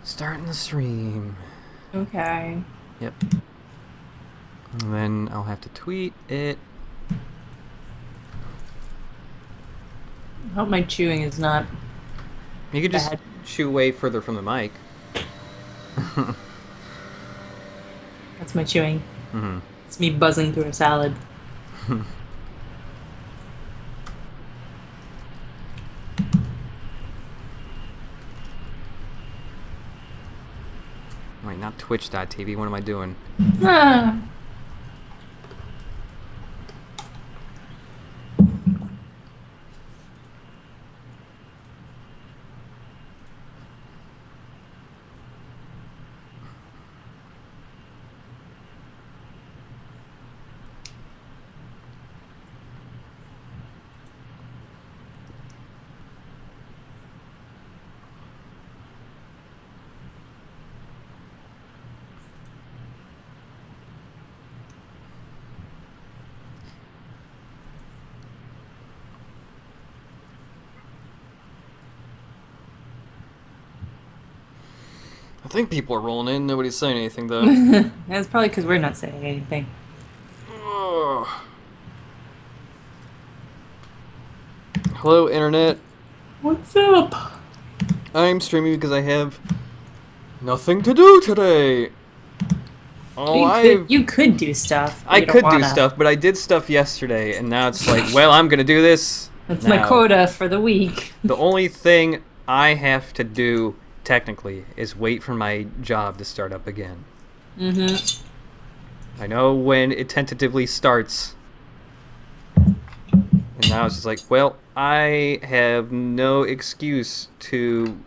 Starting the stream. Okay. Yep. And then I'll have to tweet it. I hope my chewing is not You could just bad. chew way further from the mic. That's my chewing. Mm-hmm. It's me buzzing through a salad. Wait, not Twitch.tv. What am I doing? Ah. I think people are rolling in. Nobody's saying anything, though. That's probably because we're not saying anything. Ugh. Hello, Internet. What's up? I'm streaming because I have nothing to do today. You could do stuff. I you don't could do wanna. stuff, but I did stuff yesterday, and now it's like, well, I'm gonna do this. That's now. my quota for the week. The only thing I have to do, technically, is wait for my job to start up again. Mm-hmm. I know when it tentatively starts. And now it's just like, well, I have no excuse to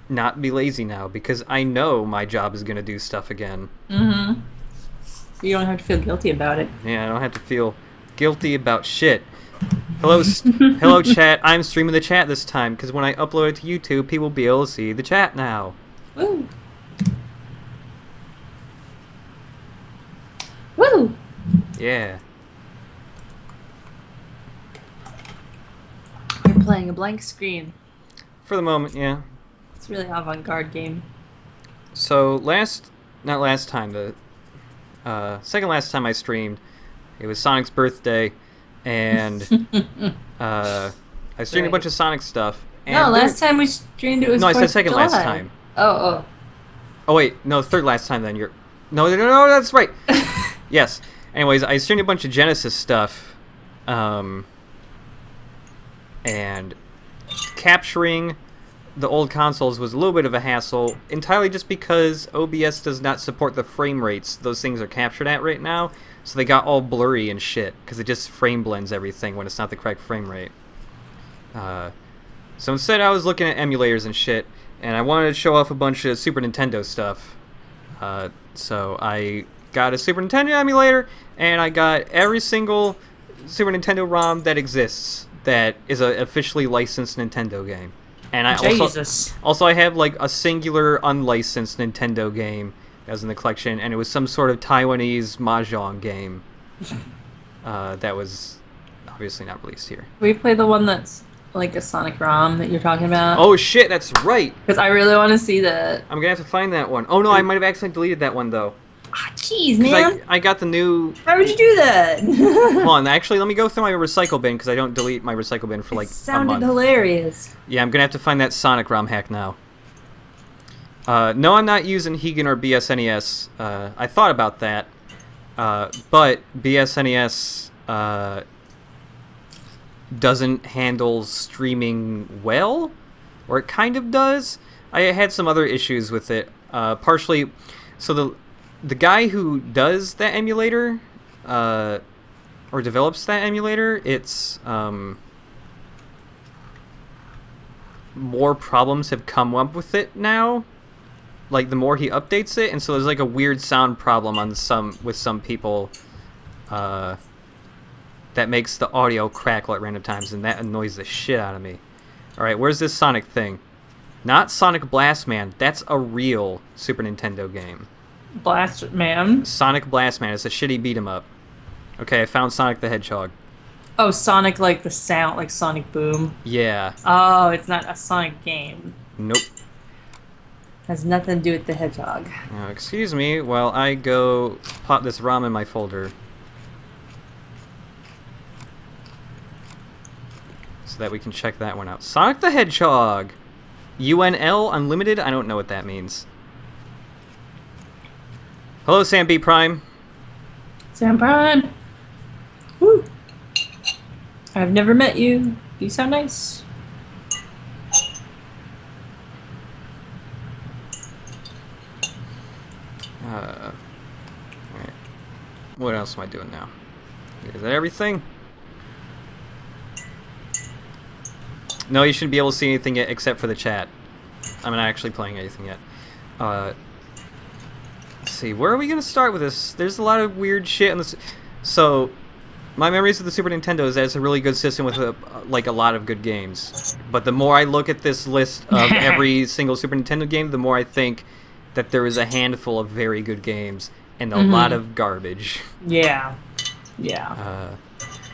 not be lazy now, because I know my job is gonna do stuff again. Mm-hmm. You don't have to feel guilty about it. Yeah, I don't have to feel guilty about shit. Hello, chat. I'm streaming the chat this time, because when I upload it to YouTube, people will be able to see the chat now. Woo! Woo! Yeah. You're playing a blank screen. For the moment, yeah. It's a really avant-garde game. So, not last time, the second last time I streamed, it was Sonic's birthday, and I streamed a bunch of Sonic stuff. And No, last time we streamed it was No, I 4th said of second July. last time. Oh. Oh, wait, no, third last time then. No, that's right. Yes. Anyways, I streamed a bunch of Genesis stuff, and capturing the old consoles was a little bit of a hassle, entirely just because OBS does not support the frame rates those things are captured at right now, so they got all blurry and shit, because it just frame blends everything when it's not the correct frame rate. So instead I was looking at emulators and shit, and I wanted to show off a bunch of Super Nintendo stuff. So I got a Super Nintendo emulator, and I got every single Super Nintendo ROM that exists that is a officially licensed Nintendo game. And I also I have like a singular unlicensed Nintendo game that was in the collection, and it was some sort of Taiwanese mahjong game that was obviously not released here. We play the one that's like a Sonic ROM that you're talking about. Oh shit, that's right! Because I really want to see that. I'm gonna have to find that one. Oh no, I might have accidentally deleted that one though. Ah, jeez, man. I got the new... How would you do that? Hold on, actually, let me go through my recycle bin, because I don't delete my recycle bin for like It a sounded month. hilarious. Yeah, I'm gonna have to find that Sonic ROM hack now. No, I'm not using Hegan or BSNES. I thought about that, but BSNES doesn't handle streaming well, or it kind of does. I had some other issues with it, partially. So the guy who does that emulator, or develops that emulator, it's more problems have come up with it now. Like the more he updates it, and so there's like a weird sound problem on with some people that makes the audio crackle at random times, and that annoys the shit out of me. Alright, where's this Sonic thing? Not Sonic Blast Man, that's a real Super Nintendo game. Blast Man? Sonic Blast Man, it's a shitty beat 'em up. Okay, I found Sonic the Hedgehog. Oh, Sonic like the sound, like Sonic Boom. Yeah. Oh, it's not a Sonic game. Nope. Has nothing to do with the hedgehog. Now, excuse me while I go pop this ROM in my folder. So that we can check that one out. Sonic the Hedgehog! UNL Unlimited? I don't know what that means. Hello, Sam B. Prime. Sam Prime! Woo! I've never met you. You sound nice. Alright. What else am I doing now? Is that everything? No, you shouldn't be able to see anything yet except for the chat. I'm not actually playing anything yet. Let's see, where are we going to start with this? There's a lot of weird shit in this. So, my memories of the Super Nintendo is that it's a really good system with a lot of good games. But the more I look at this list of every single Super Nintendo game, the more I think that there is a handful of very good games and a lot of garbage. Yeah. Yeah.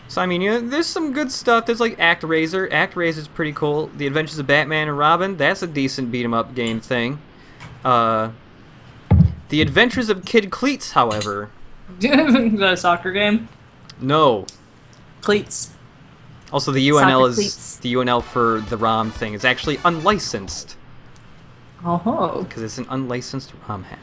So, I mean, you know, there's some good stuff. There's, like, ActRaiser. ActRaiser's pretty cool. The Adventures of Batman and Robin, that's a decent beat-em-up game thing. The Adventures of Kid Kleets, however... Is that a soccer game? No. Cleats. Also, the UNL is... Cleats. The UNL for the ROM thing is actually unlicensed. Oh. Because it's an unlicensed ROM hack.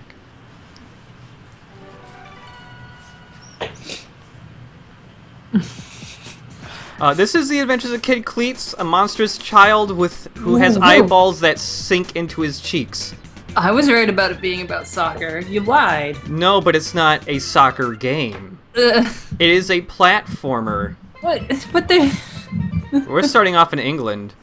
This is the Adventures of Kid Kleets, a monstrous child who has eyeballs that sink into his cheeks. I was right about it being about soccer. You lied. No, but it's not a soccer game. Ugh. It is a platformer. What? But they. We're starting off in England.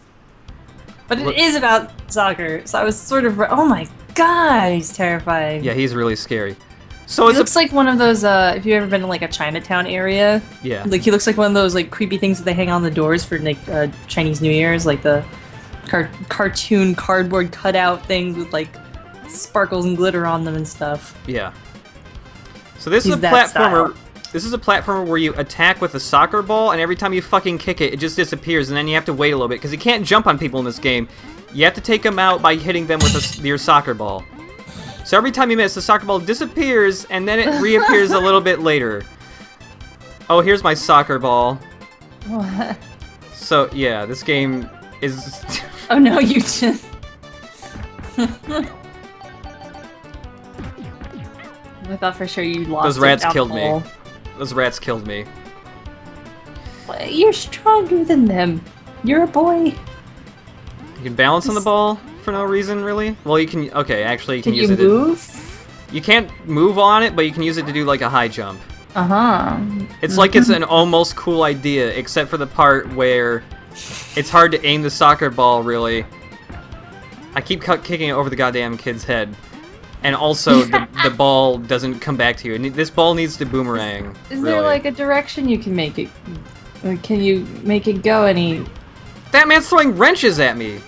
But it is about soccer, so I was sort of. Oh my god, he's terrifying. Yeah, he's really scary. So He looks like one of those. If you've ever been to like a Chinatown area, yeah, like he looks like one of those like creepy things that they hang on the doors for like Chinese New Year's, like the cartoon cardboard cutout things with like sparkles and glitter on them and stuff. Yeah. So this is He's a that platformer. style. This is a platformer where you attack with a soccer ball, and every time you fucking kick it, it just disappears, and then you have to wait a little bit because you can't jump on people in this game. You have to take them out by hitting them with your soccer ball. So every time you miss, the soccer ball disappears, and then it reappears a little bit later. Oh, here's my soccer ball. What? So, yeah, this game is... Oh no, you just. I thought for sure you lost. Those rats it down killed the me. hole. Those rats killed me. Well, you're stronger than them. You're a boy. You can balance on the ball for no reason, really? Well, you can... Okay, actually, you can use you it move? You can't move on it, but you can use it to do, like, a high jump. Uh-huh. It's like it's an almost cool idea, except for the part where it's hard to aim the soccer ball, really. I keep kicking it over the goddamn kid's head. And also, the ball doesn't come back to you. This ball needs to boomerang, Is really. there, like, a direction you can make it... Or can you make it go any That man's throwing wrenches at me!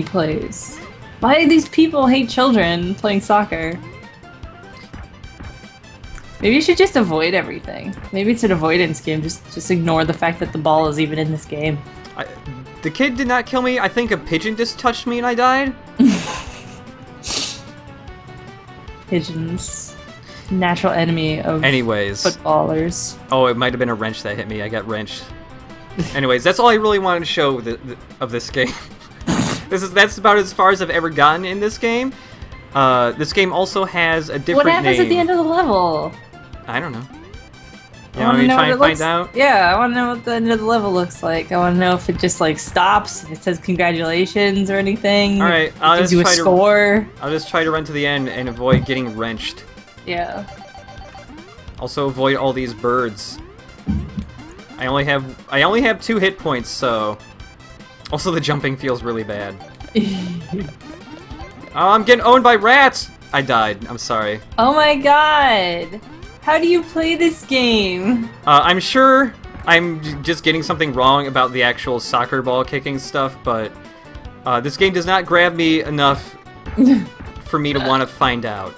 place? Why do these people hate children playing soccer? Maybe you should just avoid everything. Maybe it's an avoidance game. Just ignore the fact that the ball is even in this game. The kid did not kill me. I think a pigeon just touched me and I died. Pigeons. Natural enemy of Anyways. footballers. Oh, it might have been a wrench that hit me. I got wrenched. Anyways, that's all I really wanted to show of this game. That's about as far as I've ever gotten in this game. This game also has a different name. What happens at the end of the level? I don't know. You I want me to know try what and it find looks- out? Yeah, I want to know what the end of the level looks like. I want to know if it just like stops, if it says congratulations or anything. All right, I'll gives you a score. I'll just try to run to the end and avoid getting wrenched. Yeah. Also avoid all these birds. I only have 2 hit points, so. Also, the jumping feels really bad. Oh, I'm getting owned by rats! I died. I'm sorry. Oh my god! How do you play this game? I'm sure I'm just getting something wrong about the actual soccer ball kicking stuff, but this game does not grab me enough for me to want to find out.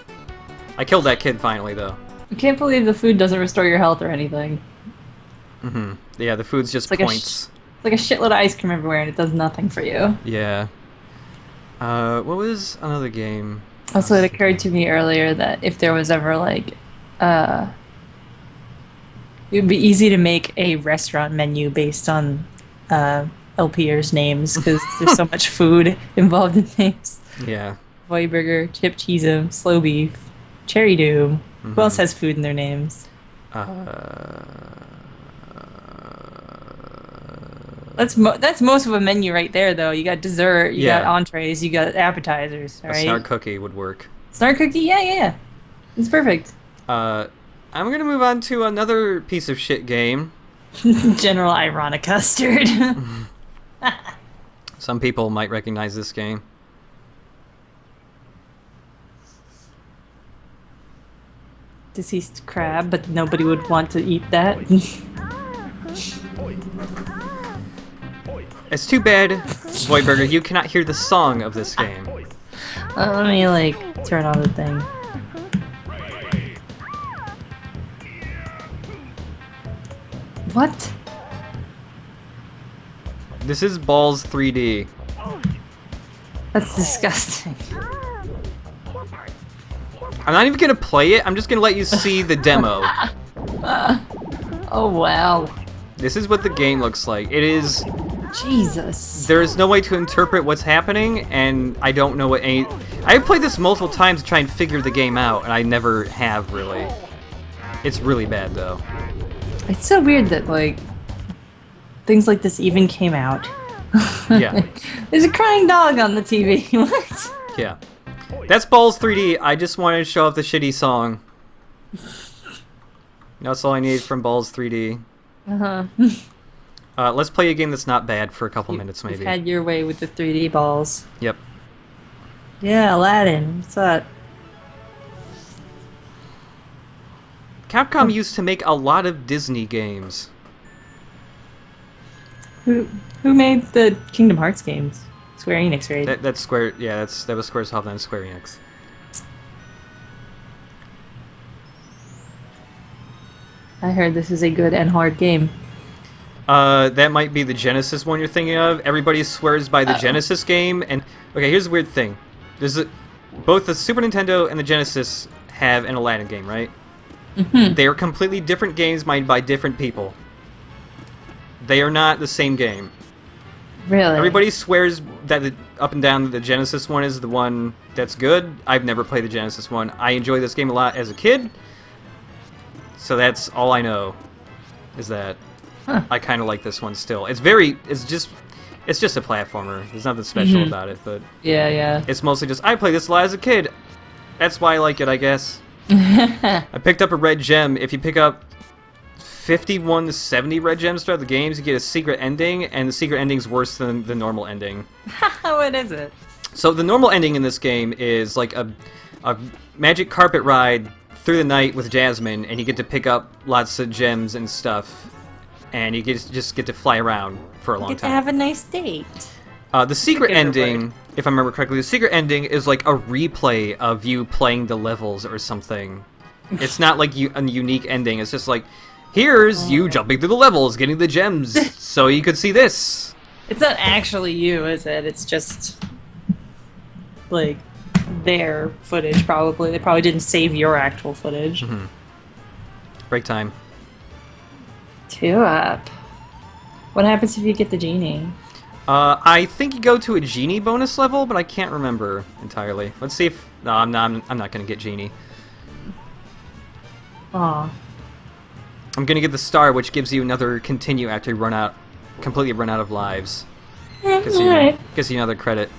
I killed that kid finally, though. I can't believe the food doesn't restore your health or anything. Mm-hmm. Yeah, the food's just It's like points. it's like a shitload of ice cream everywhere and it does nothing for you. Yeah. What was another game? Also, it occurred to me earlier that if there was ever like, it would be easy to make a restaurant menu based on LPers' names because there's so much food involved in names. Yeah. Boy Burger, Chip Cheese'em, Slow Beef, Cherry Doom. Who else has food in their names? That's most of a menu right there, though. You got dessert, you got entrees, you got appetizers. All right? A Snark Cookie would work. Snark Cookie, yeah. It's perfect. I'm gonna move on to another piece of shit game. General Ironic Custard. Some people might recognize this game. Deceased crab, but nobody would want to eat that. It's too bad, Boyburger, you cannot hear the song of this game. Let me, like, turn on the thing. What? This is Balls 3D. That's disgusting. I'm not even gonna play it, I'm just gonna let you see the demo. Oh, wow. This is what the game looks like. It is... Jesus. There is no way to interpret what's happening, and I don't know what any... I've played this multiple times to try and figure the game out, and I never have, really. It's really bad, though. It's so weird that, like, things like this even came out. Yeah. There's a crying dog on the TV. What? Yeah. That's Balls 3D. I just wanted to show off the shitty song. That's all I need from Balls 3D. Uh-huh. Let's play a game that's not bad for a couple minutes, maybe. You've had your way with the 3D balls. Yep. Yeah, Aladdin. What's that? Capcom used to make a lot of Disney games. Who made the Kingdom Hearts games? Square Enix, right? That's Square. Yeah, that was Squaresoft and Square Enix. I heard this is a good and hard game. That might be the Genesis one you're thinking of. Everybody swears by the Genesis game, and okay, here's the weird thing. Both the Super Nintendo and the Genesis have an Aladdin game, right? Mm-hmm. They are completely different games made by different people. They are not the same game. Really? Everybody swears that up and down the Genesis one is the one that's good. I've never played the Genesis one. I enjoyed this game a lot as a kid, so that's all I know. Is that I kind of like this one still. It's just a platformer. There's nothing special about it, but yeah. it's mostly just I played this a lot as a kid. That's why I like it, I guess. I picked up a red gem. If you pick up 51 to 70 red gems throughout the games, you get a secret ending, and the secret ending's worse than the normal ending. What is it? So the normal ending in this game is like a magic carpet ride through the night with Jasmine, and you get to pick up lots of gems and stuff, and you just get to fly around for a long time. Get to have a nice date. The secret ending, if I remember correctly, the secret ending is like a replay of you playing the levels or something. It's not like a unique ending. It's just like, here's you jumping through the levels, getting the gems, so you could see this. It's not actually you, is it? It's just, like, their footage, probably. They probably didn't save your actual footage. Mm-hmm. Break time. 2 up. What happens if you get the genie? I think you go to a genie bonus level, but I can't remember entirely. Let's see if... No, I'm not going to get genie. Aw. I'm going to get the star, which gives you another continue after you completely run out of lives. Gives you another credit.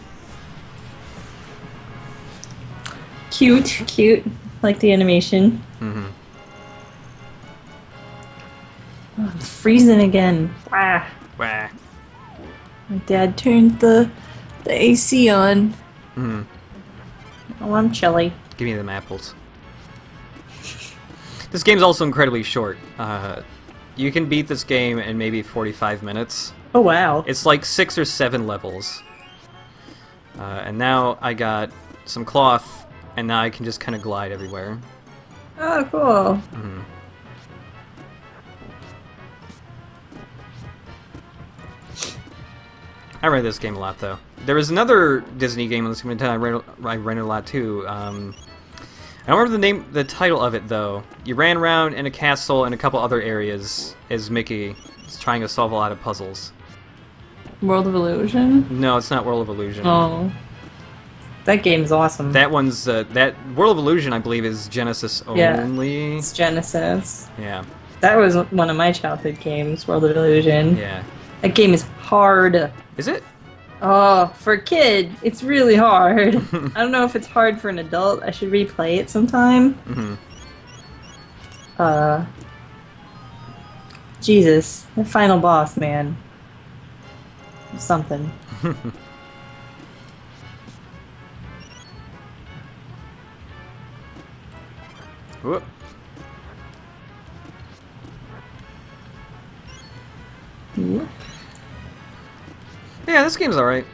Cute. Like the animation. Mm-hmm. Oh, I'm freezing again. Wah. Wah. My dad turned the AC on. Mm-hmm. Oh, I'm chilly. Give me them apples. This game's also incredibly short. You can beat this game in maybe 45 minutes. Oh, wow. It's like 6 or 7 levels. And now I got some cloth, and now I can just kind of glide everywhere. Oh, cool. Mm-hmm. I rented this game a lot, though. There was another Disney game on the Super Nintendo I rented a lot, too. I don't remember the title of it, though. You ran around in a castle and a couple other areas as Mickey, trying to solve a lot of puzzles. World of Illusion? No, it's not World of Illusion. Oh. That game's awesome. That one's, that World of Illusion, I believe, is Genesis only. Yeah, it's Genesis. Yeah. That was one of my childhood games, World of Illusion. Yeah. That game is hard. Is it? Oh, for a kid, it's really hard. I don't know if it's hard for an adult. I should replay it sometime. Jesus, the final boss, man. Something. Whoop. Yep. Yeah, this game's alright.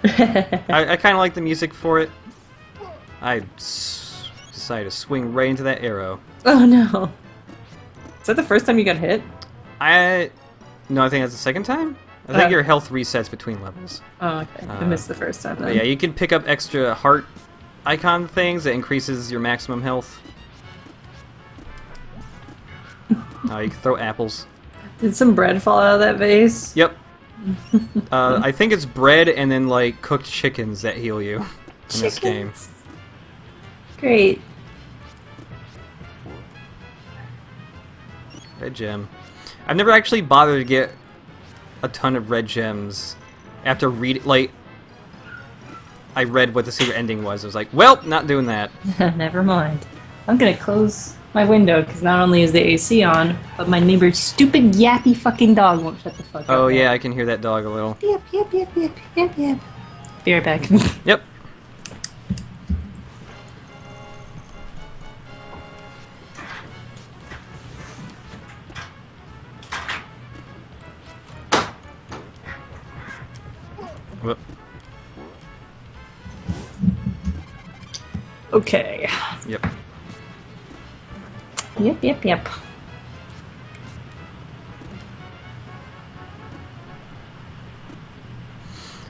I kind of like the music for it. I decided to swing right into that arrow. Oh no. Is that the first time you got hit? No, I think that's the second time. I think your health resets between levels. Oh, okay. I missed the first time then. Yeah, you can pick up extra heart icon things that increases your maximum health. You can throw apples. Did some bread fall out of that vase? Yep. I think it's bread and then like cooked chickens that heal you in this game. Great. Red gem. I've never actually bothered to get a ton of red gems after I read what the secret ending was. I was like, well, not doing that. Never mind. I'm gonna close my window because not only is the AC on, but my neighbor's stupid yappy fucking dog won't shut the fuck up. Oh yeah, I can hear that dog a little. Yep, yep, yep, yep, yep, yep. Be right back. Yep. Whoop. Okay. Yep. Yep, yep, yep.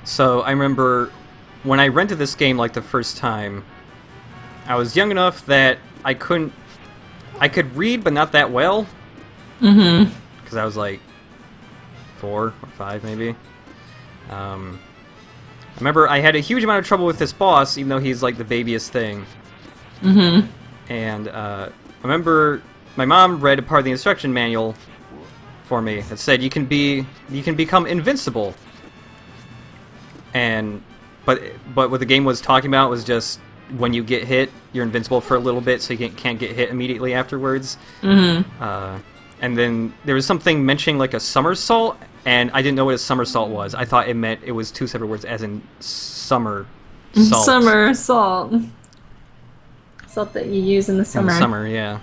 So I remember when I rented this game like the first time, I was young enough that I could read but not that well. Mm-hmm. Because I was like 4 or 5 maybe. I remember I had a huge amount of trouble with this boss, even though he's like the babyest thing. Mm-hmm. And I remember my mom read a part of the instruction manual for me that said you can become invincible. But what the game was talking about was just when you get hit, you're invincible for a little bit, so you can't get hit immediately afterwards. Mm-hmm. And then there was something mentioning like a somersault, and I didn't know what a somersault was. I thought it was 2 separate words, as in summer salt. Summer salt. Salt that you use in the summer. In the summer, yeah.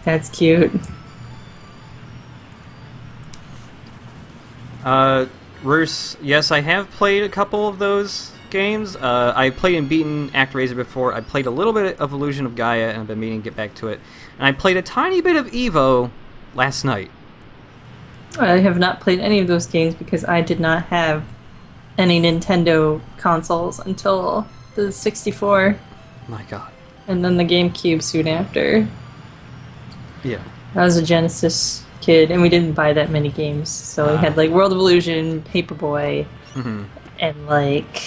That's cute. Yes, I have played a couple of those games. I played and beaten ActRaiser before. I played a little bit of Illusion of Gaia, and I've been meaning to get back to it. And I played a tiny bit of E.V.O. last night. I have not played any of those games because I did not have any Nintendo consoles until the 64. My God. And then the GameCube soon after. Yeah. I was a Genesis kid, and we didn't buy that many games. So we had like World of Illusion, Paperboy, and like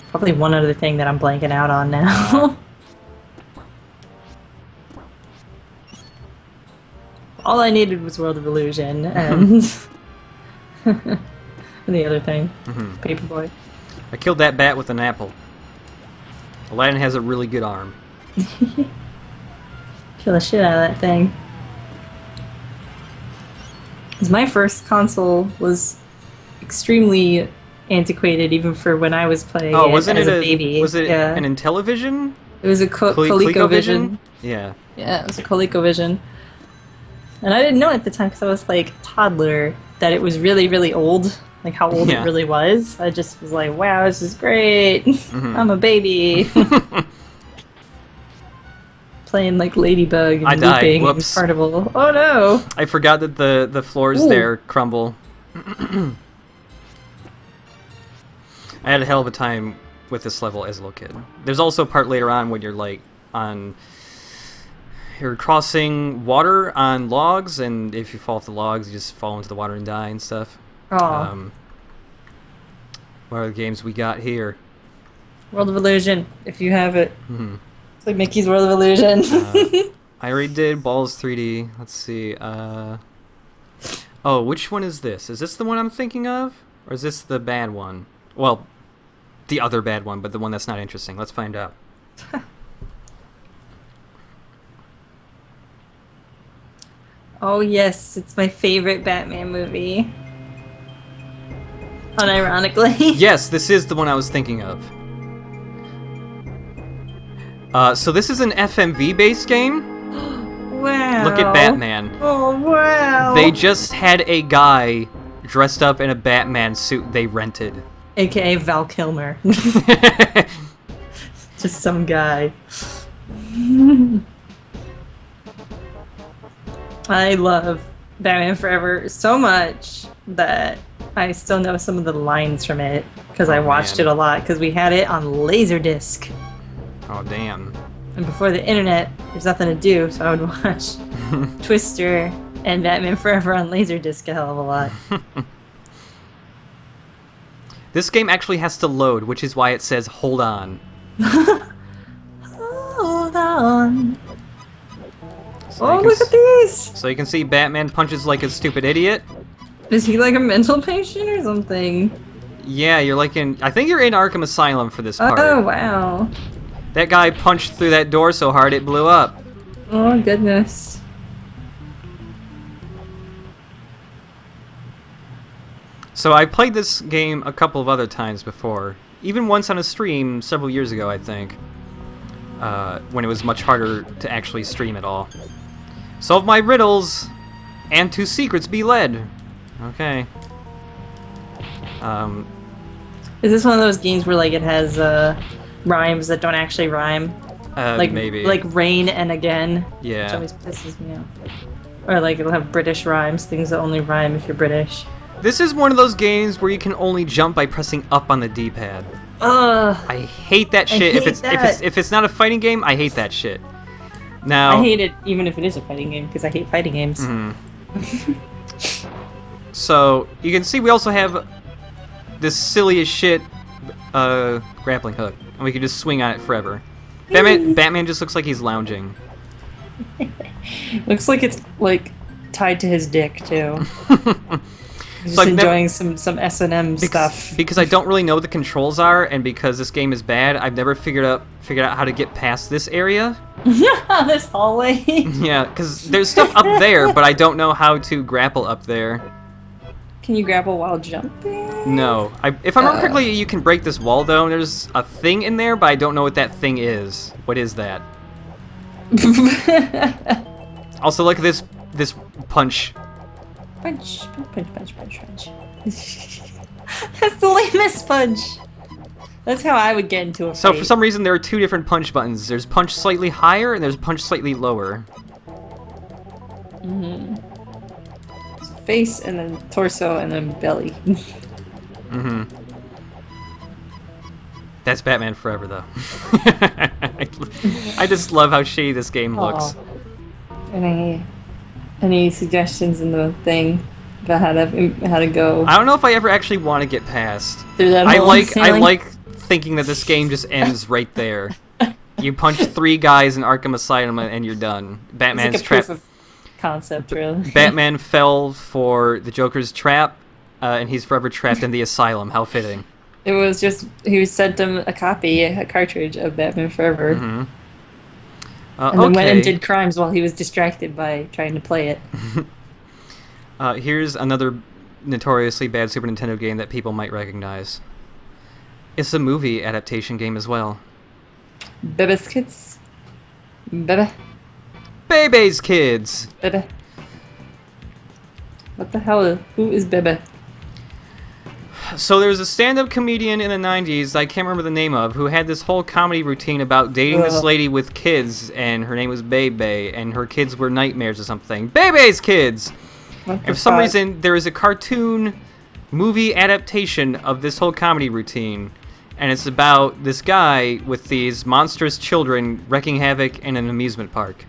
probably one other thing that I'm blanking out on now. All I needed was World of Illusion and and the other thing, Paperboy. I killed that bat with an apple. Aladdin has a really good arm. Kill the shit out of that thing. 'Cause my first console was extremely antiquated, even for when I was playing as a baby. Was it an Intellivision? It was a ColecoVision. Yeah. Yeah, it was a ColecoVision. And I didn't know at the time because I was like a toddler that it was really, really old. Like how old it really was. I just was like, wow, this is great. I'm a baby. playing like Ladybug and I died. looping and Whoops. Carnival. Oh no! I forgot that the floors Ooh. there crumble. I had a hell of a time with this level as a little kid. There's also a part later on when you're like you're crossing water on logs, and if you fall off the logs, you just fall into the water and die and stuff. Oh. What are the games we got here? World of Illusion, if you have it. Mm-hmm. It's like Mickey's World of Illusion. I already did Balls 3D. Let's see. Oh, which one is this? Is this the one I'm thinking of? Or is this the bad one? Well, the other bad one, but the one that's not interesting. Let's find out. Oh yes, it's my favorite Batman movie. Unironically. Yes, this is the one I was thinking of. So this is an FMV-based game. Wow. Look at Batman. Oh wow. They just had a guy dressed up in a Batman suit they rented. AKA Val Kilmer. Just some guy. I love Batman Forever so much that I still know some of the lines from it because I watched it a lot because we had it on Laserdisc. Oh, damn. And before the internet, there's nothing to do, so I would watch Twister and Batman Forever on Laserdisc a hell of a lot. This game actually has to load, which is why it says hold on. Hold on. So Oh, look at these! So you can see Batman punches like a stupid idiot. Is he like a mental patient or something? Yeah, you're like in... I think you're in Arkham Asylum for this part. Oh, wow. That guy punched through that door so hard it blew up. Oh, goodness. So I played this game a couple of other times before. Even once on a stream several years ago, I think. When it was much harder to actually stream at all. Solve my riddles, and to secrets be led. Okay. Is this one of those games where like it has rhymes that don't actually rhyme? Like maybe. Like rain and again. Yeah. Which always pisses me off. Or like it'll have British rhymes, things that only rhyme if you're British. This is one of those games where you can only jump by pressing up on the D-pad. Ugh. I hate that shit. If it's not a fighting game, I hate that shit. Now I hate it even if it is a fighting game because I hate fighting games. Mm-hmm. So you can see we also have this silly as shit grappling hook, and we can just swing on it forever. Batman just looks like he's lounging. Looks like it's like tied to his dick too. Just So enjoying some S&M stuff. Because I don't really know what the controls are, and because this game is bad, I've never figured out how to get past this area. This hallway. Yeah, because there's stuff up there, but I don't know how to grapple up there. Can you grapple while jumping? No. If I remember correctly, you can break this wall, though, and there's a thing in there, but I don't know what that thing is. What is that? Also, look at this punch. Punch. That's the lamest punch. That's how I would get into a fight. So for some reason, there are two different punch buttons. There's punch slightly higher, and there's punch slightly lower. Mm-hmm. Face, and then torso, and then belly. Mm-hmm. That's Batman Forever, though. I just love how shitty this game looks. Any suggestions in the thing about how to go? I don't know if I ever actually want to get past. Through that I hole in the ceiling? like thinking that this game just ends right there. You punch 3 guys in Arkham Asylum and you're done. Batman's it's like a proof of concept, really. Batman fell for the Joker's trap, and he's forever trapped in the asylum. How fitting. It was just he sent him a cartridge of Batman Forever. Mm-hmm. And then went and did crimes while he was distracted by trying to play it. Here's another notoriously bad Super Nintendo game that people might recognize. It's a movie adaptation game as well. Bebe's Kids? Bebe? Bebe's Kids! Bebe. What the hell? Who is Bebe? So there was a stand-up comedian in the 90s, I can't remember the name of, who had this whole comedy routine about dating this lady with kids, and her name was Bebe, and her kids were nightmares or something. Bebe's kids! And for some reason, there is a cartoon movie adaptation of this whole comedy routine, and it's about this guy with these monstrous children wreaking havoc in an amusement park.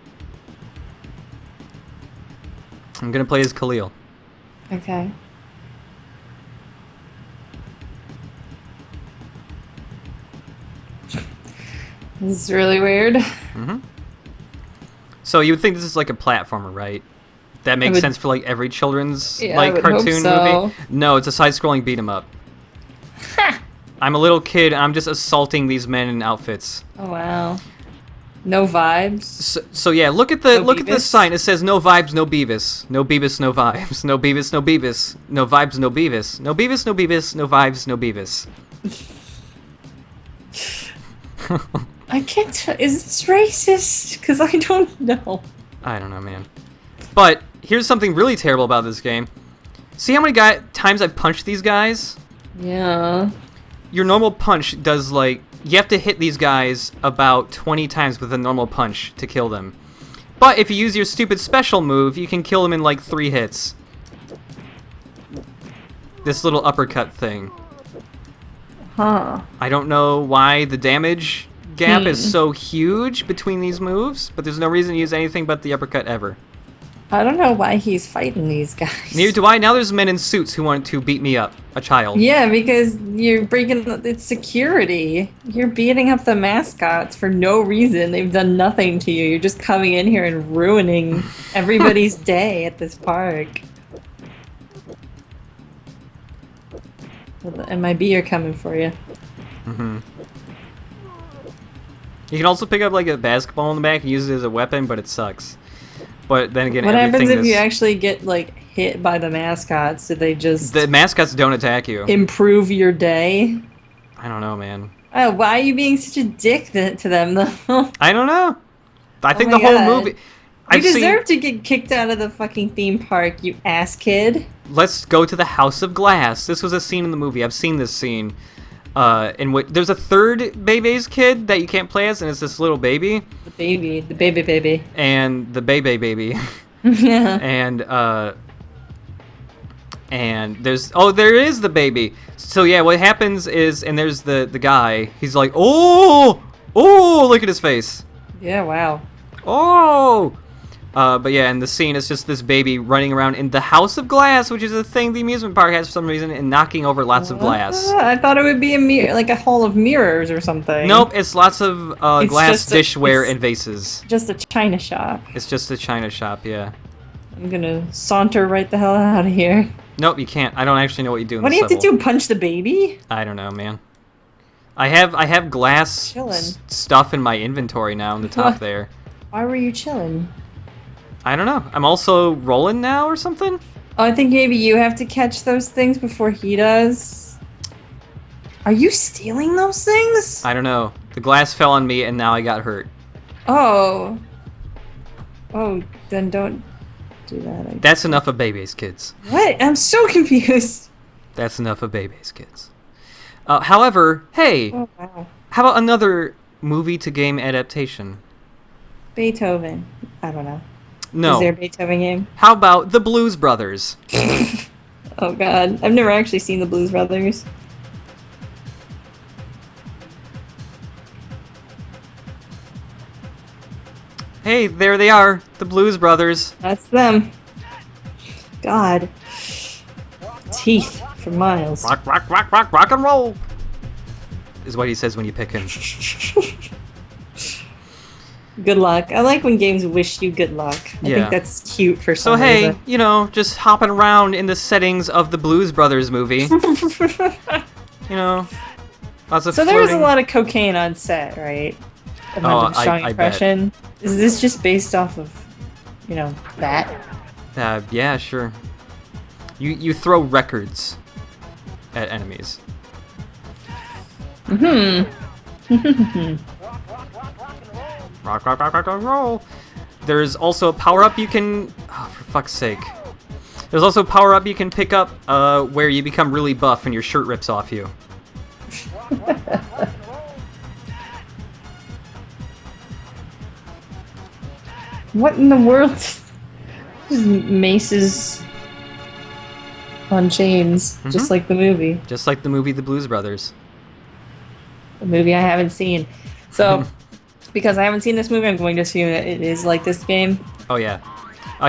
I'm gonna play as Khalil. Okay. This is really weird. Mm-hmm. So you would think this is like a platformer, right? That makes sense for like every children's like cartoon movie. No, it's a side-scrolling beat 'em up. I'm a little kid and I'm just assaulting these men in outfits. Oh wow. No vibes. So yeah, look at the sign. It says no vibes, no Beavis. No Beavis, no vibes. No Beavis, no Beavis. No vibes, no Beavis. No Beavis, no Beavis. No vibes, no Beavis. I can't tell. Is this racist? Because I don't know. I don't know, man. But here's something really terrible about this game. See how many times I've punched these guys? Yeah. Your normal punch does like... You have to hit these guys about 20 times with a normal punch to kill them. But if you use your stupid special move, you can kill them in like 3 hits. This little uppercut thing. Huh. I don't know why the damage gap is so huge between these moves, but there's no reason to use anything but the uppercut ever. I don't know why he's fighting these guys. Neither do I. Now there's men in suits who want to beat me up. A child. Yeah, because you're breaking... It's security. You're beating up the mascots for no reason. They've done nothing to you. You're just coming in here and ruining everybody's day at this park. And my bee are coming for you. Mm-hmm. You can also pick up like a basketball in the back and use it as a weapon, but it sucks. But then again, what happens if you actually get like hit by the mascots? Do they just... The mascots don't attack you. Improve your day? I don't know, man. Oh, why are you being such a dick to them, though? I don't know. I think the whole movie... You deserve to get kicked out of the fucking theme park, you ass kid. Let's go to the House of Glass. This was a scene in the movie. I've seen this scene. In which there's a third Bebe's kid that you can't play as, and it's this little baby. The baby baby. And the Bebe baby. Yeah. And there's there is the baby. So yeah, what happens is, and there's the guy. He's like, oh, look at his face. Yeah, wow. Oh. But yeah, and the scene is just this baby running around in the House of Glass, which is a thing the amusement park has for some reason, and knocking over lots of glass. I thought it would be like a hall of mirrors or something. Nope, it's lots of glass dishware and vases. Just a china shop. It's just a china shop, yeah. I'm gonna saunter right the hell out of here. Nope, you can't. I don't actually know what you do in this level. What do you have to do, punch the baby? I don't know, man. I have glass stuff in my inventory now in the top there. Why were you chilling? I don't know. I'm also rolling now or something? Oh, I think maybe you have to catch those things before he does. Are you stealing those things? I don't know. The glass fell on me and now I got hurt. Oh. Oh, then don't do that. That's enough of Bebe's kids. What? I'm so confused. That's enough of Bebe's kids. However, hey. Oh, wow. How about another movie to game adaptation? Beethoven. I don't know. No. Is there a Beethoven game? How about the Blues Brothers? Oh god, I've never actually seen the Blues Brothers. Hey, there they are, the Blues Brothers. That's them. God. Teeth for miles. Rock and roll! Is what he says when you pick him. Good luck. I like when games wish you good luck. I think that's cute for some reason. So hey, just hopping around in the settings of the Blues Brothers movie. Lots of So there was a lot of cocaine on set, right? I impression. Bet. Is this just based off of, that? Yeah, sure. You throw records at enemies. Rock and roll. There's also a power-up you can... Oh, for fuck's sake. There's also a power-up you can pick up where you become really buff and your shirt rips off you. What in the world? Maces on chains, just like the movie. Just like the movie The Blues Brothers. A movie I haven't seen. So, because I haven't seen this movie, I'm going to assume that it is like this game. Oh, yeah.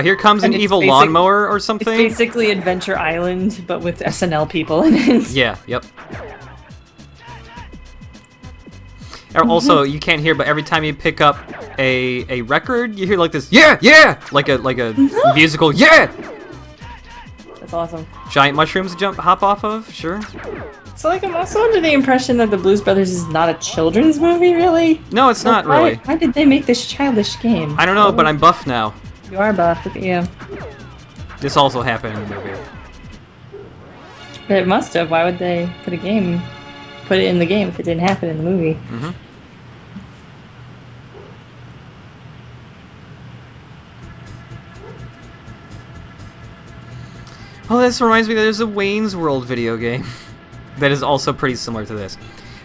Here comes an And it's evil lawnmower or something. It's basically Adventure Island, but with SNL people in it. Yeah, yep. Also, you can't hear, but every time you pick up a record, you hear like this, yeah, yeah! Like a musical, yeah! That's awesome. Giant mushrooms to hop off of, sure. So, like, I'm also under the impression that The Blues Brothers is not a children's movie, really? No, it's not really. Why did they make this childish game? I don't know, but I'm buff now. You are buff, look at you. This also happened in the movie. But it must have. Why would they put it in the game if it didn't happen in the movie? Mm-hmm. Oh, this reminds me that there's a Wayne's World video game that is also pretty similar to this.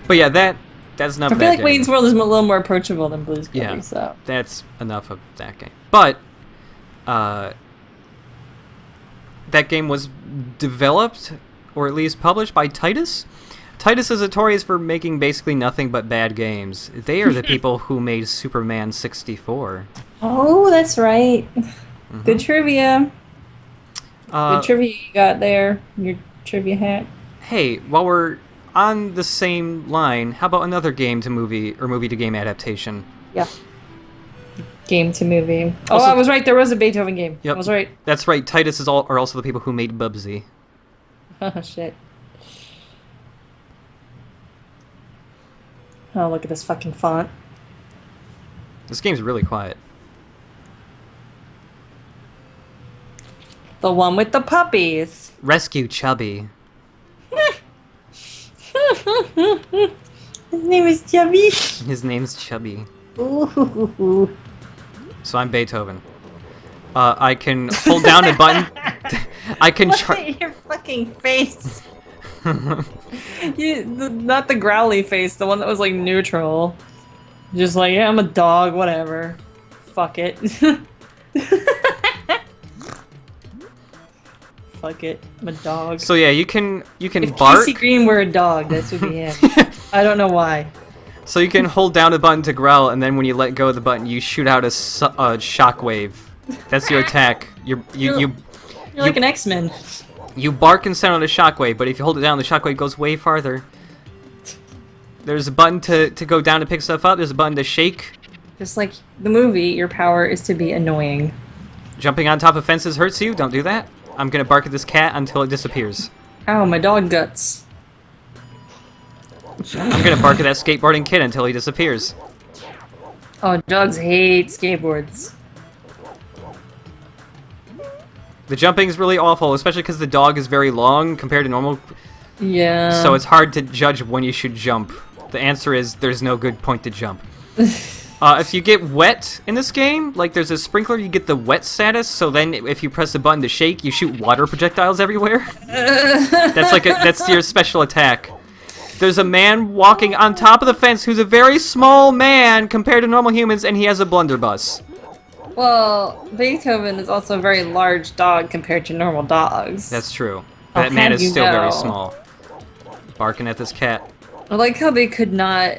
But yeah, that's enough of that game. I feel like Wayne's World is a little more approachable than Blues Brothers, yeah, so. That's enough of that game. But that game was developed, or at least published, by Titus. Titus is notorious for making basically nothing but bad games. They are the people who made Superman 64. Oh, that's right. Good trivia. Good trivia you got there. Your trivia hat. Hey, while we're on the same line, how about another game to movie or movie to game adaptation? Yeah. Game to movie. Also, I was right. There was a Beethoven game. Yep, I was right. That's right. Titus are also the people who made Bubsy. Oh, shit. Oh, look at this fucking font. This game's really quiet. The one with the puppies. Rescue Chubby. His name is Chubby. His name's Chubby. Ooh. So I'm Beethoven. I can hold down a button. I can. Look at your fucking face. Not the growly face, the one that was like neutral. Just like, yeah, I'm a dog, whatever. Fuck it. Fuck it, I'm a dog. So yeah, you can if bark. Casey Green were a dog, this would be him. I don't know why. So you can hold down a button to growl, and then when you let go of the button, you shoot out a shockwave. That's your attack. You're like an X-Men. You bark and sound out a shockwave, but if you hold it down, the shockwave goes way farther. There's a button to go down to pick stuff up. There's a button to shake. Just like the movie, your power is to be annoying. Jumping on top of fences hurts you. Don't do that. I'm gonna bark at this cat until it disappears. Ow, my dog guts. I'm gonna bark at that skateboarding kid until he disappears. Oh, dogs hate skateboards. The jumping's really awful, especially because the dog is very long compared to normal. Yeah. So it's hard to judge when you should jump. The answer is there's no good point to jump. If you get wet in this game, like there's a sprinkler, you get the wet status, so then if you press the button to shake, you shoot water projectiles everywhere. That's your special attack. There's a man walking on top of the fence who's a very small man compared to normal humans, and he has a blunderbuss. Well, Beethoven is also a very large dog compared to normal dogs. That's true. That man is still very small. Barking at this cat. I like how they could not...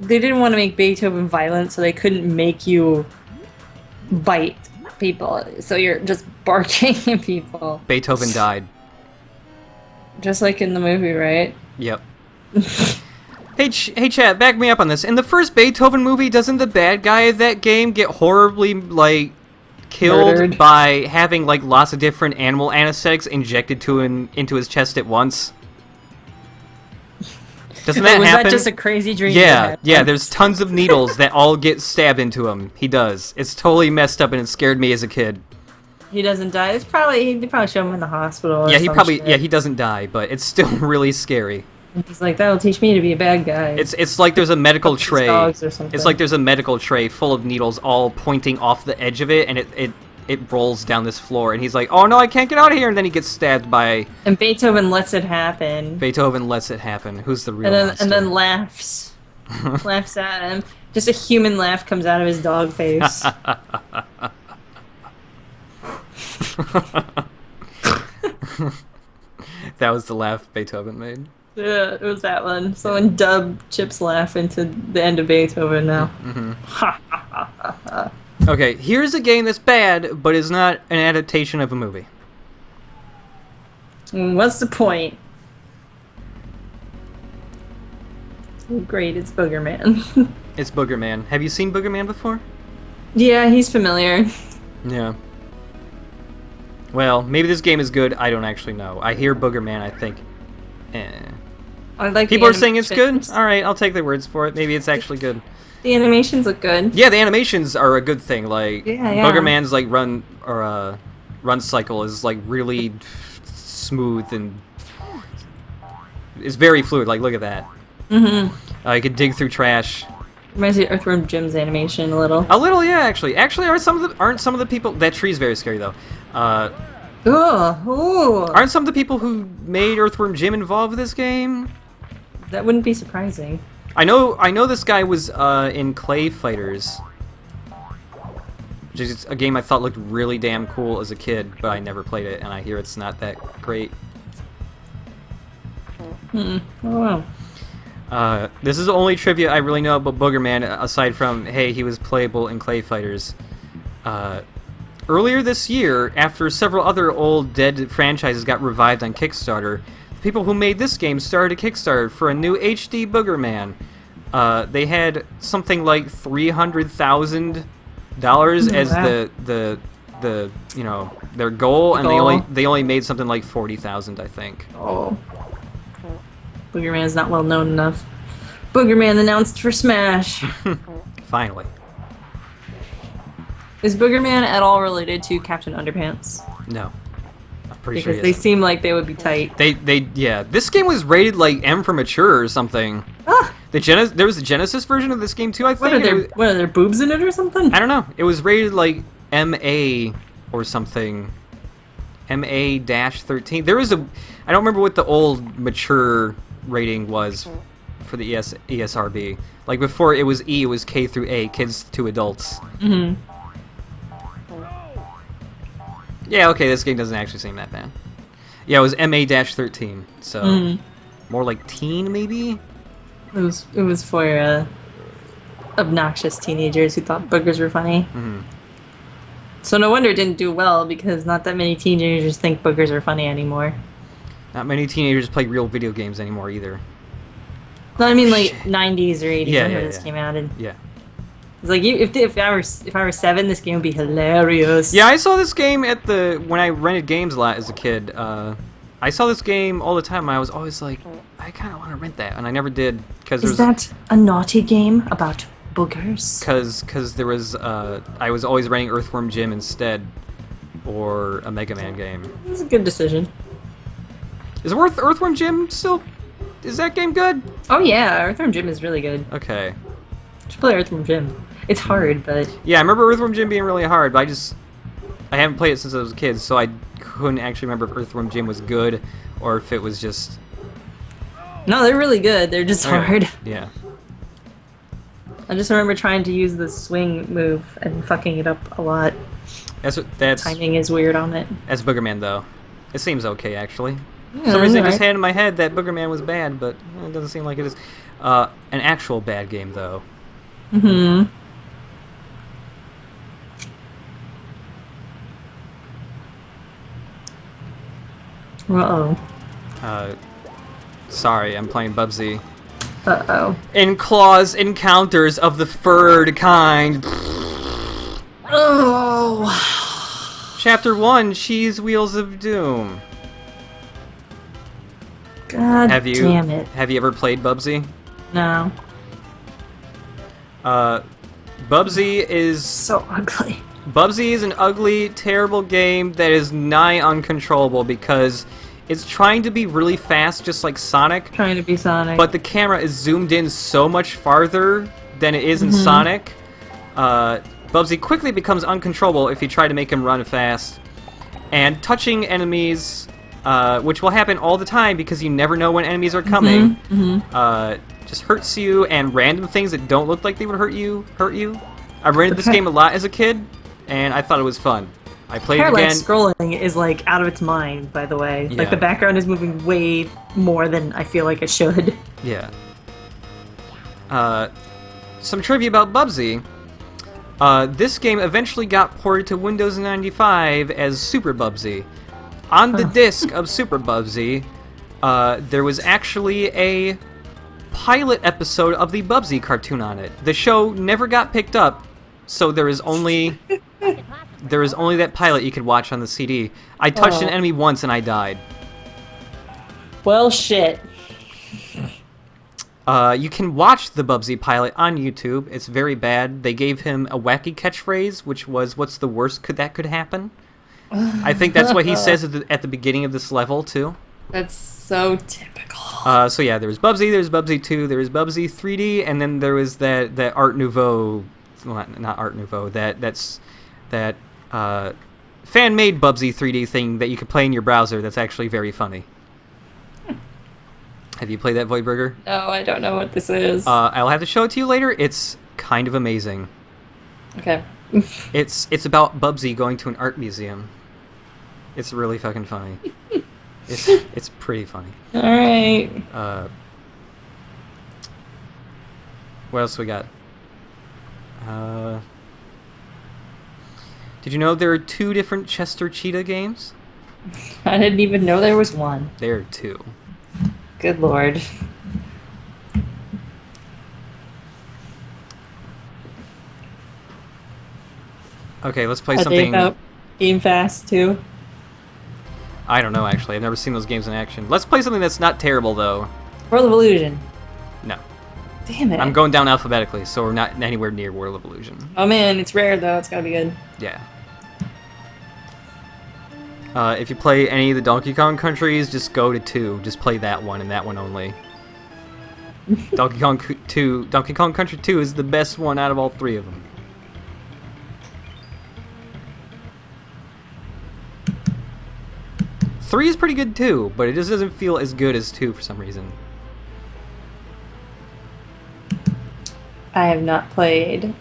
They didn't want to make Beethoven violent, so they couldn't make you bite people. So you're just barking at people. Beethoven died. Just like in the movie, right? Yep. Hey, chat, back me up on this. In the first Beethoven movie, doesn't the bad guy of that game get horribly, like, killed murdered by having, like, lots of different animal anesthetics injected into his chest at once? Doesn't that happen? Was that just a crazy dream? Yeah, there's tons of needles that all get stabbed into him. He does. It's totally messed up, and it scared me as a kid. He doesn't die. They probably show him in the hospital. Or he doesn't die, but it's still really scary. He's like, that'll teach me to be a bad guy. It's like there's a medical tray. Dogs or something. It's like there's a medical tray full of needles all pointing off the edge of it, and it rolls down this floor, and he's like, "Oh no, I can't get out of here!" And then he gets stabbed by. And Beethoven lets it happen. Beethoven lets it happen. Who's the real And then laughs, laughs at him. Just a human laugh comes out of his dog face. That was the laugh Beethoven made. Yeah, it was that one. Someone dubbed Chip's laugh into the end of Beethoven now. Okay, here's a game that's bad, but is not an adaptation of a movie. What's the point? Oh, great, it's Boogerman. It's Boogerman. Have you seen Boogerman before? Yeah, he's familiar. Yeah. Well, maybe this game is good. I don't actually know. I hear Boogerman, I think, I like people are saying it's good? Alright, I'll take their words for it. Maybe it's actually good. The animations look good. Yeah, the animations are a good thing. Like, yeah. Boogerman's, like, run cycle is, like, really smooth and... It's very fluid. Like, look at that. Mm-hmm. You can dig through trash. Reminds me of Earthworm Jim's animation a little. A little, yeah, actually. Actually, aren't some of the people... That tree's very scary, though. Ooh. Aren't some of the people who made Earthworm Jim involved with this game? That wouldn't be surprising. I know this guy was in Clay Fighters, which is a game I thought looked really damn cool as a kid, but I never played it, and I hear it's not that great. Oh wow. This is the only trivia I really know about Boogerman, aside from, hey, he was playable in Clay Fighters. Earlier this year, after several other old dead franchises got revived on Kickstarter, the people who made this game started a Kickstarter for a new HD Boogerman. They had something like $300,000 as the you know, their goal, and they only made something like 40,000, I think. Oh. Boogerman is not well known enough. Boogerman announced for Smash. Finally. Is Boogerman at all related to Captain Underpants? No. I'm pretty sure Because they seem like they would be tight. Yeah. This game was rated like M for mature or something. Ah! There was a Genesis version of this game too, I think. What are there boobs in it or something? I don't know. It was rated like MA or something. MA-13. There was I don't remember what the old mature rating was for the ESRB. Like before it was E, it was K through A, kids to adults. Mm-hmm. Yeah, okay, this game doesn't actually seem that bad. Yeah, it was MA-13, so more like teen maybe? It was for obnoxious teenagers who thought boogers were funny. Mm-hmm. So no wonder it didn't do well, because not that many teenagers think boogers are funny anymore. Not many teenagers play real video games anymore either. No, I mean like 90s or 80s when this came out. And yeah. It's like if I were 7, this game would be hilarious. Yeah, I saw this game when I rented games a lot as a kid. I saw this game all the time, and I was always like, I kind of want to rent that, and I never did. Is that a naughty game about boogers? Because there was, I was always renting Earthworm Jim instead, or a Mega Man game. It was a good decision. Is Earthworm Jim still... Is that game good? Oh yeah, Earthworm Jim is really good. Okay. You should play Earthworm Jim. It's hard, but... Yeah, I remember Earthworm Jim being really hard, but I haven't played it since I was a kid, so I couldn't actually remember if Earthworm Jim was good, or if it was just... No, they're really good. They're just hard. Yeah. I just remember trying to use the swing move and fucking it up a lot. That's timing is weird on it. That's Boogerman, though. It seems okay, actually. Yeah, For some reason, it just had in my head that Boogerman was bad, but it doesn't seem like it is. An actual bad game, though. Mm-hmm. Uh-oh. Sorry, I'm playing Bubsy. Uh-oh. In Claws Encounters of the Furred Kind. Oh. Chapter 1, Cheese Wheels of Doom. God damn it. Have you ever played Bubsy? No. Bubsy is... so ugly. Bubsy is an ugly, terrible game that is nigh uncontrollable because it's trying to be really fast, just like Sonic. Trying to be Sonic. But the camera is zoomed in so much farther than it is in Sonic. Bubsy quickly becomes uncontrollable if you try to make him run fast. And touching enemies, which will happen all the time because you never know when enemies are coming, just hurts you, and random things that don't look like they would hurt you. I ran this game a lot as a kid, and I thought it was fun. I played it again. Parallax scrolling is like out of its mind, by the way. Yeah. Like the background is moving way more than I feel like it should. Yeah. Some trivia about Bubsy. This game eventually got ported to Windows 95 as Super Bubsy. On the disc of Super Bubsy, there was actually a pilot episode of the Bubsy cartoon on it. The show never got picked up, so there is only that pilot you could watch on the CD. I touched an enemy once and I died. Well, shit. You can watch the Bubsy pilot on YouTube. It's very bad. They gave him a wacky catchphrase, which was, "What's the worst that could happen?" I think that's what he says at the beginning of this level, too. That's so typical. So yeah, there's Bubsy 2, there was Bubsy 3D, and then there was that Art Nouveau, well, not Art Nouveau, that fan-made Bubsy 3D thing that you could play in your browser that's actually very funny. Have you played that, Voidburger? No, I don't know what this is. I'll have to show it to you later. It's kind of amazing. Okay. It's about Bubsy going to an art museum. It's really fucking funny. It's pretty funny. All right. What else we got? Did you know there are 2 different Chester Cheetah games? I didn't even know there was one. There are 2. Good lord. Okay, let's play Are something. they about Game Fast too? I don't know, actually. I've never seen those games in action. Let's play something that's not terrible, though. World of Illusion. No. Damn it. I'm going down alphabetically, so we're not anywhere near World of Illusion. Oh man, it's rare though. It's gotta be good. Yeah. If you play any of the Donkey Kong countries, just go to 2. Just play that one and that one only. Donkey Kong Country 2 is the best one out of all 3 of them. Three is pretty good too, but it just doesn't feel as good as 2 for some reason. I have not played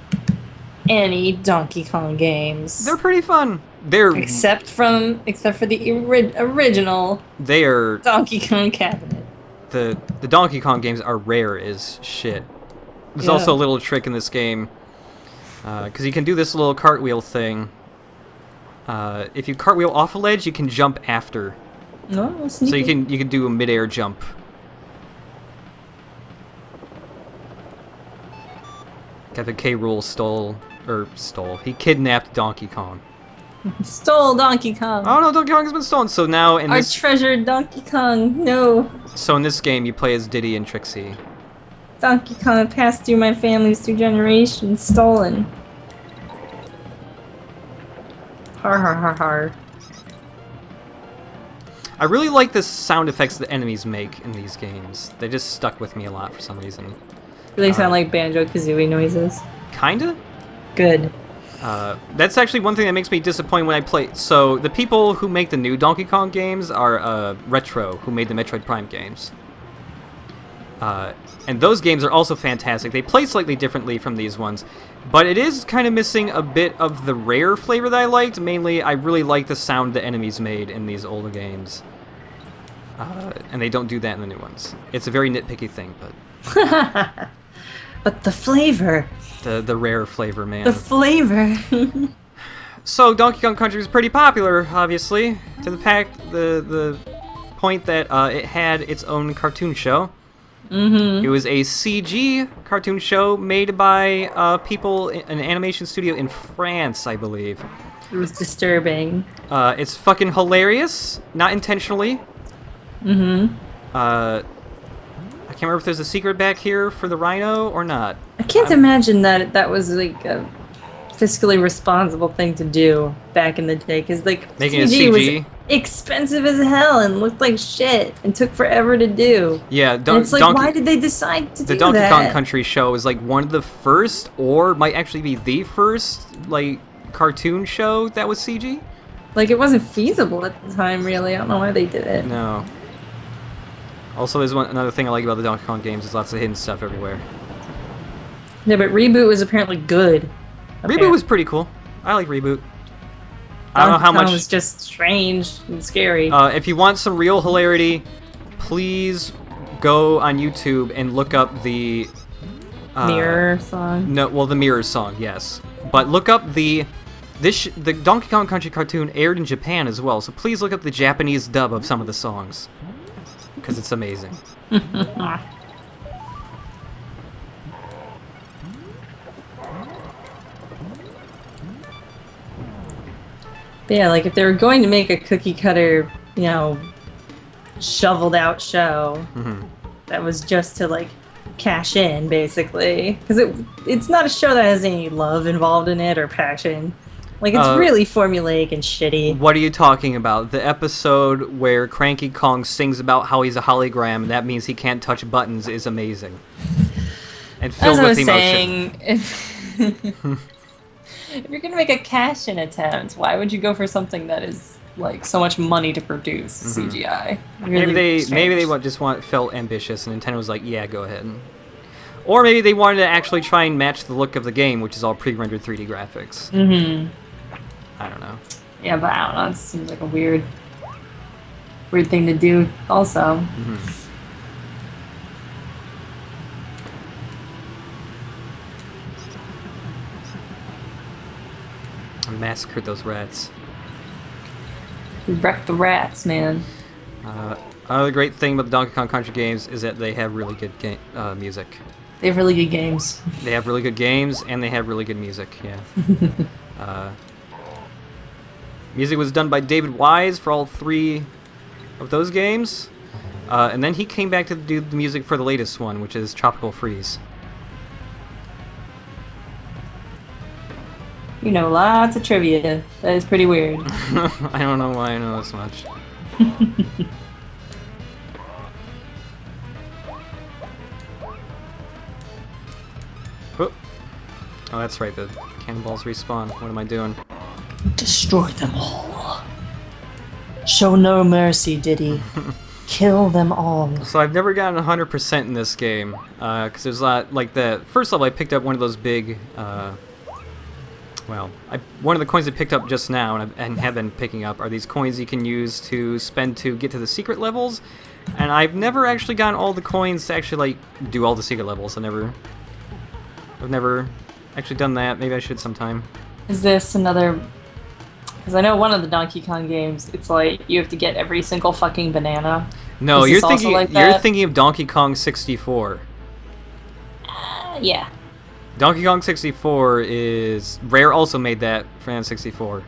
any Donkey Kong games. They're pretty fun. They're except for the original. They are Donkey Kong cabinet. The Donkey Kong games are rare as shit. There's also a little trick in this game, because you can do this little cartwheel thing. If you cartwheel off a ledge, you can jump after. No, so you can do a mid-air jump. Kevin K. Rool he kidnapped Donkey Kong. Stole Donkey Kong. Oh no, Donkey Kong has been stolen. So now in Our treasured Donkey Kong, no. So in this game, you play as Diddy and Trixie. Donkey Kong passed through my families through generations, stolen. Har har har har. I really like the sound effects the enemies make in these games. They just stuck with me a lot for some reason. Do they sound like Banjo-Kazooie noises? Kinda. Good. That's actually one thing that makes me disappointed when I play. So the people who make the new Donkey Kong games are Retro, who made the Metroid Prime games. And those games are also fantastic. They play slightly differently from these ones, but it is kind of missing a bit of the Rare flavor that I liked. Mainly, I really like the sound the enemies made in these older games. And they don't do that in the new ones. It's a very nitpicky thing, but... But the flavor. The Rare flavor, man. The flavor. So Donkey Kong Country was pretty popular, obviously, to the point that it had its own cartoon show. Mm-hmm. It was a CG cartoon show made by people in an animation studio in France, I believe. It was disturbing. It's fucking hilarious, not intentionally. Mm-hmm. I can't remember if there's a secret back here for the rhino or not. I can't imagine that was like a fiscally responsible thing to do back in the day, because like making CG a CG was expensive as hell and looked like shit and took forever to do. Yeah, and it's like, why did they decide to do that? The Donkey Kong Country show is like one of the first, or might actually be the first like cartoon show that was CG. Like, it wasn't feasible at the time, really. I don't know why they did it. No. Also, there's another thing I like about the Donkey Kong games is lots of hidden stuff everywhere. Yeah, but Reboot was apparently good. Reboot was pretty cool. I like Reboot. I don't know how much. It was just strange and scary. If you want some real hilarity, please go on YouTube and look up the Mirror song. No, well, the Mirror song, yes. But look up the Donkey Kong Country cartoon aired in Japan as well. So please look up the Japanese dub of some of the songs, because it's amazing. But yeah, like if they were going to make a cookie cutter, shoveled out show, that was just to like cash in, basically, because it's not a show that has any love involved in it or passion. Like, it's really formulaic and shitty. What are you talking about? The episode where Cranky Kong sings about how he's a hologram and that means he can't touch buttons is amazing. And filled with emotion. If you're going to make a cash-in attempt, why would you go for something that is, like, so much money to produce CGI? Really maybe they just felt ambitious and Nintendo was like, yeah, go ahead. Or maybe they wanted to actually try and match the look of the game, which is all pre-rendered 3D graphics. I don't know. Yeah, but I don't know. It seems like a weird thing to do also. I massacred those rats. We wrecked the rats, man. Another great thing about the Donkey Kong Country games is that they have really good music. They have really good games. They have really good games, and they have really good music, yeah. Music was done by David Wise for all 3 of those games. And then he came back to do the music for the latest one, which is Tropical Freeze. You know lots of trivia. That is pretty weird. I don't know why I know this much. Oh, that's right, the cannonballs respawn. What am I doing? Destroy them all. Show no mercy, Diddy. Kill them all. So I've never gotten 100% in this game, because there's a lot, like the first level I picked up one of those big, one of the coins I picked up just now and have been picking up are these coins you can use to spend to get to the secret levels, and I've never actually gotten all the coins to actually, like, do all the secret levels. I've never actually done that. Maybe I should sometime. Is this another... Because I know one of the Donkey Kong games, it's like you have to get every single fucking banana. No, you're thinking of Donkey Kong 64. Yeah. Donkey Kong 64 is... Rare also made that for N64.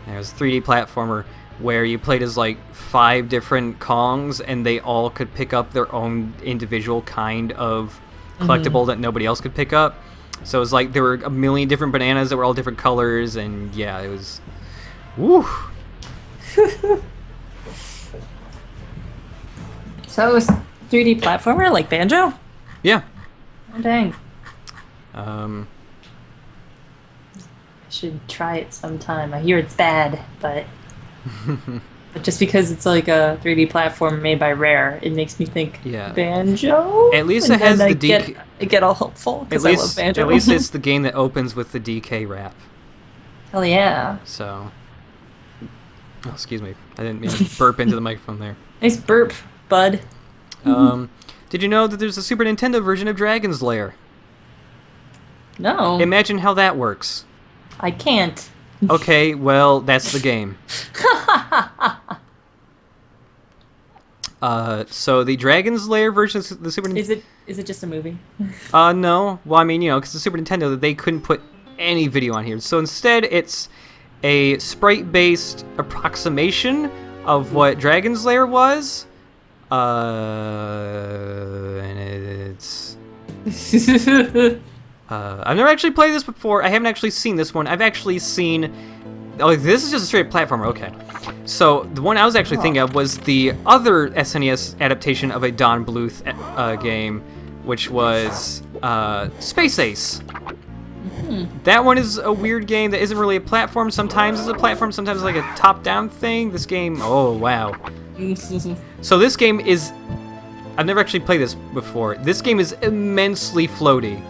And it was a 3D platformer where you played as like 5 different Kongs and they all could pick up their own individual kind of collectible that nobody else could pick up. So it was like there were a million different bananas that were all different colors, and yeah, it was... Woo! So it was 3D platformer like Banjo? Yeah. Oh, dang. I should try it sometime. I hear it's bad, but just because it's like a 3D platform made by Rare, it makes me think Banjo. At least it has the DK. I get all hopeful because I love Banjo. At least it's the game that opens with the DK rap. Hell yeah. So, oh, excuse me, I didn't mean to burp into the microphone there. Nice burp, bud. Did you know that there's a Super Nintendo version of Dragon's Lair? No. Imagine how that works. I can't. Okay, well, that's the game. So the Dragon's Lair version of the Super Nintendo... Is it just a movie? No. Well, I mean, because the Super Nintendo, they couldn't put any video on here. So instead, it's a sprite-based approximation of what Dragon's Lair was. And it's... I've never actually played this before. I haven't actually seen this one. I've actually seen... Oh, this is just a straight platformer. Okay. So, the one I was actually thinking of was the other SNES adaptation of a Don Bluth game, which was Space Ace. That one is a weird game that isn't really a platform. Sometimes it's a platform, sometimes it's like a top-down thing. This game, oh wow. So this game is, I've never actually played this before. This game is immensely floaty.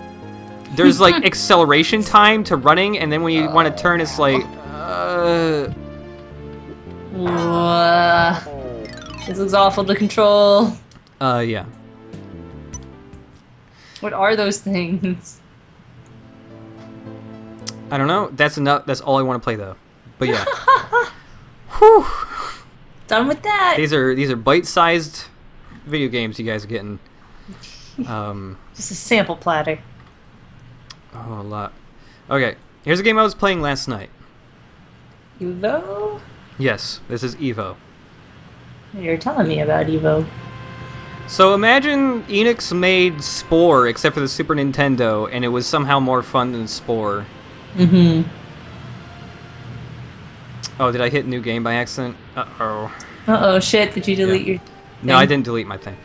There's like acceleration time to running, and then when you want to turn, it's like, this looks awful to control. Yeah. What are those things? I don't know. That's enough. That's all I want to play though. But yeah. Whew. Done with that. These are bite-sized video games you guys are getting. Just a sample platter. Oh, a lot. Okay, here's a game I was playing last night. E.V.O? Yes, this is E.V.O. You're telling me about E.V.O. So imagine Enix made Spore except for the Super Nintendo, and it was somehow more fun than Spore. Mm-hmm. Oh, did I hit new game by accident? Uh-oh. Uh-oh, shit, did you delete your thing? No, I didn't delete my thing.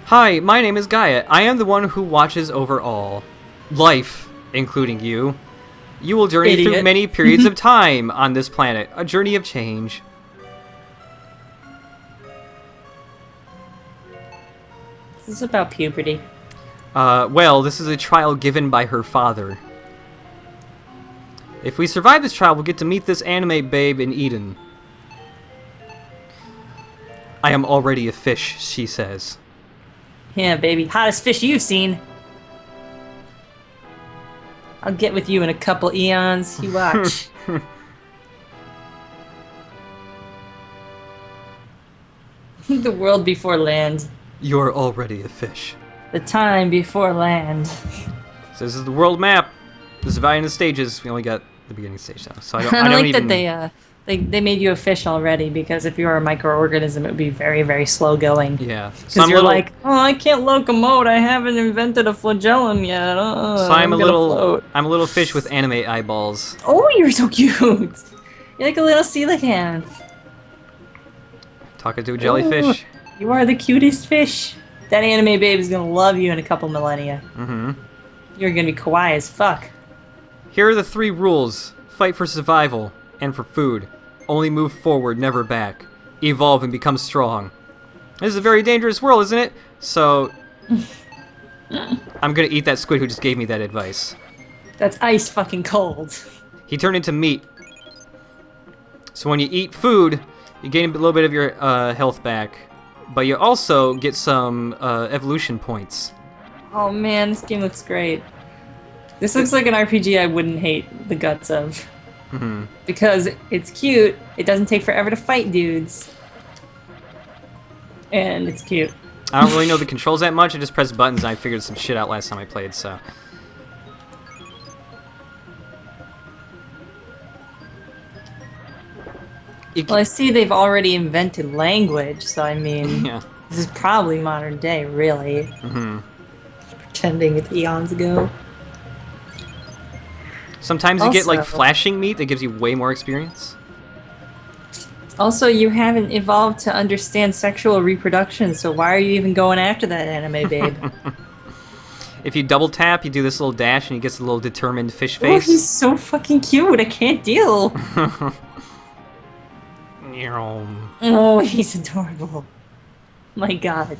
Hi, my name is Gaia. I am the one who watches over all. Life, including you. You will journey through many periods of time on this planet. A journey of change. This is about puberty. Well, this is a trial given by her father. If we survive this trial, we'll get to meet this anime babe in Eden. I am already a fish, she says. Yeah, baby. Hottest fish you've seen. I'll get with you in a couple eons. You watch. The world before land. You're already a fish. The time before land. So this is the world map. This is divided into stages. We only got the beginning stage now, so I don't. I don't like even... that they made you a fish already, because if you were a microorganism, it would be very, very slow going. Yeah. Because you're like, oh, I can't locomote. I haven't invented a flagellum yet. So I'm a little fish with anime eyeballs. Oh, you're so cute. You're like a little coelacanth. Talking to a jellyfish. Ooh, you are the cutest fish. That anime babe is gonna love you in a couple millennia. Mm-hmm. You're gonna be kawaii as fuck. Here are the 3 rules. Fight for survival and for food. Only move forward, never back. Evolve and become strong. This is a very dangerous world, isn't it? So, I'm gonna eat that squid who just gave me that advice. That's ice fucking cold. He turned into meat. So when you eat food, you gain a little bit of your health back. But you also get some evolution points. Oh man, this game looks great. This looks like an RPG I wouldn't hate the guts of. Mm-hmm. Because it's cute, it doesn't take forever to fight dudes. And it's cute. I don't really know the controls that much, I just pressed buttons and I figured some shit out last time I played, so... Well, I see they've already invented language, so I mean... Yeah. This is probably modern day, really. Mm-hmm. Pretending it's eons ago. Sometimes you get, like, flashing meat that gives you way more experience. Also, you haven't evolved to understand sexual reproduction, so why are you even going after that anime babe? If you double tap, you do this little dash, and he gets a little determined fish Oh, face. he's so fucking cute, I can't deal! Oh, he's adorable. My god.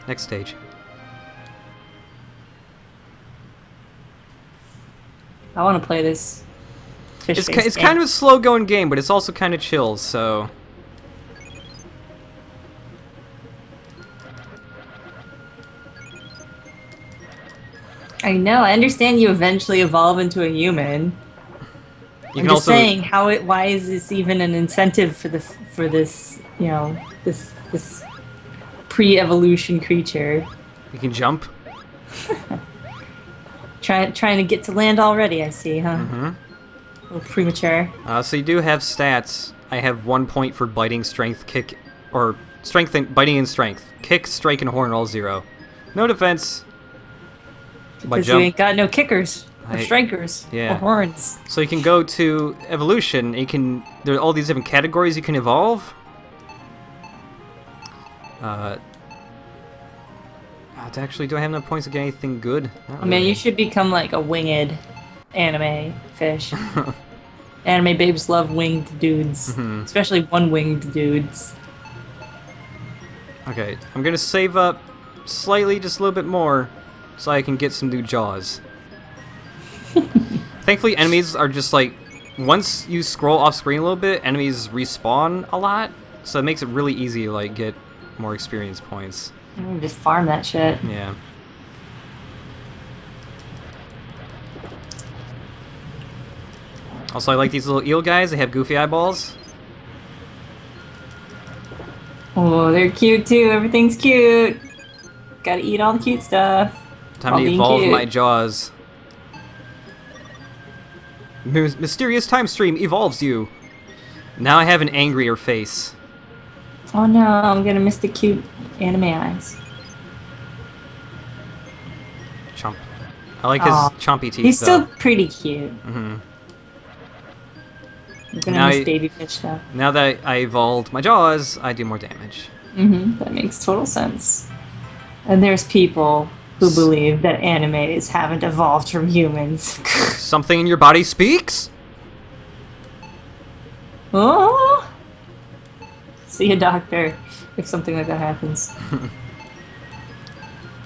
Next stage. I want to play this. It's kind of a slow-going game, but it's also kind of chill, so... I know, I understand you eventually evolve into a human. I'm just saying, why is this even an incentive for this, you know, this pre-evolution creature? You can jump. Trying to get to land already, I see, huh? Mm-hmm. A little premature. So you do have stats. I have 1 point for biting, strength, kick, or strength and biting and strength. Kick, strike, and horn all 0. No defense. Because you ain't got no kickers, or strikers, or horns. So you can go to evolution. There are all these different categories you can evolve. Actually, do I have enough points to get anything good? Not I mean, really. you should become like a winged anime fish. Anime babes love winged dudes, especially one-winged dudes. Okay, I'm gonna save up slightly, just a little bit more, so I can get some new jaws. Thankfully, enemies are just like, once you scroll off screen a little bit, enemies respawn a lot, so it makes it really easy to like get more experience points. Just farm that shit. Yeah. Also, I like these little eel guys. They have goofy eyeballs. Oh, they're cute too. Everything's cute. Gotta eat all the cute stuff. Time to evolve my jaws. Mysterious time stream evolves you. Now I have an angrier face. Oh no, I'm gonna miss the cute anime eyes. Chomp. I like his chompy teeth. He's though. still pretty cute. Mm-hmm. I'm gonna miss baby fish though. Now that I evolved my jaws, I do more damage. That makes total sense. And there's people who believe that animes haven't evolved from humans. Something in your body speaks? Oh! See a doctor if something like that happens.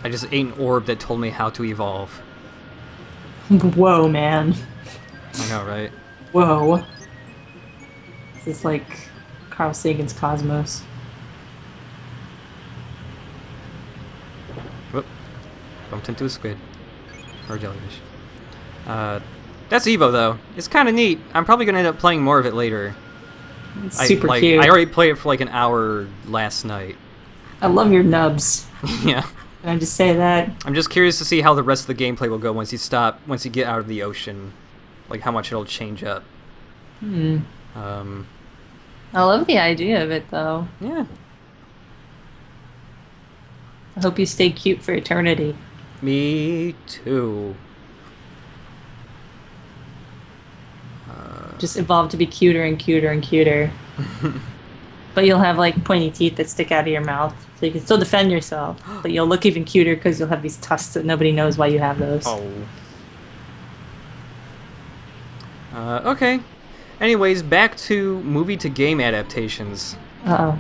I just ate an orb that told me how to evolve. Whoa, man. I know, right? Whoa. This is like Carl Sagan's Cosmos. Whoop. Bumped into a squid. Or a jellyfish. That's E.V.O, though. It's kind of neat. I'm probably going to end up playing more of it later. It's super cute. I already played it for like an hour last night. I love your nubs. Yeah. Can I just say that? I'm just curious to see how the rest of the gameplay will go once you get out of the ocean. Like how much it'll change up. I love the idea of it, though. Yeah. I hope you stay cute for eternity. Me too. Just evolve to be cuter and cuter and cuter. But you'll have like pointy teeth that stick out of your mouth, so you can still defend yourself. But you'll look even cuter because you'll have these tusks that nobody knows why you have those. Oh. Okay. Anyways, back to movie to game adaptations. Uh-oh.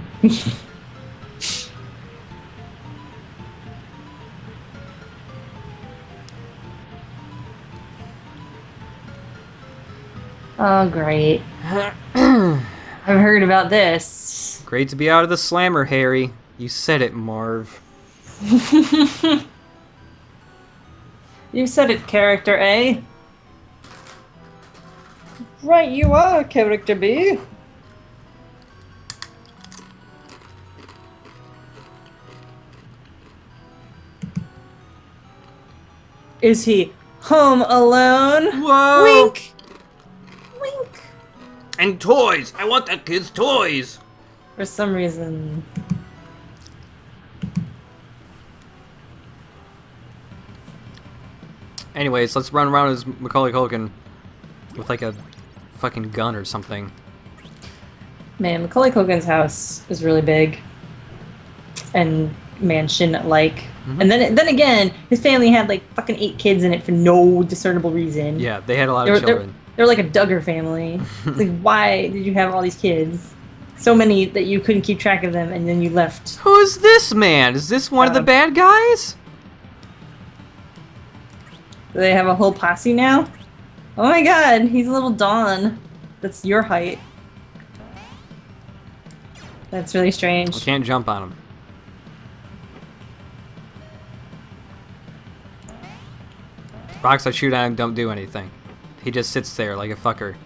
Oh, great. I've heard about this. Great to be out of the slammer, Harry. You said it, Marv. You said it, character A. Right, you are, character B. Is he home alone? Whoa! Wink! Wink! And toys! I want that kid's toys! For some reason. Anyways, let's run around as Macaulay Culkin with like a fucking gun or something. Man, Macaulay Culkin's house is really big. And mansion-like. And then again, his family had like fucking 8 kids in it for no discernible reason. Yeah, they had a lot of children. They're like a Duggar family. It's like, why did you have all these kids? So many that you couldn't keep track of them, and then you left. Who's this man? Is this one of the bad guys? Do they have a whole posse now? Oh my god, he's a little Dawn. That's your height. That's really strange. I can't jump on him. Rocks I shoot at him don't do anything. He just sits there like a fucker.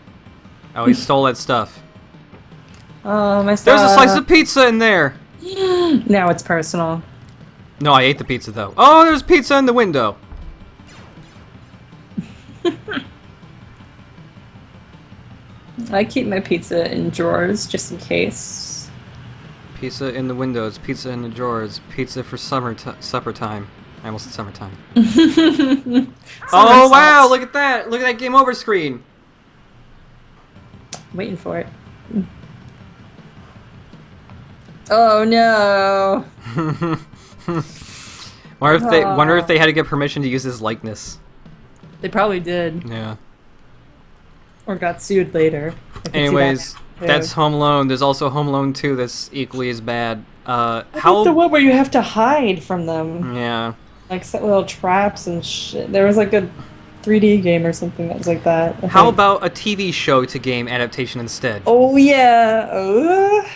Oh, he stole that stuff. Oh, my stuff. There's a slice of pizza in there! Now it's personal. No, I ate the pizza though. Oh, there's pizza in the window! I keep my pizza in drawers just in case. Pizza in the windows, pizza in the drawers, pizza for supper time. I almost said summertime. Oh wow, look at that! Look at that game over screen! Waiting for it. Oh no! Wonder if they had to get permission to use his likeness. They probably did. Yeah. Or got sued later. Anyways, that's Home Alone. There's also Home Alone 2 that's equally as bad. How the one where you have to hide from them? Yeah. Like set little traps and shit. There was like a 3D game or something that was like that. How about a TV show to game adaptation instead? Oh yeah.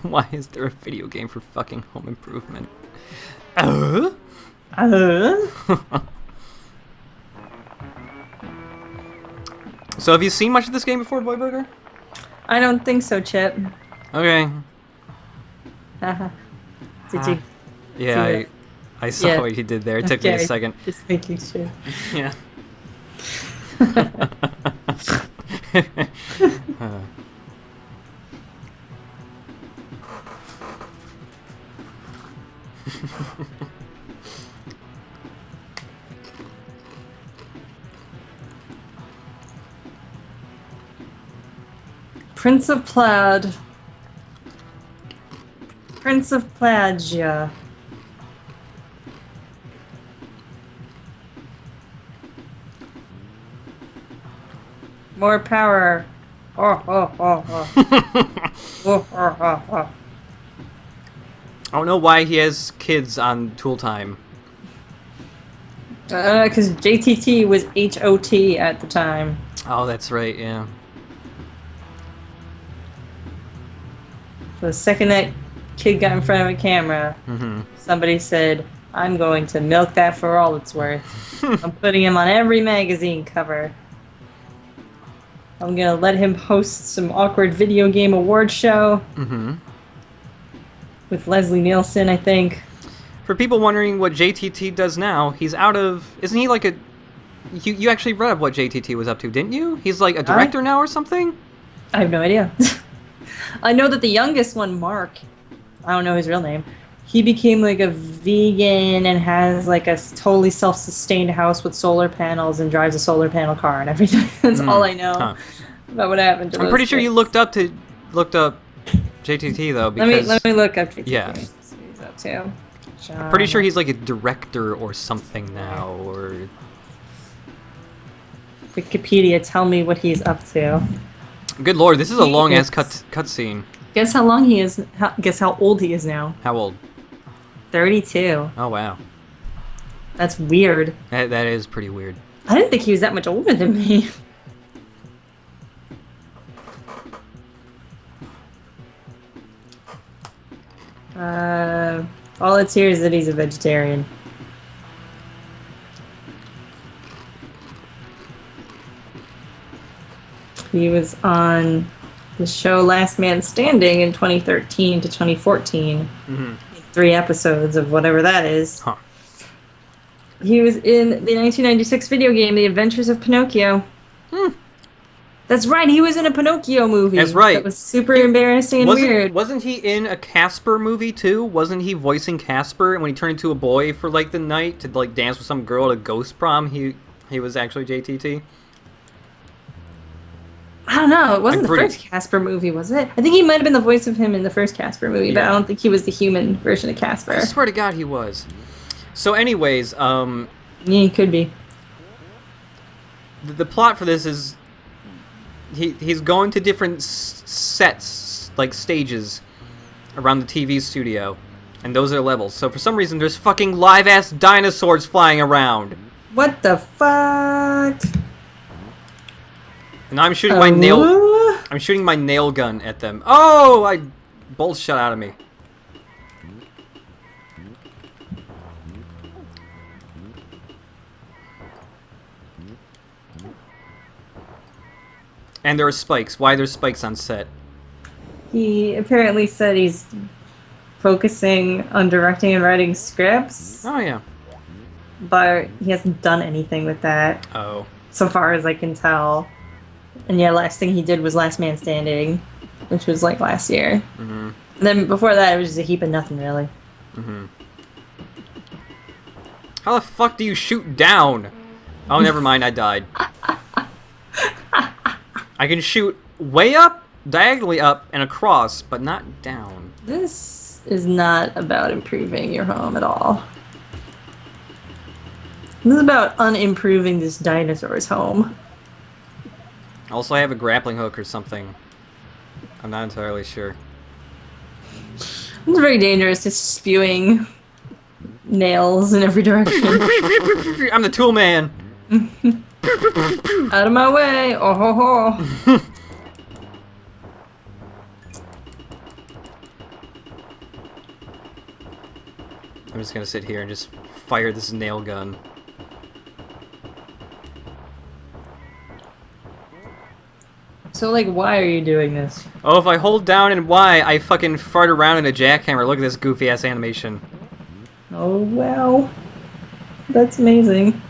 Why is there a video game for fucking Home Improvement? So have you seen much of this game before, Boy Burger? I don't think so, Chip. Okay. Did you? Yeah, I saw what you did there. It took me a second. Just making sure. Yeah. Prince of Plaid. Prince of Plagia. More power. I don't know why he has kids on Tool Time. Because JTT was HOT at the time. Oh, that's right, yeah. The second that kid got in front of a camera, somebody said, I'm going to milk that for all it's worth. I'm putting him on every magazine cover. I'm going to let him host some awkward video game award show. With Leslie Nielsen, I think. For people wondering what JTT does now, he's out of... Isn't he like a... You actually read what JTT was up to, didn't you? He's like a director now or something? I have no idea. I know that the youngest one, Mark, I don't know his real name, he became like a vegan and has like a totally self-sustained house with solar panels and drives a solar panel car and everything. That's all I know about what happened to I'm pretty sure you looked up JTT though, because... Let me look up JTT. Yeah. See what he's up to. I'm pretty sure he's like a director or something now, or... Wikipedia, tell me what he's up to. Good lord, this is a long-ass cutscene. Guess how long he is, guess how old he is now. How old? 32. Oh, wow. That's weird. That is pretty weird. I didn't think he was that much older than me. All it's here is that he's a vegetarian. He was on the show Last Man Standing in 2013 to 2014. 3 episodes of whatever that is. Huh. He was in the 1996 video game The Adventures of Pinocchio. That's right, he was in a Pinocchio movie. That's right. That was super embarrassing and weird. Wasn't he in a Casper movie too? Wasn't he voicing Casper? And when he turned into a boy for like the night to like dance with some girl at a ghost prom, he was actually JTT? I don't know. It wasn't the first Casper movie, was it? I think he might have been the voice of him in the first Casper movie, but I don't think he was the human version of Casper. I swear to God he was. So anyways, yeah, he could be. The plot for this is he's going to different sets, like stages, around the TV studio, and those are levels. So for some reason there's fucking live-ass dinosaurs flying around. What the fuck? And I'm shooting my nail gun at them. Oh, bolts shot out of me. And there are spikes. Why are there spikes on set? He apparently said he's focusing on directing and writing scripts. Oh, yeah. But he hasn't done anything with that. Oh. So far as I can tell. And yeah, last thing he did was Last Man Standing, which was like last year. And then before that, it was just a heap of nothing, really. How the fuck do you shoot down? Oh, never mind, I died. I can shoot way up diagonally up and across, but not down. This is not about improving your home at all. This is about unimproving this dinosaur's home. Also, I have a grappling hook or something. I'm not entirely sure. It's very dangerous, just spewing nails in every direction. I'm the tool man! Out of my way! Oh ho ho! I'm just gonna sit here and just fire this nail gun. So, like, why are you doing this? Oh, if I hold down and Y, I fucking fart around in a jackhammer. Look at this goofy ass animation. Oh, wow. That's amazing.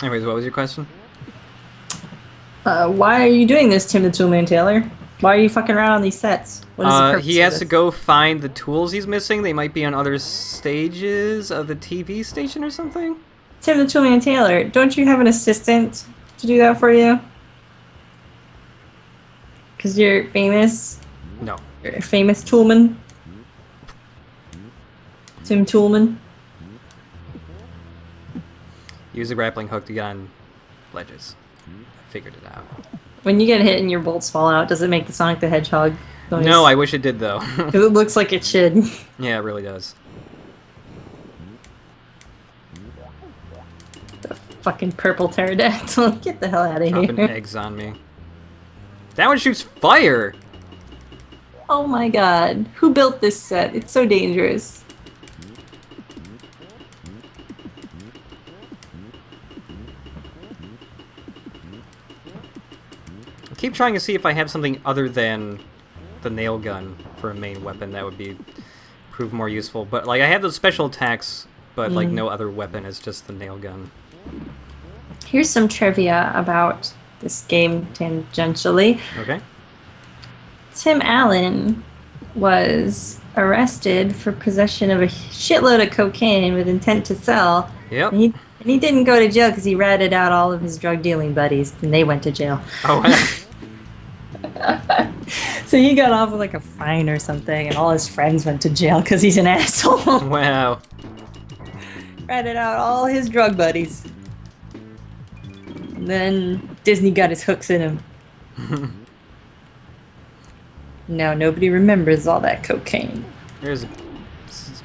Anyways, what was your question? Why are you doing this, Tim the Toolman Taylor? Why are you fucking around on these sets? What is the purpose he has of to this? go find the tools he's missing. They might be on other stages of the TV station or something. Tim the Toolman Taylor, don't you have an assistant to do that for you? Because you're famous? No. You're a famous toolman? Tim Toolman? Use a grappling hook to get on ledges. I figured it out. When you get hit and your bolts fall out, does it make the Sonic the Hedgehog noise? No, I wish it did though. 'Cause it looks like it should. Yeah, it really does. The fucking purple pterodactyl. Get the hell out of Dropping here. eggs on me. That one shoots fire! Oh my god. Who built this set? It's so dangerous. I keep trying to see if I have something other than the nail gun for a main weapon that would prove more useful. But like I have those special attacks, but like no other weapon is just the nail gun. Here's some trivia about this game tangentially. Okay. Tim Allen was arrested for possession of a shitload of cocaine with intent to sell. Yep. And he didn't go to jail because he ratted out all of his drug dealing buddies, and they went to jail. Oh, wow. So he got off with like a fine or something, and all his friends went to jail because he's an asshole. Wow. Ratted out all his drug buddies. And then Disney got his hooks in him. Now nobody remembers all that cocaine. There's a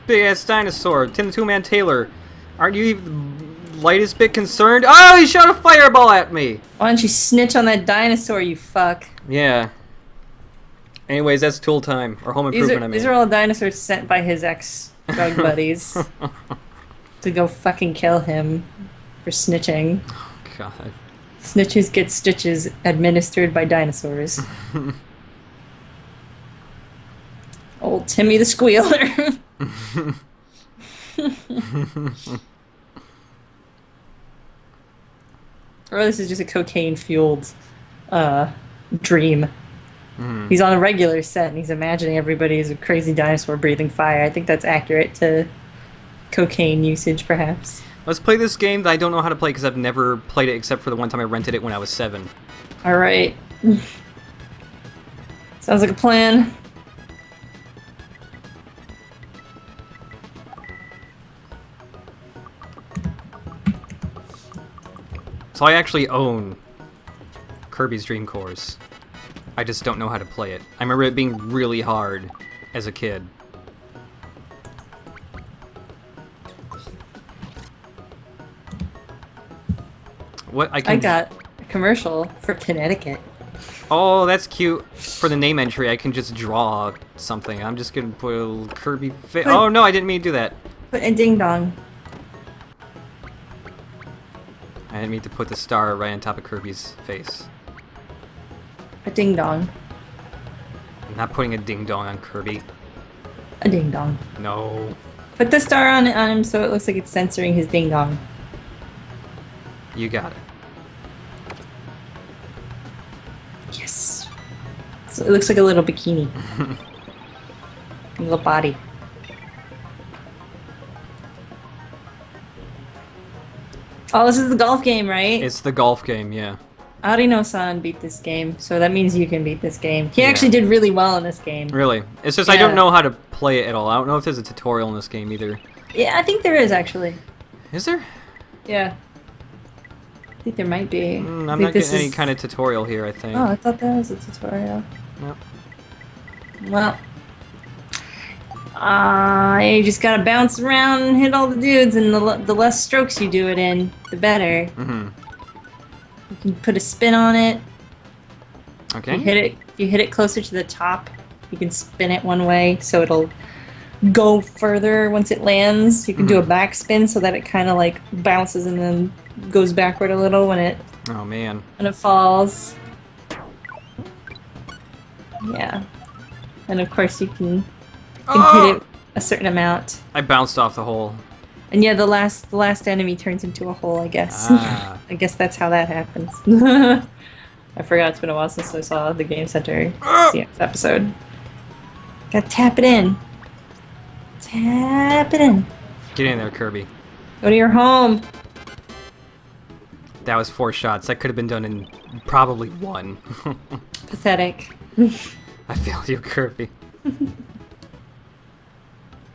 big ass dinosaur. Tim the Toolman Taylor. Aren't you even the lightest bit concerned? Oh, he shot a fireball at me! Why don't you snitch on that dinosaur, you fuck? Yeah. Anyways, that's tool time. Or home improvement, I mean. These are all dinosaurs sent by his ex-drug buddies to go fucking kill him for snitching. God. Snitches get stitches administered by dinosaurs. Old Timmy the Squealer. Or this is just a cocaine-fueled dream. He's on a regular set and he's imagining everybody is a crazy dinosaur breathing fire. I think that's accurate to cocaine usage, perhaps. Let's play this game that I don't know how to play because I've never played it except for the one time I rented it when I was 7. Alright. Sounds like a plan. So I actually own Kirby's Dream Course. I just don't know how to play it. I remember it being really hard as a kid. What I got a commercial for Connecticut. Oh, that's cute. For the name entry, I can just draw something. I'm just gonna put a Kirby Oh no, I didn't mean to do that. Put a ding dong. I didn't mean to put the star right on top of Kirby's face. A ding dong. I'm not putting a ding dong on Kirby. A ding dong. No. Put the star on him so it looks like it's censoring his ding dong. You got it. Yes. So it looks like a little bikini. A little body. Oh, this is the golf game, right? It's the golf game, yeah. Arino-san beat this game, so that means you can beat this game. He Yeah. actually did really well in this game. Really? It's just Yeah. I don't know how to play it at all. I don't know if there's a tutorial in this game either. Yeah, I think there is actually. Is there? Yeah. I think there might be. I'm I not think this getting any is- kind of tutorial here, I think. Oh, I thought that was a tutorial. Nope. Well, you just gotta bounce around and hit all the dudes, and the less strokes you do it in, the better. Mm-hmm. You can put a spin on it. Okay. You hit it closer to the top. You can spin it one way, so it'll go further once it lands. You can do a backspin so that it kind of like bounces and then goes backward a little when it Oh man. falls. Yeah, and of course you can hit it a certain amount. I bounced off the hole. And yeah, the last enemy turns into a hole, I guess. Ah. I guess that's how that happens. I forgot, it's been a while since I saw the Game Center CX episode. Gotta tap it in. Tap it in. Get in there, Kirby. Go to your home. That was 4 shots. That could have been done in probably 1. Pathetic. I failed you, Kirby.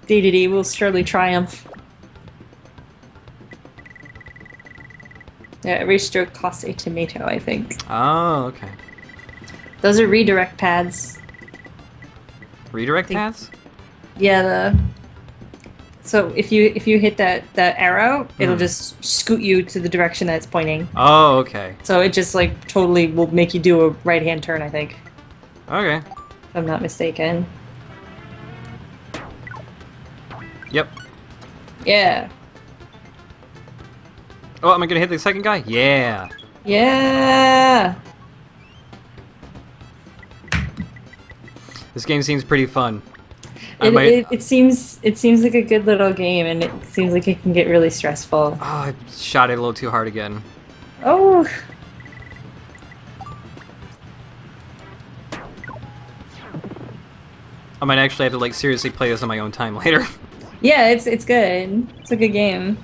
DDD will surely triumph. Yeah, every stroke costs a tomato, I think. Oh, okay. Those are redirect pads. Redirect paths? Yeah, so if you hit that arrow, it'll just scoot you to the direction that it's pointing. Oh, okay. So it just like totally will make you do a right-hand turn, I think. Okay. If I'm not mistaken. Yep. Yeah. Oh, am I gonna hit the second guy? Yeah. Yeah. This game seems pretty fun. It seems like a good little game, and it seems like it can get really stressful. Oh, I shot it a little too hard again. Oh. I might actually have to like seriously play this on my own time later. Yeah, it's good. It's a good game.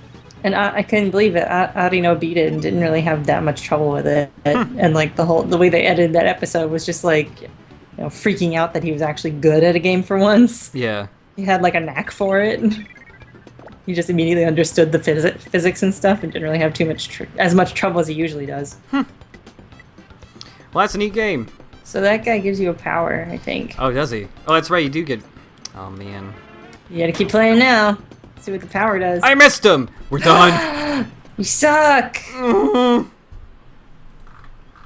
And I couldn't believe it. Arino beat it and didn't really have that much trouble with it. And like the way they edited that episode was just like, freaking out that he was actually good at a game for once. Yeah. He had like a knack for it. He just immediately understood the physics and stuff and didn't really have too much as much trouble as he usually does. Well, that's a neat game. So that guy gives you a power, I think. Oh, does he? Oh, that's right. You do get. Oh man. You gotta keep playing now. See what the power does. I missed him. We're done. You suck. Mhm.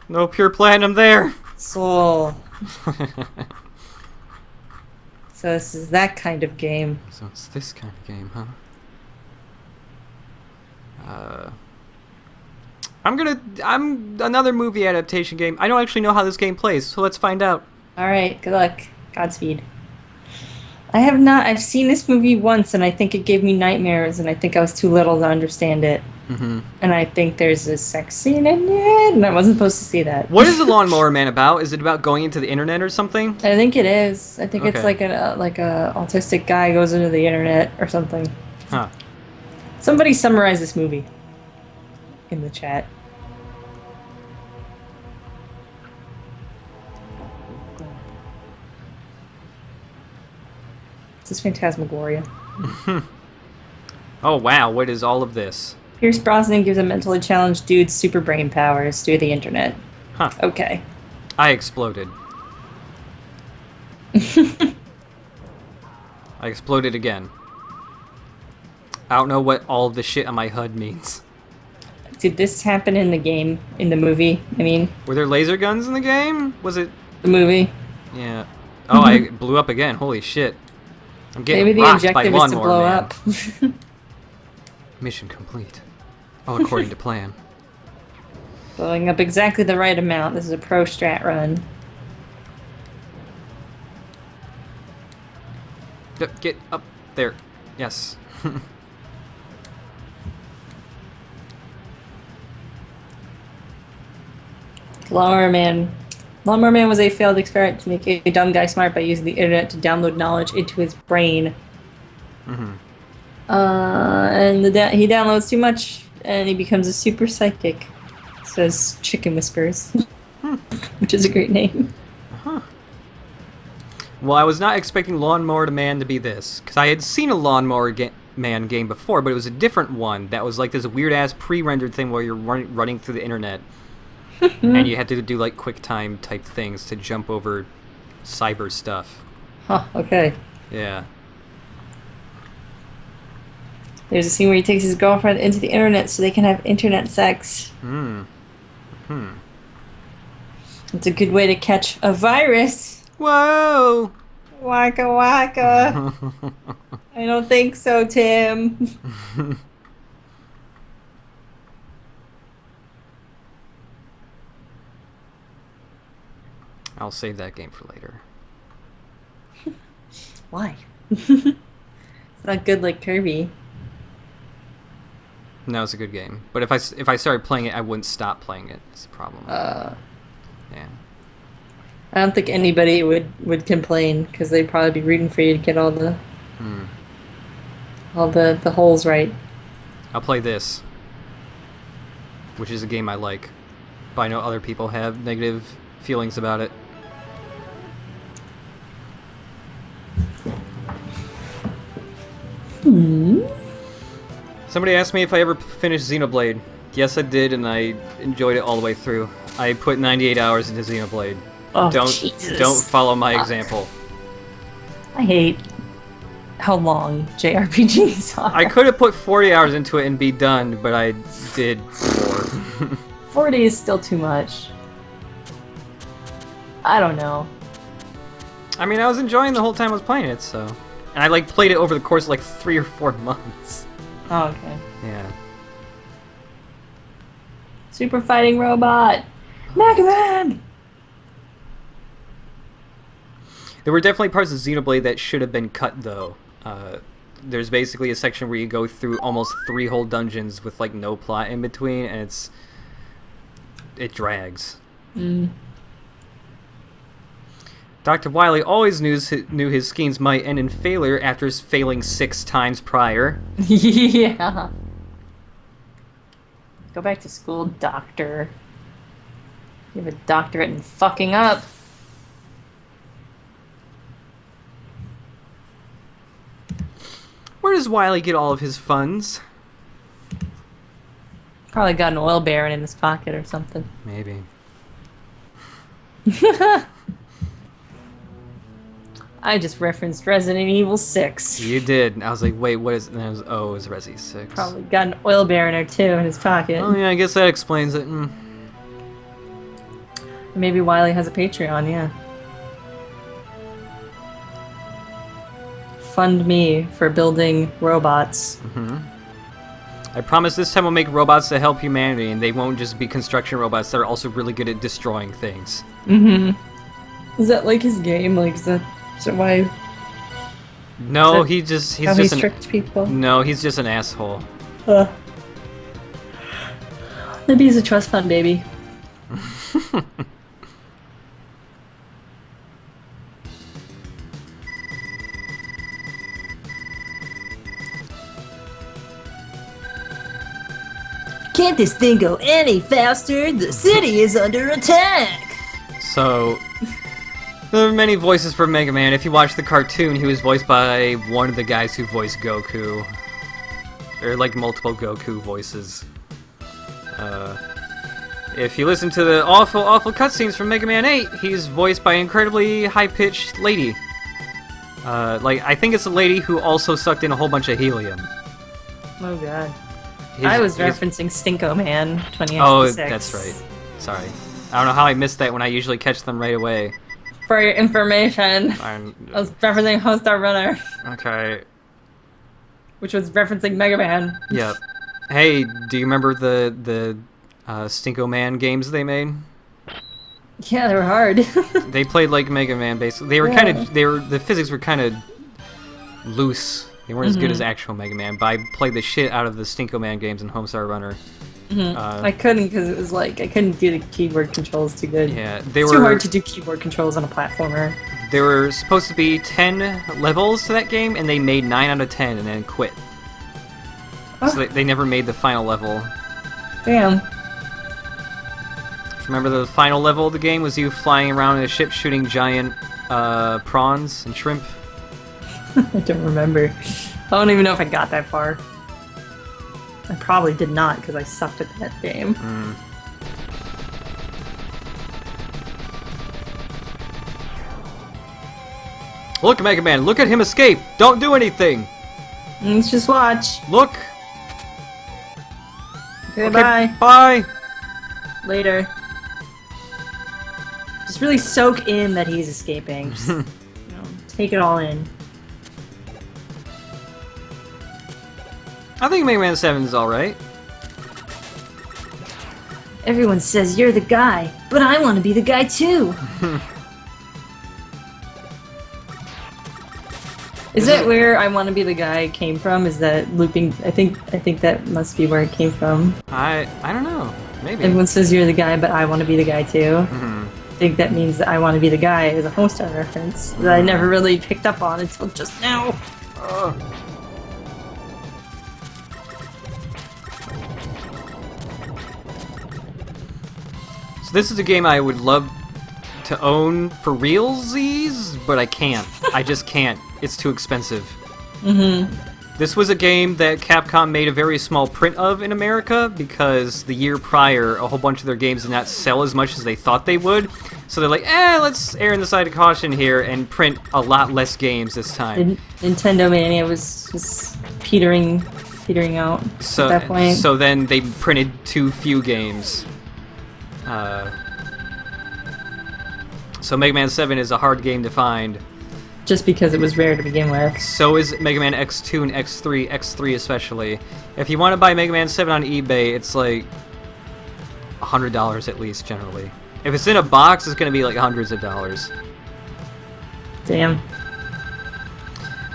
No pure platinum there. Soul. So this is that kind of game. So it's this kind of game, huh? I'm another movie adaptation game. I don't actually know how this game plays, so let's find out. Alright, good luck. Godspeed. I have not. I've seen this movie once, and I think it gave me nightmares, and I think I was too little to understand it. Mm-hmm. And I think there's a sex scene in it, and I wasn't supposed to see that. What is the Lawnmower Man about? Is it about going into the internet or something? I think it is. I think it's Okay. like a autistic guy goes into the internet or something. Huh. Somebody summarize this movie in the chat. This is Phantasmagoria. Oh wow, what is all of this? Pierce Brosnan gives a mentally challenged dude super brain powers through the internet. Huh. Okay. I exploded. I exploded again. I don't know what all of the shit on my HUD means. Did this happen in the game, in the movie? I mean, Were there laser guns in the game? Was it? the movie. Yeah. Oh, I blew up again. Holy shit. I'm getting Maybe the rocked by objective is to Lawnmower blow Man. up. Mission complete. All according to plan. Blowing up exactly the right amount. This is a pro strat run. Get up there. Yes. Lawnmower Man. Lawnmower Man was a failed experiment to make a dumb guy smart by using the internet to download knowledge into his brain. Mm-hmm. And he downloads too much, and he becomes a super psychic. says Chicken Whispers, which is a great name. Huh. Well, I was not expecting Lawnmower Man to be this, because I had seen a Lawnmower Man game before, but it was a different one that was like this weird-ass pre-rendered thing where you're running through the internet, and you had to do like QuickTime type things to jump over cyber stuff. Huh, okay. Yeah. There's a scene where he takes his girlfriend into the internet so they can have internet sex. It's a good way to catch a virus. Whoa! Waka waka. I don't think so, Tim. I'll save that game for later. Why? It's not good like Kirby. No, it's a good game. But if I started playing it, I wouldn't stop playing it. That's the problem. Yeah. I don't think anybody would complain because they'd probably be rooting for you to get all the holes right. I'll play this, which is a game I like, but I know other people have negative feelings about it. Somebody asked me if I ever finished Xenoblade. Yes, I did, and I enjoyed it all the way through. I put 98 hours into Xenoblade. Oh, Jesus. Don't follow my example. I hate how long JRPGs are. I could have put 40 hours into it and be done, but I did 4. 40 is still too much. I don't know. I mean, I was enjoying the whole time I was playing it, so... And I, like, played it over the course of, like, 3 or 4 months. Oh, okay. Yeah. Super Fighting Robot! Mega Man! There were definitely parts of Xenoblade that should have been cut, though. There's basically a section where you go through almost 3 whole dungeons with, like, no plot in between, and it drags. Dr. Wily always knew his schemes might end in failure after failing 6 times prior. Yeah. Go back to school, doctor. You have a doctorate in fucking up. Where does Wily get all of his funds? Probably got an oil baron in his pocket or something. Maybe. I just referenced Resident Evil 6. You did. I was like, wait, what is it? And I was, oh, it was Resi 6. Probably got an oil baron or 2 in his pocket. Oh, yeah, I guess that explains it. Maybe Wily has a Patreon, yeah. Fund me for building robots. I promise this time we'll make robots to help humanity, and they won't just be construction robots that are also really good at destroying things. Is that like his game? Like, is that why? No, he's just tricked people. No, he's just an asshole. Maybe he's a trust fund baby. Can't this thing go any faster? The city is under attack! So, there are many voices for Mega Man. If you watch the cartoon, he was voiced by one of the guys who voiced Goku. There are like multiple Goku voices. If you listen to the awful cutscenes from Mega Man 8, he's voiced by an incredibly high-pitched lady. I think it's a lady who also sucked in a whole bunch of helium. Oh god. I was referencing Stinko Man 2066. Oh, that's right. Sorry. I don't know how I missed that when I usually catch them right away. For your information, I was referencing Homestar Runner. Okay. Which was referencing Mega Man. Yep. Hey, do you remember the Stinko Man games they made? Yeah, they were hard. They played like Mega Man, basically. They were the physics were kind of loose. They weren't as good as actual Mega Man, but I played the shit out of the Stinko Man games in Homestar Runner. I couldn't because it was like I couldn't do the keyboard controls too good. Yeah, it's too hard to do keyboard controls on a platformer. There were supposed to be 10 levels to that game, and they made 9 out of 10 and then quit. So they never made the final level. Damn. Remember the final level of the game was you flying around in a ship shooting giant prawns and shrimp? I don't remember. I don't even know if I got that far. I probably did not because I sucked at that game. Look, Mega Man, look at him escape! Don't do anything! Let's just watch. Look! Okay, bye. Bye! Later. Just really soak in that he's escaping. Just, take it all in. I think Mega Man 7 is alright. Everyone says you're the guy, but I want to be the guy too. Is that where I want to be the guy came from? Is that looping? I think that must be where it came from. I don't know. Maybe. Everyone says you're the guy, but I want to be the guy too. I think that means that I want to be the guy is a Homestar reference that I never really picked up on until just now. So this is a game I would love to own for realsies, but I can't. I just can't. It's too expensive. This was a game that Capcom made a very small print of in America because the year prior, a whole bunch of their games did not sell as much as they thought they would. So they're like, let's err on the side of caution here and print a lot less games this time. Nintendo Mania was just petering out at that point. So then they printed too few games. So Mega Man 7 is a hard game to find. Just because it was rare to begin with. So is Mega Man X2 and X3, X3 especially. If you want to buy Mega Man 7 on eBay, it's like $100 at least, generally. If it's in a box, it's going to be like hundreds of dollars. Damn.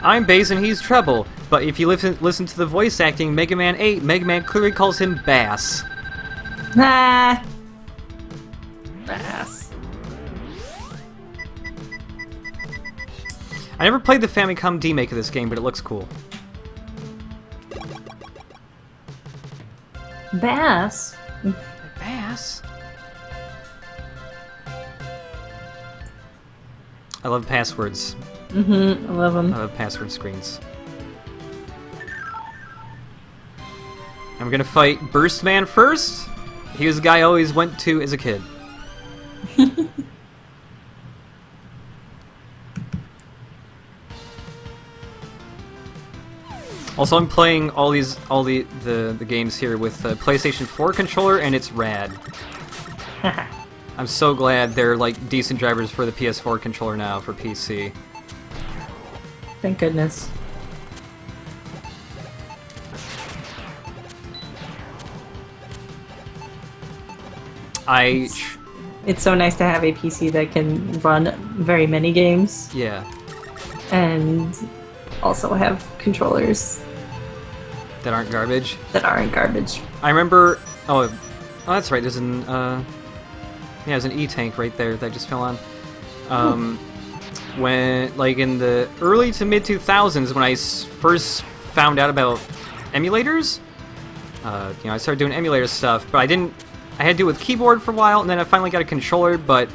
I'm Bass and he's Treble, but if you listen to the voice acting, Mega Man 8, Mega Man clearly calls him Bass. Ah. Bass. I never played the Famicom remake of this game, but it looks cool. Bass? Bass? I love passwords. I love them. I love password screens. I'm gonna fight Burst Man first. He was the guy I always went to as a kid. Also, I'm playing all the games here with a PlayStation 4 controller, and it's rad. I'm so glad they're like decent drivers for the PS4 controller now for PC. Thank goodness. It's so nice to have a PC that can run very many games. Yeah. And also have controllers that aren't garbage. I remember. Oh, that's right. There's there's an E-tank right there that I just fell on. When like in the early to mid 2000s, when I first found out about emulators, I started doing emulator stuff, but I had to do it with keyboard for a while, and then I finally got a controller, but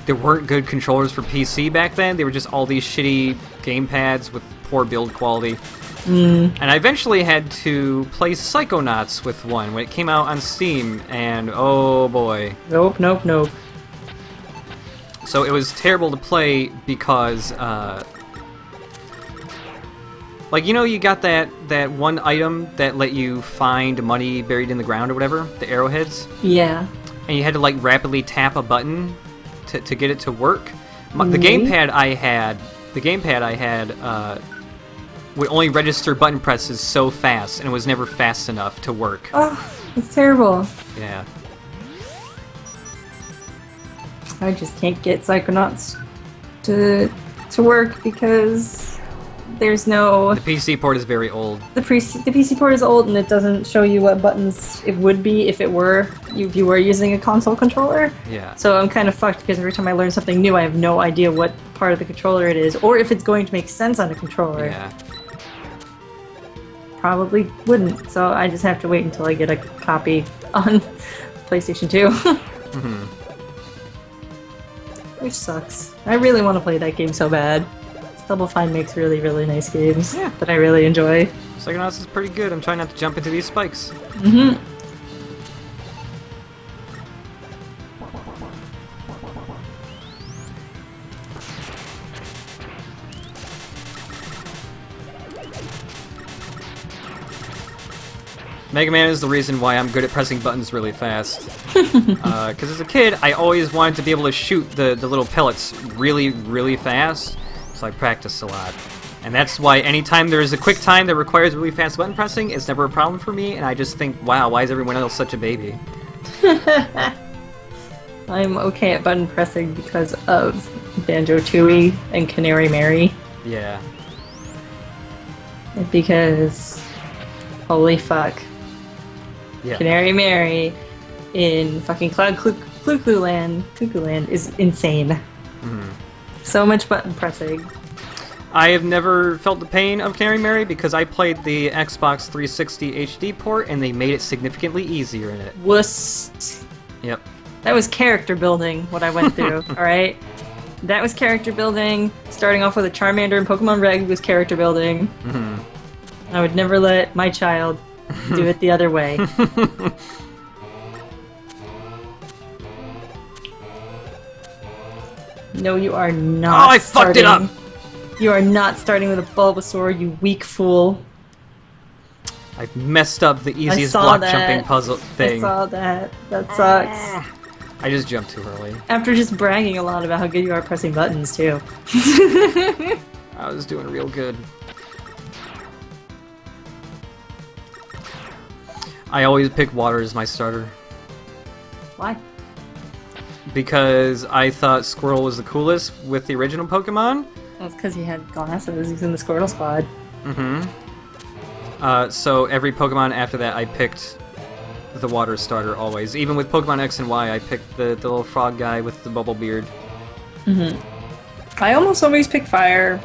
there weren't good controllers for PC back then. They were just all these shitty gamepads with poor build quality. And I eventually had to play Psychonauts with one when it came out on Steam, and oh boy. Nope. So it was terrible to play because, you got that one item that let you find money buried in the ground or whatever, the arrowheads? Yeah. And you had to, rapidly tap a button to get it to work. The gamepad I had would only register button presses so fast, and it was never fast enough to work. Oh, it's terrible. Yeah. I just can't get Psychonauts to work because there's no... The PC port is very old. The PC port is old, and it doesn't show you what buttons it would be if you were using a console controller. Yeah. So I'm kind of fucked because every time I learn something new, I have no idea what part of the controller it is, or if it's going to make sense on a controller. Yeah. Probably wouldn't, so I just have to wait until I get a copy on PlayStation 2. which sucks. I really want to play that game so bad. Double Fine makes really, really nice games that I really enjoy. Psychonauts is pretty good. I'm trying not to jump into these spikes. Mm-hmm. Mega Man is the reason why I'm good at pressing buttons really fast. Because as a kid, I always wanted to be able to shoot the little pellets really, really fast, so I practiced a lot. And that's why anytime there's a quick time that requires really fast button pressing, it's never a problem for me, and I just think, wow, why is everyone else such a baby? I'm okay at button pressing because of Banjo-Tooie and Canary Mary. Yeah. Because, holy fuck. Yeah. Canary Mary in fucking Cuckoo Land is insane. Mm-hmm. So much button pressing. I have never felt the pain of Canary Mary because I played the Xbox 360 HD port and they made it significantly easier in it. Wuss. Yep. That was character building, what I went through, alright? That was character building. Starting off with a Charmander and Pokemon Reg was character building. Mm-hmm. I would never let my child do it the other way. No, you are not. Oh, I fucked it up! You are not starting with a Bulbasaur, you weak fool. I messed up the easiest block jumping puzzle thing. I saw that. That sucks. I just jumped too early. After just bragging a lot about how good you are pressing buttons, too. I was doing real good. I always pick water as my starter. Why? Because I thought Squirtle was the coolest with the original Pokemon. Well, it's because he had glasses. He's in the Squirtle Squad. Mm-hmm. So every Pokemon after that, I picked the water starter always. Even with Pokemon X and Y, I picked the little frog guy with the bubble beard. Mm-hmm. I almost always pick fire.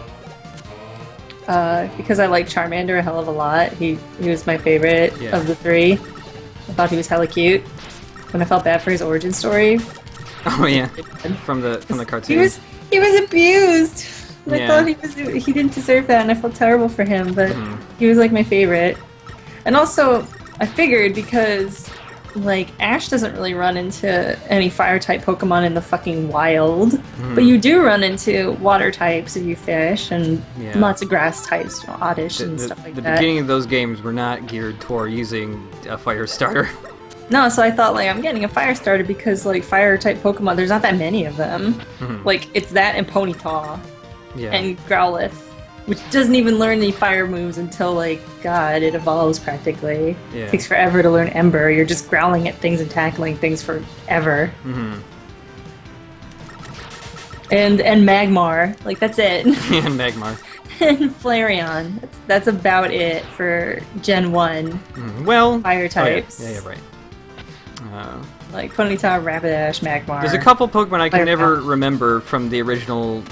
Because I like Charmander a hell of a lot. He was my favorite of the three. I thought he was hella cute. When I felt bad for his origin story. Oh yeah, from the cartoon. He was abused. I thought he didn't deserve that, and I felt terrible for him. But he was like my favorite. And also, I figured because like Ash doesn't really run into any fire type Pokemon in the fucking wild, but you do run into water types if you fish, and lots of grass types, Oddish and stuff like that. The beginning of those games were not geared toward using a fire starter. No, so I thought, like, I'm getting a fire starter because, like, fire-type Pokemon, there's not that many of them. Like, it's that and Ponyta. And Growlithe. Which doesn't even learn any fire moves until, like, God, it evolves practically. It takes forever to learn Ember. You're just growling at things and tackling things forever. And Magmar. Like, that's it. Yeah, Magmar. And Flareon. That's about it for Gen 1. Well, fire types. Oh, yeah, right. Like Ponyta, Rapidash, Magmar. There's a couple Pokemon I can never remember from the original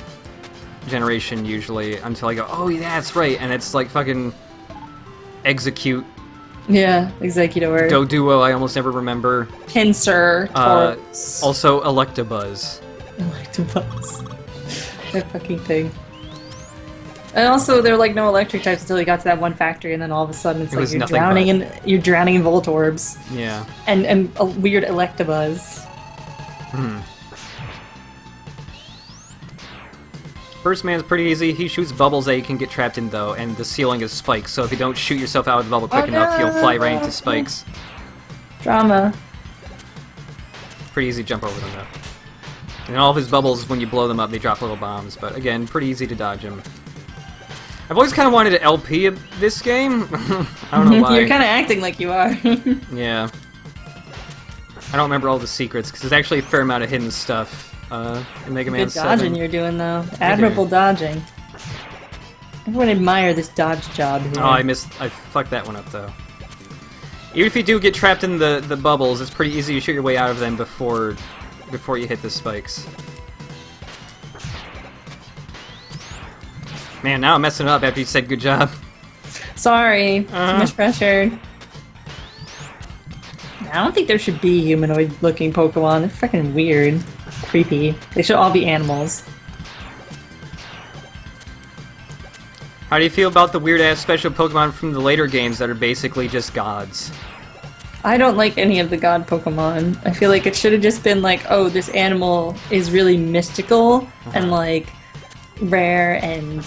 generation usually until I go, oh yeah, that's right, and it's like fucking Execute. Yeah, Executor. Doduo I almost never remember. Pinsir, Tauros. Also Electabuzz. That fucking thing. And also, there were like no electric types until you got to that one factory, and then all of a sudden it's like you're drowning in Voltorbs. Yeah. And a weird Electabuzz. Burst Man's pretty easy. He shoots bubbles that you can get trapped in though, and the ceiling is spikes. So if you don't shoot yourself out of the bubble quick enough, you'll fly right into spikes. Drama. Pretty easy to jump over them though. And all of his bubbles, when you blow them up, they drop little bombs. But again, pretty easy to dodge him. I've always kind of wanted to LP this game. I don't know why. You're kind of acting like you are. Yeah. I don't remember all the secrets, because there's actually a fair amount of hidden stuff in Mega Man 7. Good dodging you're doing, though. Admirable dodging. Everyone admire this dodge job here. Oh, I fucked that one up, though. Even if you do get trapped in the bubbles, it's pretty easy to shoot your way out of them before you hit the spikes. Man, now I'm messing up after you said good job. Sorry. Too much pressure. I don't think there should be humanoid-looking Pokemon. They're freaking weird. creepy. They should all be animals. How do you feel about the weird-ass special Pokemon from the later games that are basically just gods? I don't like any of the god Pokemon. I feel like it should have just been like, oh, this animal is really mystical and like rare, and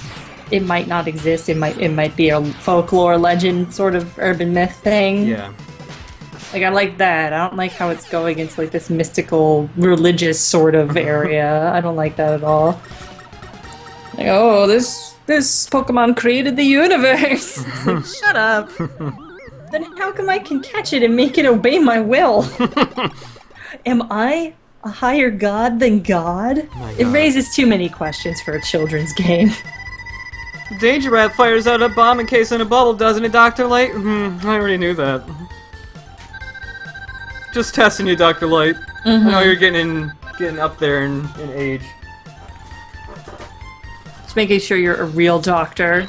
it might not exist. It might be a folklore legend sort of urban myth thing. Yeah. Like, I like that. I don't like how it's going into like this mystical, religious sort of area. I don't like that at all. Like, oh, this Pokemon created the universe. Like, shut up. Then how come I can catch it and make it obey my will? Am I a higher god than God? It raises too many questions for a children's game. Danger Rat fires out a bomb encased in a bubble, doesn't it, Dr. Light? I already knew that. Just testing you, Dr. Light. I know you're getting up there in age. Just making sure you're a real doctor.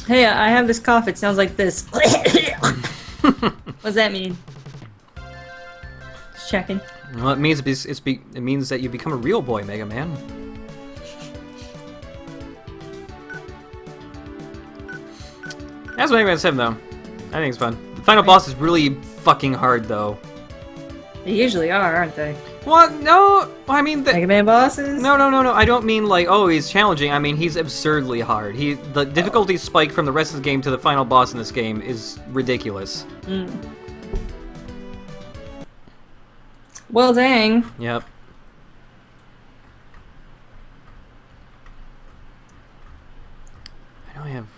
Hey, I have this cough. It sounds like this. What does that mean? Just checking. Well, it means it means that you become a real boy, Mega Man. That's Mega Man 7, though. I think it's fun. The final boss is really fucking hard, though. They usually are, aren't they? What? No, I mean Mega Man bosses? No. I don't mean like, oh, he's challenging. I mean he's absurdly hard. The difficulty spike from the rest of the game to the final boss in this game is ridiculous. Well, dang. Yep. I know I have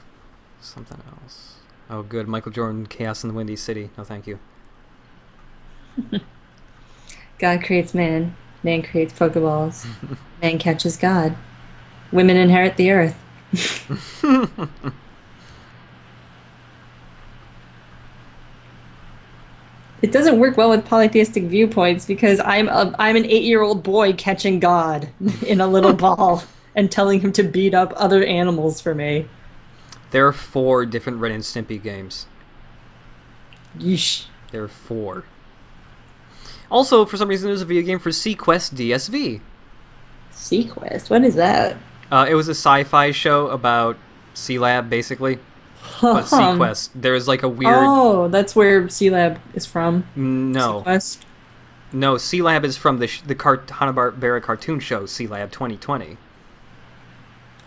something else. Oh, good. Michael Jordan, Chaos in the Windy City. No, thank you. God creates man. Man creates Pokeballs. Man catches God. Women inherit the earth. It doesn't work well with polytheistic viewpoints because I'm an 8-year-old boy catching God in a little ball and telling him to beat up other animals for me. There are 4 different Ren and Stimpy games. Yeesh. There are 4. Also, for some reason, there's a video game for SeaQuest DSV. SeaQuest? What is that? It was a sci-fi show about Sea-Lab, basically. But SeaQuest. There's like a weird... Oh, that's where Sea-Lab is from? No. SeaQuest? No, Sea-Lab is from the Hanna-Barbera cartoon show, Sea-Lab 2020.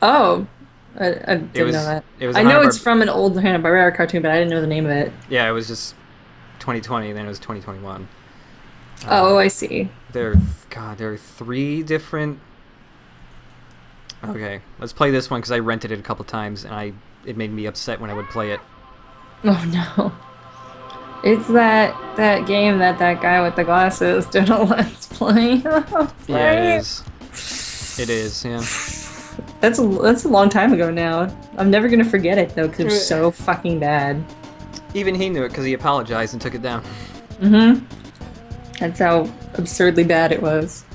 Oh. I didn't know that. I know it's from an old Hanna-Barbera cartoon, but I didn't know the name of it. Yeah, it was just 2020, then it was 2021. Oh, I see. There are 3 different... Okay, let's play this one because I rented it a couple times and it made me upset when I would play it. Oh no. It's that game that guy with the glasses did a let's play. Yeah, it is. It is, yeah. That's a long time ago now. I'm never gonna forget it though because it was so fucking bad. Even he knew it because he apologized and took it down. Mm-hmm. That's how absurdly bad it was.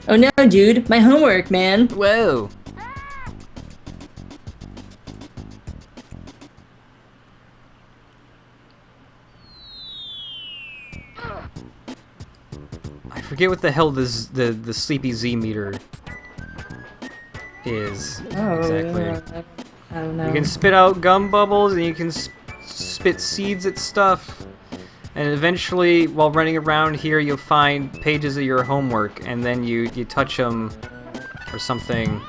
Oh no, dude. My homework, man. Whoa. I forget what the hell the Sleepy Z meter is exactly. I don't know. You can spit out gum bubbles, and you can spit seeds at stuff. And eventually, while running around here, you'll find pages of your homework, and then you touch them or something.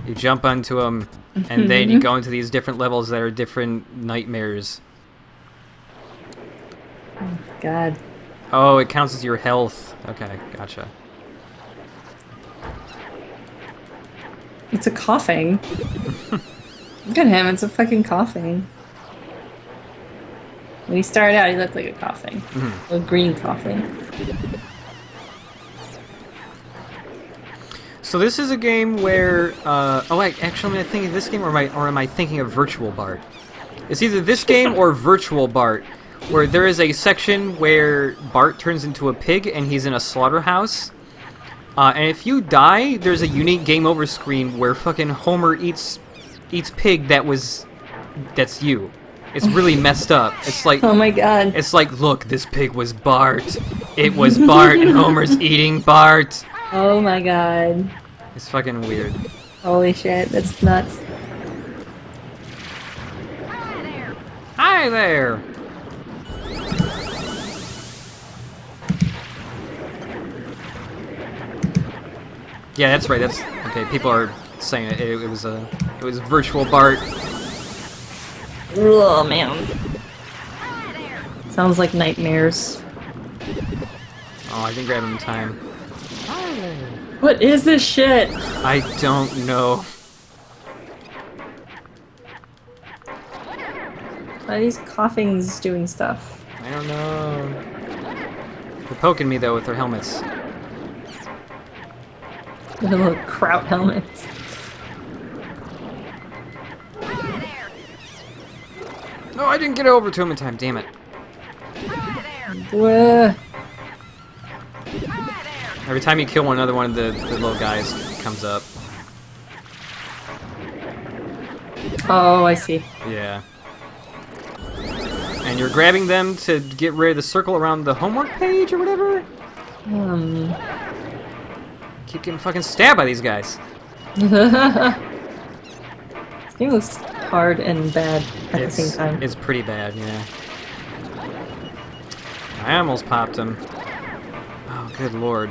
You jump onto them, and then you go into these different levels that are different nightmares. Oh, God. Oh, it counts as your health. Okay, gotcha. It's a coughing. Look at him, it's a fucking coughing. When he started out, he looked like a coughing. A green coughing. So this is a game where... actually, am I thinking of this game, or am I thinking of Virtual Bart? It's either this game or Virtual Bart, where there is a section where Bart turns into a pig and he's in a slaughterhouse. And if you die, there's a unique game over screen where fucking Homer eats pig that was that's you. It's really messed up. It's like, Oh my god. it's like, look, this pig was Bart. It was Bart, and Homer's eating Bart. Oh my god. It's fucking weird. Holy shit, that's nuts. Hi there. Yeah, that's right. That's okay. People are saying it was virtual Bart. Oh man. Sounds like nightmares. Oh, I didn't grab him in time. What is this shit? I don't know. Why are these coughings doing stuff? I don't know. They're poking me though with their helmets. The little kraut helmets. No, I didn't get over to him in time. Damn it. Whoa. Every time you kill one, another one of the little guys comes up. Oh, I see. Yeah. And you're grabbing them to get rid of the circle around the homework page or whatever? Keep getting fucking stabbed by these guys. This game looks hard and bad at the same time. It's pretty bad, yeah. I almost popped him. Oh, good lord.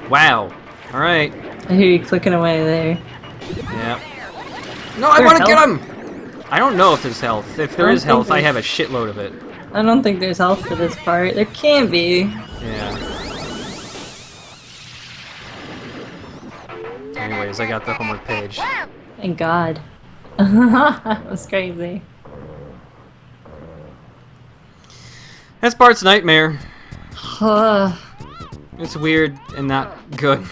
Wow. Alright. I hear you clicking away there. Yep. No, I want to get him! I don't know if there's health. If there is health, I have a shitload of it. I don't think there's health for this part. There can be. Yeah. Anyways, I got the homework page. Thank God. That was crazy. That's Bart's nightmare. I It's weird and not good.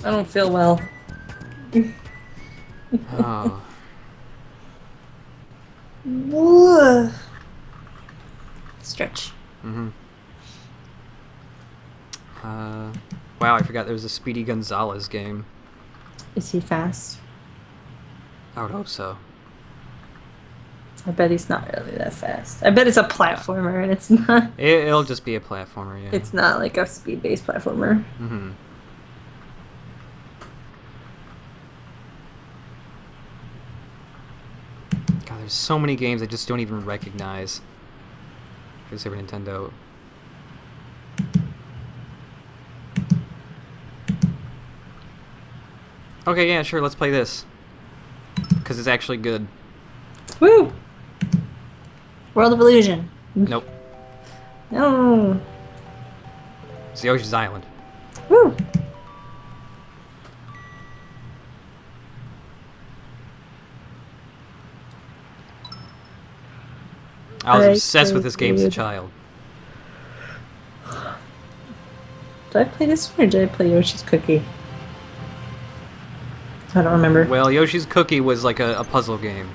don't feel well. Oh. Stretch. Mm-hmm. Wow, I forgot there was a Speedy Gonzalez game. Is he fast? I would hope so. I bet he's not really that fast. I bet it's a platformer and it's not. It'll just be a platformer, yeah. It's not like a speed-based platformer. Mm-hmm. God, there's so many games I just don't even recognize for Super Nintendo. Okay, yeah, sure, let's play this. Because it's actually good. Woo! World of Illusion. Nope. No. It's Yoshi's Island. Woo! I was obsessed with this game as a child. Did I play this one or did I play Yoshi's Cookie? I don't remember. Well, Yoshi's Cookie was like a puzzle game.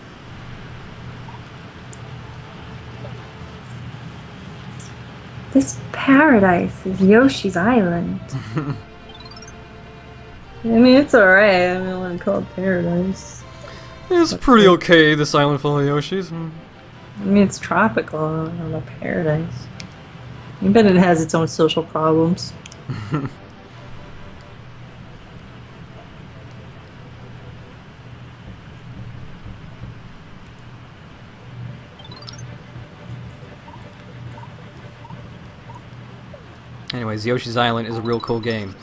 This paradise is Yoshi's Island. I mean, it's alright. I don't want to call it paradise. It's pretty okay, this island full of Yoshis. I mean, it's tropical. I don't know, paradise. I bet it has its own social problems. Anyways, Yoshi's Island is a real cool game.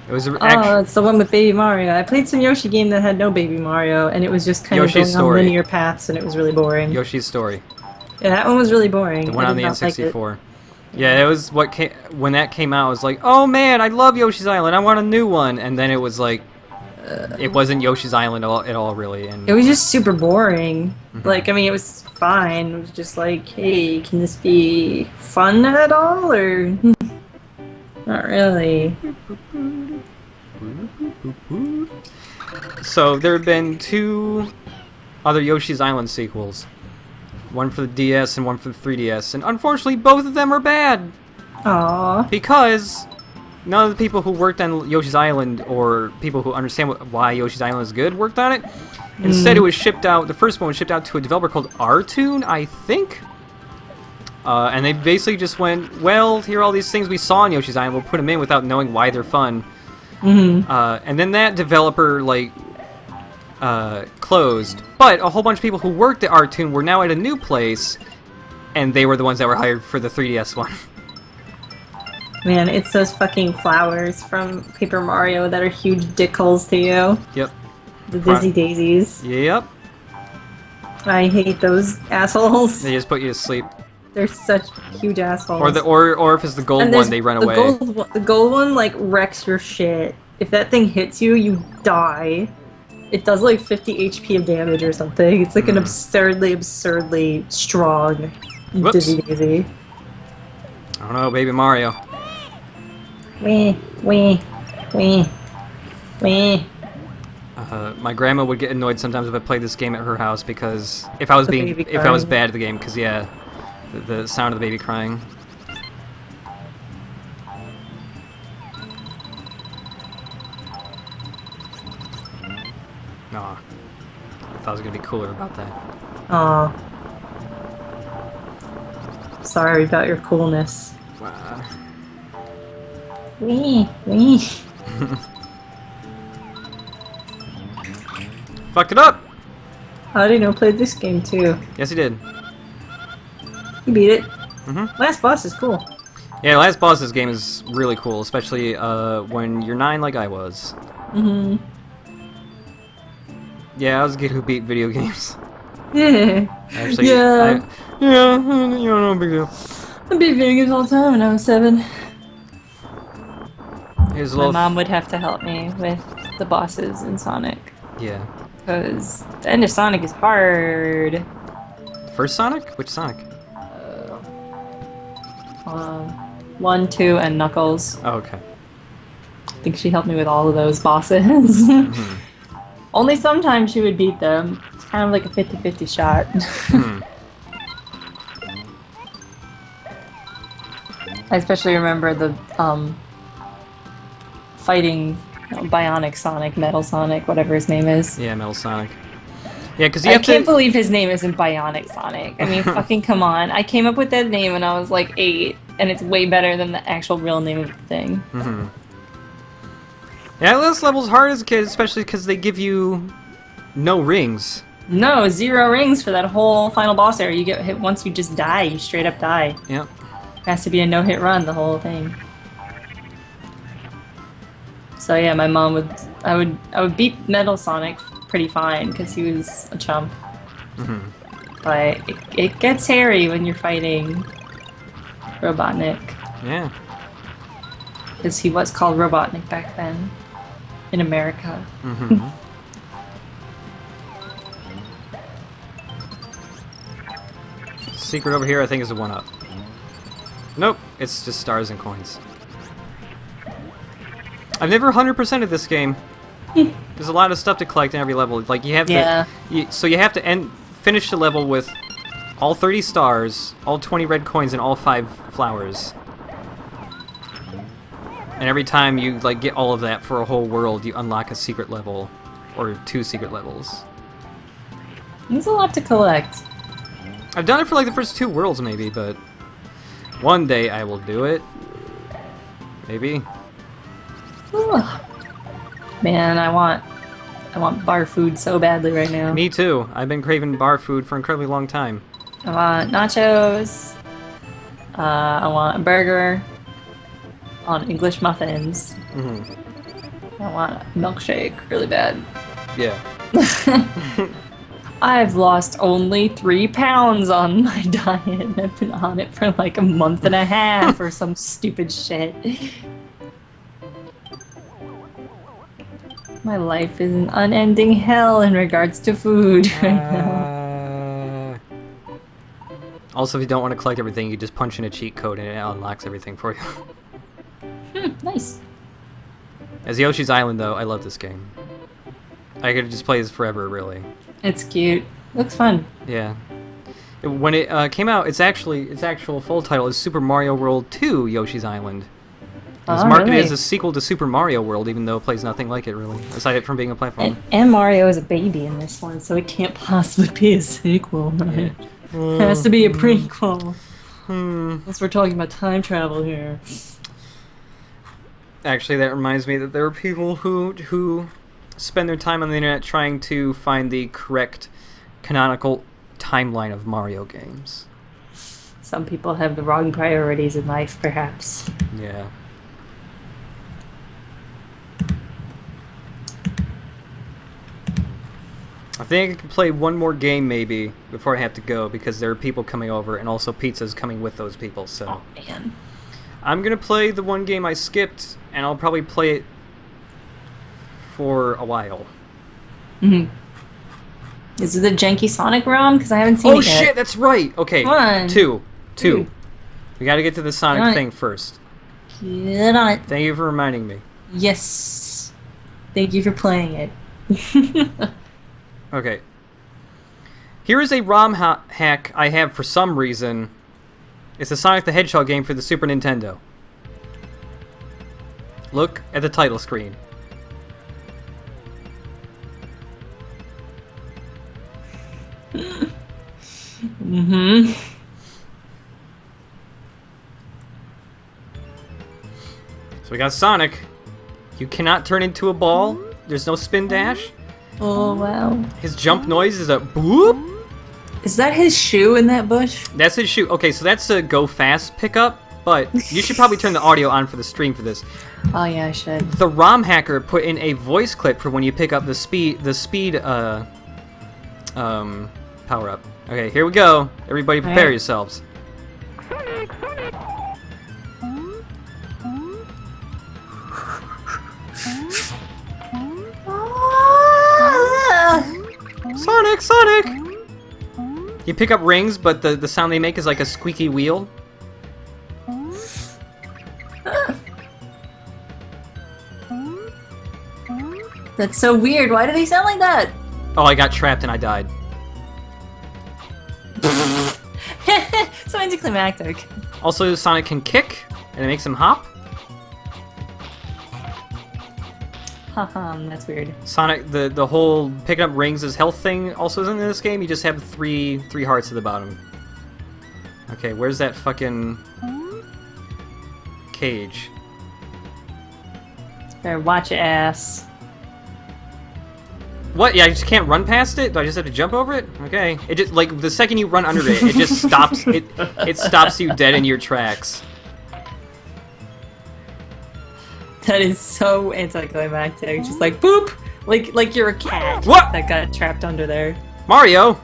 It was It's the one with Baby Mario. I played some Yoshi game that had no Baby Mario, and it was just kind of going on linear paths, and it was really boring. Yoshi's Story. Yeah, that one was really boring. The one on the N64. Yeah, it was what came when that came out. I was like, oh man, I love Yoshi's Island. I want a new one. And then it was like, it wasn't Yoshi's Island at all, really. And it was just super boring. Like, I mean, it was fine. It was just like, hey, can this be fun at all, or not really? So there have been 2 other Yoshi's Island sequels. One for the DS and one for the 3DS, and unfortunately both of them are bad. Aww. Because none of the people who worked on Yoshi's Island or people who understand why Yoshi's Island is good worked on it. Instead, it was shipped out. The first one was shipped out to a developer called Rtoon, I think. And they basically just went, well, here are all these things we saw on Yoshi's Island. We'll put them in without knowing why they're fun. And then that developer closed. But a whole bunch of people who worked at Rtoon were now at a new place, and they were the ones that were hired for the 3DS one. Man, it's those fucking flowers from Paper Mario that are huge dickholes to you. Yep. The Dizzy Daisies. Yep. I hate those assholes. They just put you to sleep. They're such huge assholes. Or if it's the gold one, they run away. The gold one, like, wrecks your shit. If that thing hits you, you die. It does, like, 50 HP of damage or something. It's, like, an absurdly strong Dizzy Daisy. I don't know, Baby Mario. Wee. My grandma would get annoyed sometimes if I played this game at her house because if I was bad at the game, because yeah, the sound of the baby crying. Aw, I thought I was gonna be cooler about that. Aw. Sorry about your coolness. Wow. Wee. Fucked it up! How did I play this game too? Yes, he did. You beat it. Mm-hmm. Last boss is cool. Yeah, the last boss of this game is really cool, especially when you're 9 like I was. Mm-hmm. Yeah, I was a kid who beat video games. Yeah. Actually, yeah. No big deal. I beat video games all the time when I was 7. Here's a My little mom would have to help me with the bosses in Sonic. Yeah. Because the end of Sonic is hard. First Sonic? Which Sonic? 1, 2, and Knuckles. Oh, okay. I think she helped me with all of those bosses. Only sometimes she would beat them. It's kind of like a 50-50 shot. I especially remember the fighting Bionic Sonic, Metal Sonic, whatever his name is. Yeah, Metal Sonic. Yeah, because I can't believe his name isn't Bionic Sonic. I mean, fucking come on. I came up with that name when I was like 8, and it's way better than the actual real name of the thing. Yeah, this level's hard as a kid, especially because they give you no rings. No, 0 rings for that whole final boss area. You get hit once, you just die. You straight up die. Yep. It has to be a no-hit run, the whole thing. So yeah, my mom would... I would beat Metal Sonic pretty fine, because he was a chump. But it gets hairy when you're fighting Robotnik. Yeah. Because he was called Robotnik back then. In America. Secret over here, I think, is a 1-up. Nope, it's just stars and coins. I've never 100%ed this game. There's a lot of stuff to collect in every level. Like you have to, so you have to finish the level with all 30 stars, all 20 red coins, and all 5 flowers. And every time you get all of that for a whole world, you unlock a secret level, or 2 secret levels. There's a lot to collect. I've done it for the first 2 worlds, maybe, but one day I will do it. Maybe. Man, I want bar food so badly right now. Me too. I've been craving bar food for an incredibly long time. I want nachos. I want a burger. I want English muffins. I want a milkshake really bad. Yeah. I've lost only 3 pounds on my diet. I've been on it for like a month and a half or some stupid shit. My life is an unending hell in regards to food right now. Also, if you don't want to collect everything, you just punch in a cheat code and it unlocks everything for you. Nice. As Yoshi's Island, though, I love this game. I could just play this forever, really. It's cute. Looks fun. Yeah. When it came out, its actual full title is Super Mario World 2 Yoshi's Island. It was marketed as a sequel to Super Mario World, even though it plays nothing like it, really, aside from being a platform. And Mario is a baby in this one, so it can't possibly be a sequel, right? Yeah. It has to be a prequel. Unless we're talking about time travel here. Actually, that reminds me that there are people who spend their time on the internet trying to find the correct canonical timeline of Mario games. Some people have the wrong priorities in life, perhaps. Yeah. I think I can play one more game maybe before I have to go because there are people coming over and also pizza's coming with those people. So oh man, I'm gonna play the one game I skipped, and I'll probably play it for a while. Is it the janky Sonic ROM? Because I haven't seen it yet. Oh shit, that's right. Okay, come on. Two. We got to get to the Sonic thing first. Get on it. Thank you for reminding me. Yes. Thank you for playing it. Okay. Here is a ROM hack I have for some reason. It's a Sonic the Hedgehog game for the Super Nintendo. Look at the title screen. So we got Sonic. You cannot turn into a ball. There's no spin dash. Oh, wow. His jump noise is a boop. Is that his shoe in that bush? That's his shoe. Okay, so that's a go fast pickup, but you should probably turn the audio on for the stream for this. Oh, yeah, I should. The ROM hacker put in a voice clip for when you pick up the speed power up. Okay, here we go. Everybody prepare yourselves. Sonic! You pick up rings, but the sound they make is like a squeaky wheel. That's so weird. Why do they sound like that? Oh, I got trapped and I died. So anticlimactic. Also, Sonic can kick, and it makes him hop. That's weird. Sonic, the whole picking up rings as health thing also isn't in this game. You just have three hearts at the bottom. Okay, where's that fucking cage? Better watch your ass. What? Yeah, I just can't run past it? Do I just have to jump over it? Okay. It just, like, the second you run under it, it just stops. It stops you dead in your tracks. That is so anticlimactic. Just like boop, like you're a cat that got trapped under there. Mario.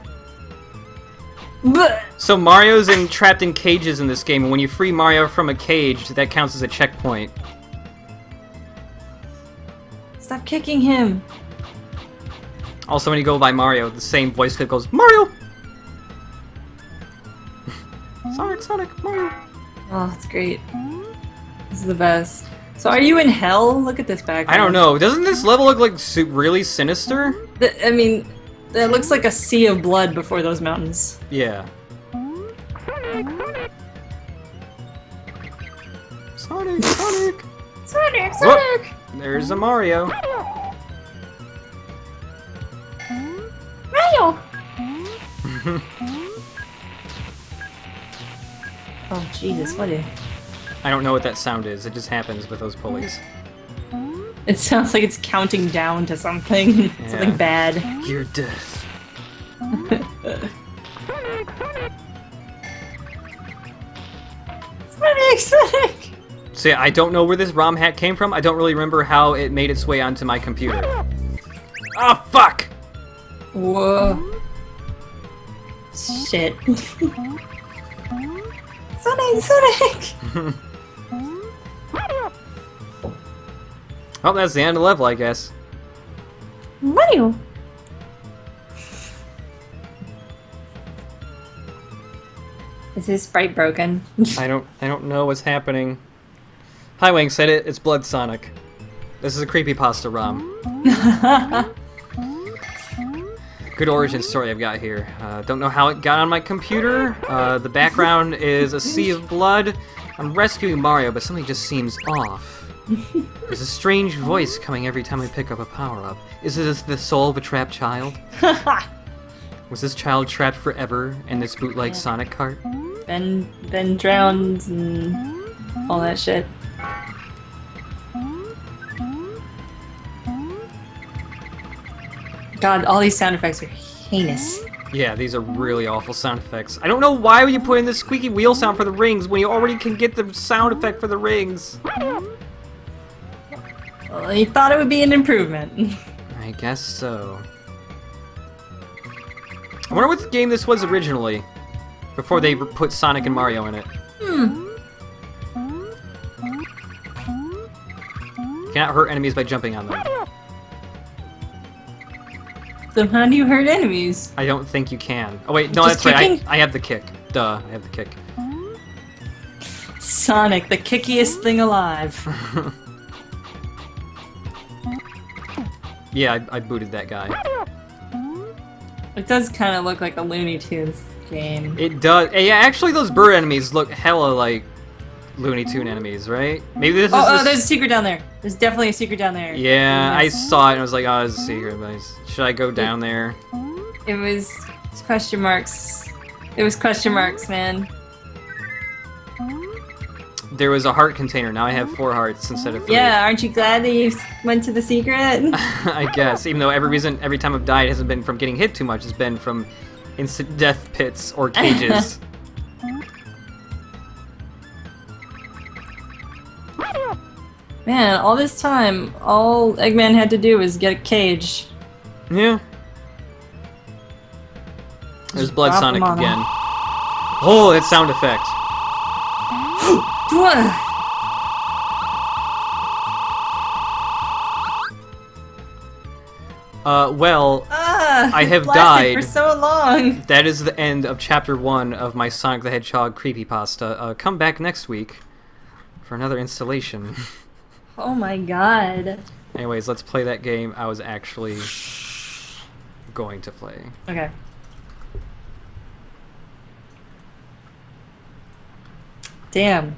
Blech. So Mario's trapped in cages in this game, and when you free Mario from a cage, that counts as a checkpoint. Stop kicking him. Also, when you go by Mario, the same voice clip goes, Mario! Sonic, Mario! Oh, that's great. This is the best. So are you in hell? Look at this background. I don't know. Doesn't this level look like really sinister? I mean, that looks like a sea of blood before those mountains. Yeah. Sonic! Sonic! Whoop. There's a Mario. Mario! Oh, Jesus, what is... I don't know what that sound is. It just happens with those pulleys. It sounds like it's counting down to something. Yeah. Something bad. Your death. Sonic! See, I don't know where this ROM hack came from. I don't really remember how it made its way onto my computer. Oh, fuck! Whoa. Shit. Sonic! Oh, that's the end of the level, I guess. Mario! Is his sprite broken? I don't know what's happening. Hi, Wang said it. It's Blood Sonic. This is a creepypasta ROM. Good origin story I've got here. Don't know how it got on my computer. The background is a sea of blood. I'm rescuing Mario, but something just seems off. There's a strange voice coming every time I pick up a power-up. Is this the soul of a trapped child? Was this child trapped forever in this bootleg Sonic cart? Been drowned and all that shit. God, all these sound effects are heinous. Yeah, these are really awful sound effects. I don't know why you put in the squeaky wheel sound for the rings when you already can get the sound effect for the rings. Well, you thought it would be an improvement. I guess so. I wonder what game this was originally, before they put Sonic and Mario in it. Cannot hurt enemies by jumping on them. So how do you hurt enemies? I don't think you can. Oh wait, no, Just that's kicking? right. I have the kick. Duh, I have the kick. Sonic, the kickiest thing alive. Yeah, I booted that guy. It does kind of look like a Looney Tunes game. It does. Yeah, actually, those bird enemies look hella like Looney Tune enemies, right? Maybe this is. Oh, there's a secret down there. There's definitely a secret down there. Yeah, I saw it and I was like, oh, it's a secret. But should I go down there? It was question marks. It was question marks, man. There was a heart container. Now I have 4 hearts instead of 3. Yeah, aren't you glad that you went to the secret? I guess. Even though every time I've died hasn't been from getting hit too much. It's been from instant death pits or cages. Man, all this time, all Eggman had to do was get a cage. Yeah. There's Blood drop Sonic him on again. Oh, that sound effect. Well, I have died. For so long. That is the end of Chapter 1 of my Sonic the Hedgehog creepypasta. Come back next week for another installation. Oh my god. Anyways, let's play that game I was actually going to play. Okay. Damn.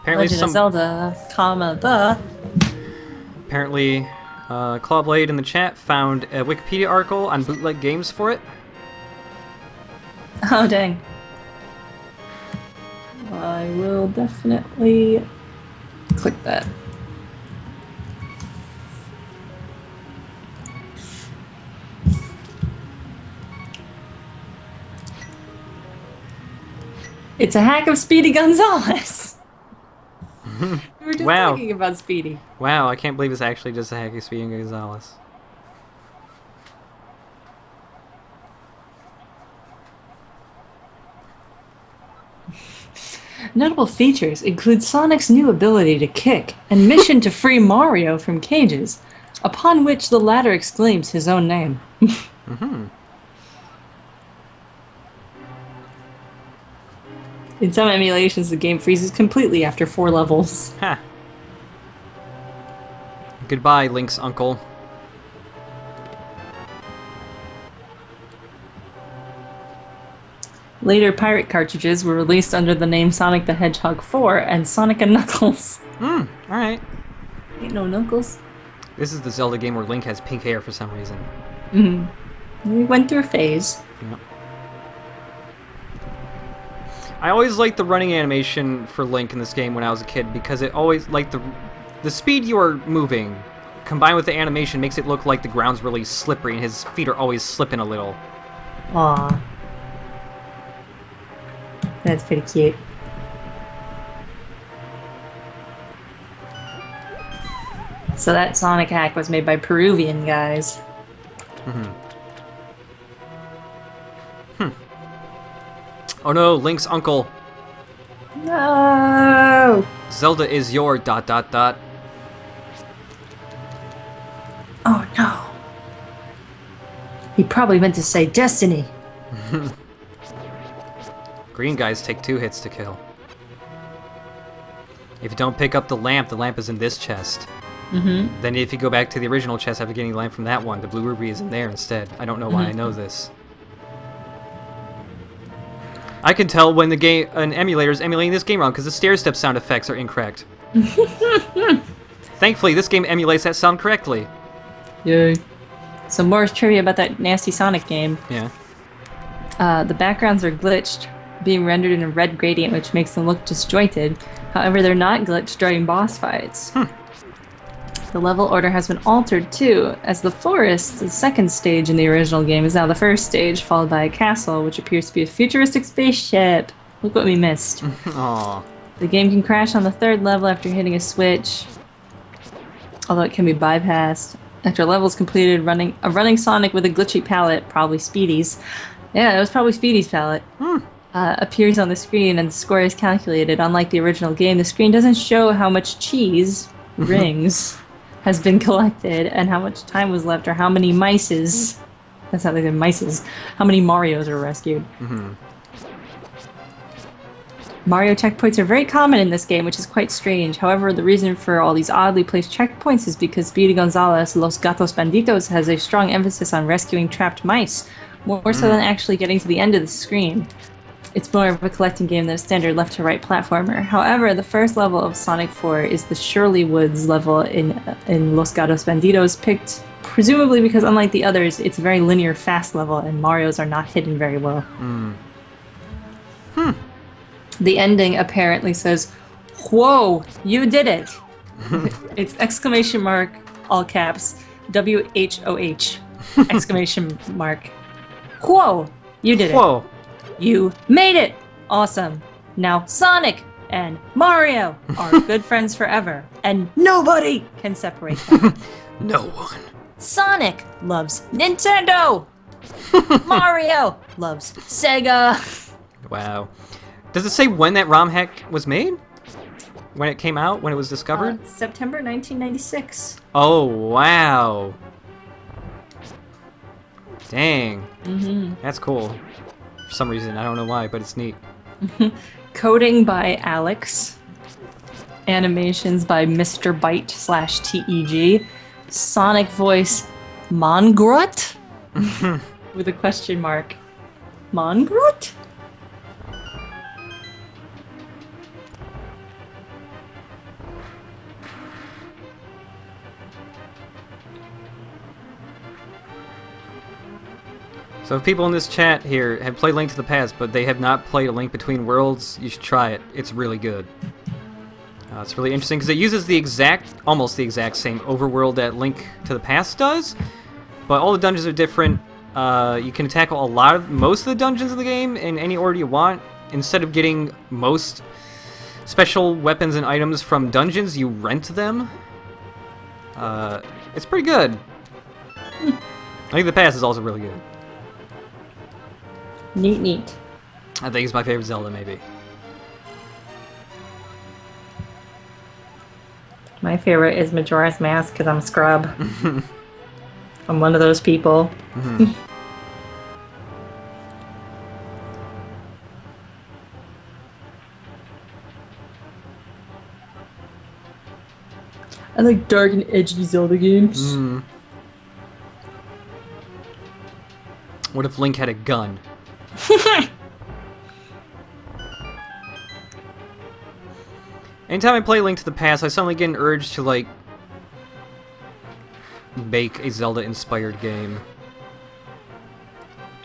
Apparently Legend of Zelda, Apparently, Clawblade in the chat found a Wikipedia article on bootleg games for it. Oh dang. I will definitely click that. It's a hack of Speedy Gonzales. We were just Wow. talking about Speedy. Wow, I can't believe it's actually just a hack of Speedy Gonzales. Notable features include Sonic's new ability to kick and mission to free Mario from cages, upon which the latter exclaims his own name. In some emulations, the game freezes completely after 4 levels. Ha. Goodbye, Link's uncle. Later pirate cartridges were released under the name Sonic the Hedgehog 4 and Sonic and Knuckles. Alright. Ain't no Knuckles. This is the Zelda game where Link has pink hair for some reason. We went through a phase. Yep. I always liked the running animation for Link in this game when I was a kid because it always, like, the speed you are moving combined with the animation makes it look like the ground's really slippery and his feet are always slipping a little. Aww. That's pretty cute. So that Sonic hack was made by Peruvian guys. Oh no, Link's uncle. No! Zelda is your ... Oh no. He probably meant to say Destiny. Green guys take 2 hits to kill. If you don't pick up the lamp is in this chest. Then if you go back to the original chest after getting the lamp from that one, the blue ruby is in there instead. I don't know why I know this. I can tell when an emulator is emulating this game wrong because the stair-step sound effects are incorrect. Thankfully, this game emulates that sound correctly. Yay. Some more trivia about that nasty Sonic game. Yeah. The backgrounds are glitched, being rendered in a red gradient, which makes them look disjointed. However, they're not glitched during boss fights. The level order has been altered too, as the forest, the second stage in the original game, is now the first stage, followed by a castle, which appears to be a futuristic spaceship. Look what we missed. Aww. The game can crash on the third level after hitting a switch, although it can be bypassed. After a level is completed, a running Sonic with a glitchy palette, probably Speedy's. Yeah, it was probably Speedy's palette. Appears on the screen and the score is calculated. Unlike the original game, the screen doesn't show how much cheese, rings, has been collected and how much time was left or how many mices, that's how they said mices, how many Marios are rescued. Mario checkpoints are very common in this game, which is quite strange. However, the reason for all these oddly placed checkpoints is because Speedy Gonzales, Los Gatos Banditos, has a strong emphasis on rescuing trapped mice, more so than actually getting to the end of the screen. It's more of a collecting game than a standard left-to-right platformer. However, the first level of Sonic 4 is the Shirley Woods level in Los Gatos Banditos, picked presumably because, unlike the others, it's a very linear, fast level, and Marios are not hidden very well. The ending apparently says, "Whoa, you did it!" It's exclamation mark, all caps, WHOH, exclamation mark. Whoa, you did it. Whoa. You made it! Awesome. Now Sonic and Mario are good friends forever, and nobody can separate them. No one. Sonic loves Nintendo! Mario loves Sega! Wow. Does it say when that ROM hack was made? When it came out? When it was discovered? September 1996. Oh, wow. Dang. That's cool. For some reason, I don't know why, but it's neat. Coding by Alex. Animations by Mr. Byte /TEG. Sonic voice Mongrut? With a question mark. Mongrut? So if people in this chat here have played Link to the Past, but they have not played A Link Between Worlds, you should try it. It's really good. It's really interesting because it uses almost the exact same overworld that Link to the Past does, but all the dungeons are different. You can tackle most of the dungeons in the game in any order you want. Instead of getting most special weapons and items from dungeons, you rent them. It's pretty good. I think the Past is also really good. Neat. I think it's my favorite Zelda, maybe. My favorite is Majora's Mask because I'm a scrub. I'm one of those people. I like dark and edgy Zelda games. What if Link had a gun? Anytime I play Link to the Past, I suddenly get an urge to, like, make a Zelda-inspired game.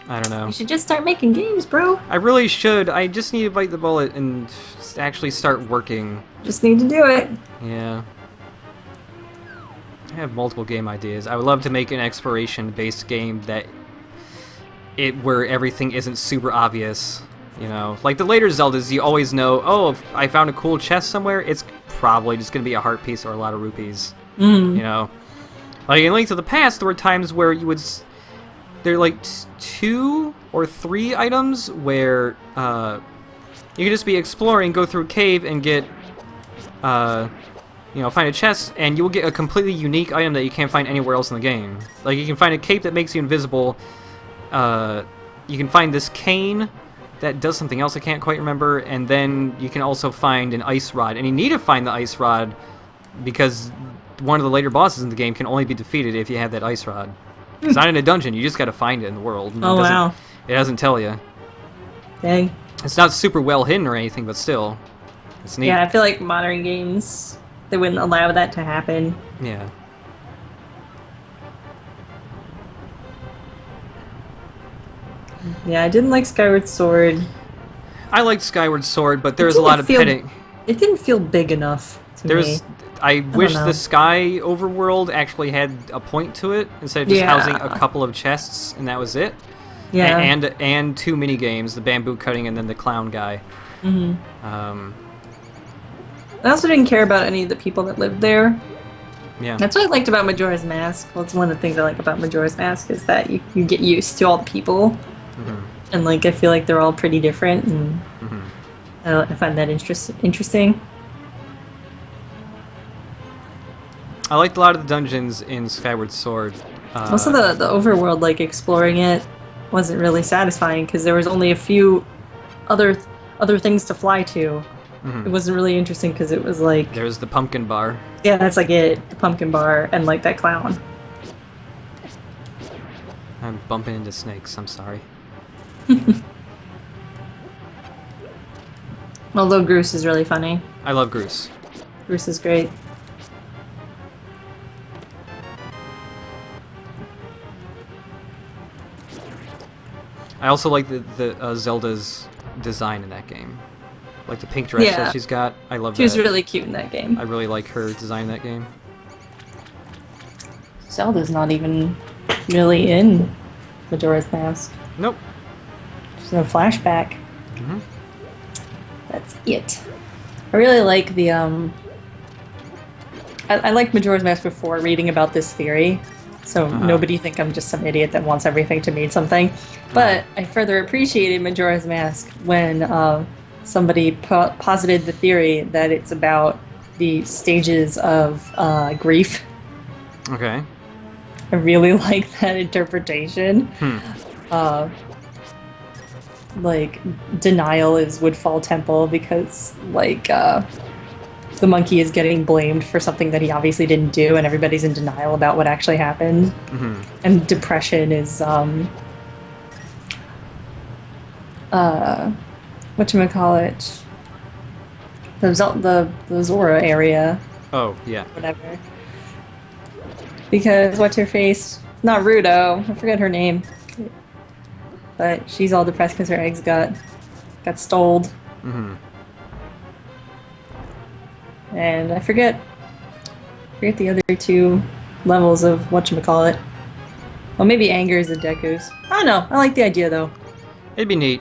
I don't know. You should just start making games, bro. I really should. I just need to bite the bullet and actually start working. Just need to do it. Yeah. I have multiple game ideas. I would love to make an exploration-based game where everything isn't super obvious. You know, like the later Zeldas, you always know, oh, if I found a cool chest somewhere, it's probably just going to be a heart piece or a lot of rupees. You know? Like in Link to the Past, there were times where there are like 2 or 3 items where you could just be exploring, go through a cave and get, find a chest, and you will get a completely unique item that you can't find anywhere else in the game. Like you can find a cape that makes you invisible. You can find this cane that does something else I can't quite remember, and then you can also find an ice rod. And you need to find the ice rod because one of the later bosses in the game can only be defeated if you have that ice rod. It's not in a dungeon, you just gotta find it in the world. Oh, wow. It doesn't tell you. Dang. It's not super well hidden or anything, but still, it's neat. Yeah, I feel like modern games, they wouldn't allow that to happen. Yeah. Yeah, I didn't like Skyward Sword. I liked Skyward Sword, but there was a lot of petting. It didn't feel big enough to me. I wish the Sky overworld actually had a point to it instead of just housing a couple of chests and that was it. Yeah. And 2 mini games, the bamboo cutting and then the clown guy. I also didn't care about any of the people that lived there. Yeah. That's what I liked about Majora's Mask. Well, it's one of the things I like about Majora's Mask is that you get used to all the people. And like I feel like they're all pretty different, and I find that interesting. I liked a lot of the dungeons in Skyward Sword. Also, the overworld, like exploring it, wasn't really satisfying because there was only a few other things to fly to. It wasn't really interesting because it was like there's the pumpkin bar. Yeah, that's like it, the pumpkin bar, and like that clown. I'm bumping into snakes. I'm sorry. Although Groose is really funny. I love Groose. Groose is great. I also like the Zelda's design in that game. Like the pink dress that she's got. I love that. She was really cute in that game. I really like her design in that game. Zelda's not even really in Majora's Mask. Nope. There's no flashback. That's it. I really like the I liked Majora's Mask before reading about this theory, so nobody think I'm just some idiot that wants everything to mean something. But I further appreciated Majora's Mask when somebody posited the theory that it's about the stages of grief. Okay. I really like that interpretation. Like, denial is Woodfall Temple because, like, the monkey is getting blamed for something that he obviously didn't do, and everybody's in denial about what actually happened. And depression is, whatchamacallit? The Zora area. Oh, yeah. Whatever. Because, what's-her-face? Not Rudo. I forget her name. But she's all depressed because her eggs got stoled. And I forget the other 2 levels of whatchamacallit. Well, maybe anger is the Deku's. I don't know. I like the idea, though. It'd be neat.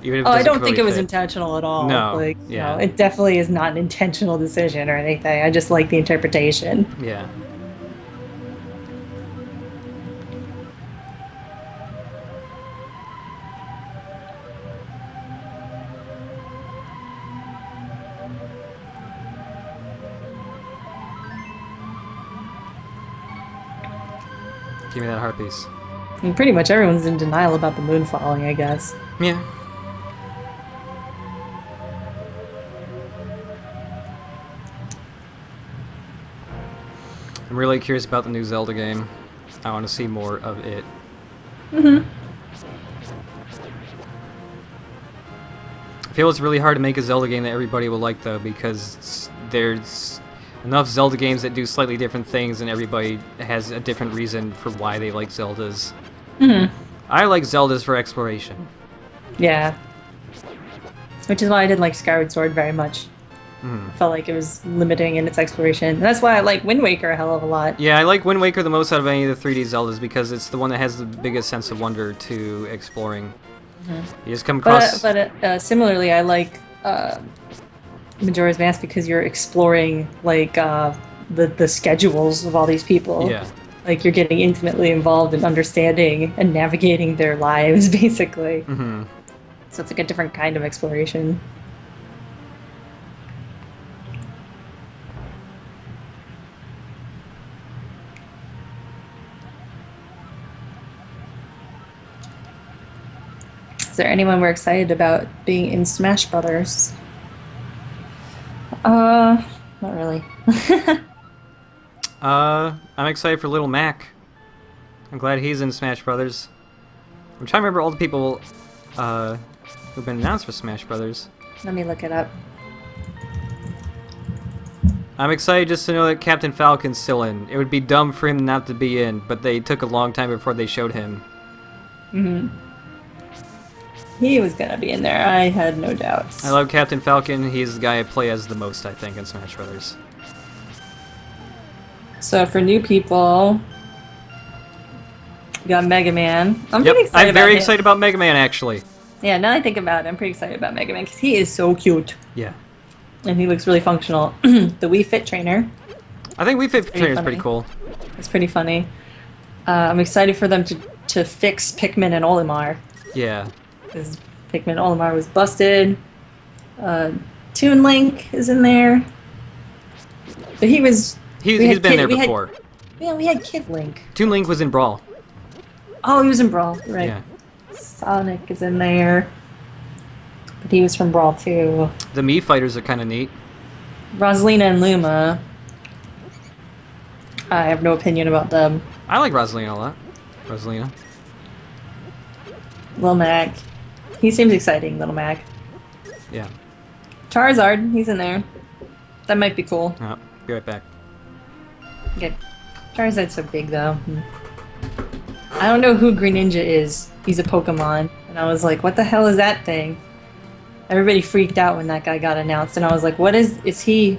Even if I don't think really it was fit. intentional at all. No, Like, yeah. no, it definitely is not an intentional decision or anything. I just like the interpretation. Yeah. Give me that heart piece. I mean, pretty much everyone's in denial about the moon falling, I guess. Yeah. I'm really curious about the new Zelda game. I want to see more of it. I feel it's really hard to make a Zelda game that everybody will like, though, because there's enough Zelda games that do slightly different things, and everybody has a different reason for why they like Zeldas. I like Zeldas for exploration. Yeah. Which is why I did like Skyward Sword very much. I felt like it was limiting in its exploration. And that's why I like Wind Waker a hell of a lot. Yeah, I like Wind Waker the most out of any of the 3D Zeldas because it's the one that has the biggest sense of wonder to exploring. You just come across... But similarly, I like Majora's Mask because you're exploring, like, the schedules of all these people. Yeah. Like, you're getting intimately involved in understanding and navigating their lives, basically. So it's like a different kind of exploration. Is there anyone we're excited about being in Smash Brothers? Not really. I'm excited for Little Mac. I'm glad he's in Smash Brothers. I'm trying to remember all the people who've been announced for Smash Brothers. Let me look it up. I'm excited just to know that Captain Falcon's still in. It would be dumb for him not to be in, but they took a long time before they showed him. He was gonna be in there. I had no doubts. I love Captain Falcon. He's the guy I play as the most, I think, in Smash Brothers. So for new people, we got Mega Man. I'm pretty excited. I'm very excited about Mega Man, actually. Yeah, now that I think about it, I'm pretty excited about Mega Man because he is so cute. Yeah. And he looks really functional. The Wii Fit Trainer. I think Wii Fit Trainer is pretty cool. It's pretty funny. I'm excited for them to fix Pikmin and Olimar. Yeah. Because Pikmin Olimar was busted. Toon Link is in there. But he's been there before. We had Kid Link. Toon Link was in Brawl. Oh, he was in Brawl, right. Yeah. Sonic is in there. But he was from Brawl too. The Mii fighters are kind of neat. Rosalina and Luma. I have no opinion about them. I like Rosalina a lot. Rosalina. Lil Mac. He seems exciting, Little Mac. Yeah. Charizard, he's in there. That might be cool. Oh, be right back. Okay. Charizard's so big though. I don't know who Greninja is. He's a Pokemon. And I was like, what the hell is that thing? Everybody freaked out when that guy got announced, and I was like, what is he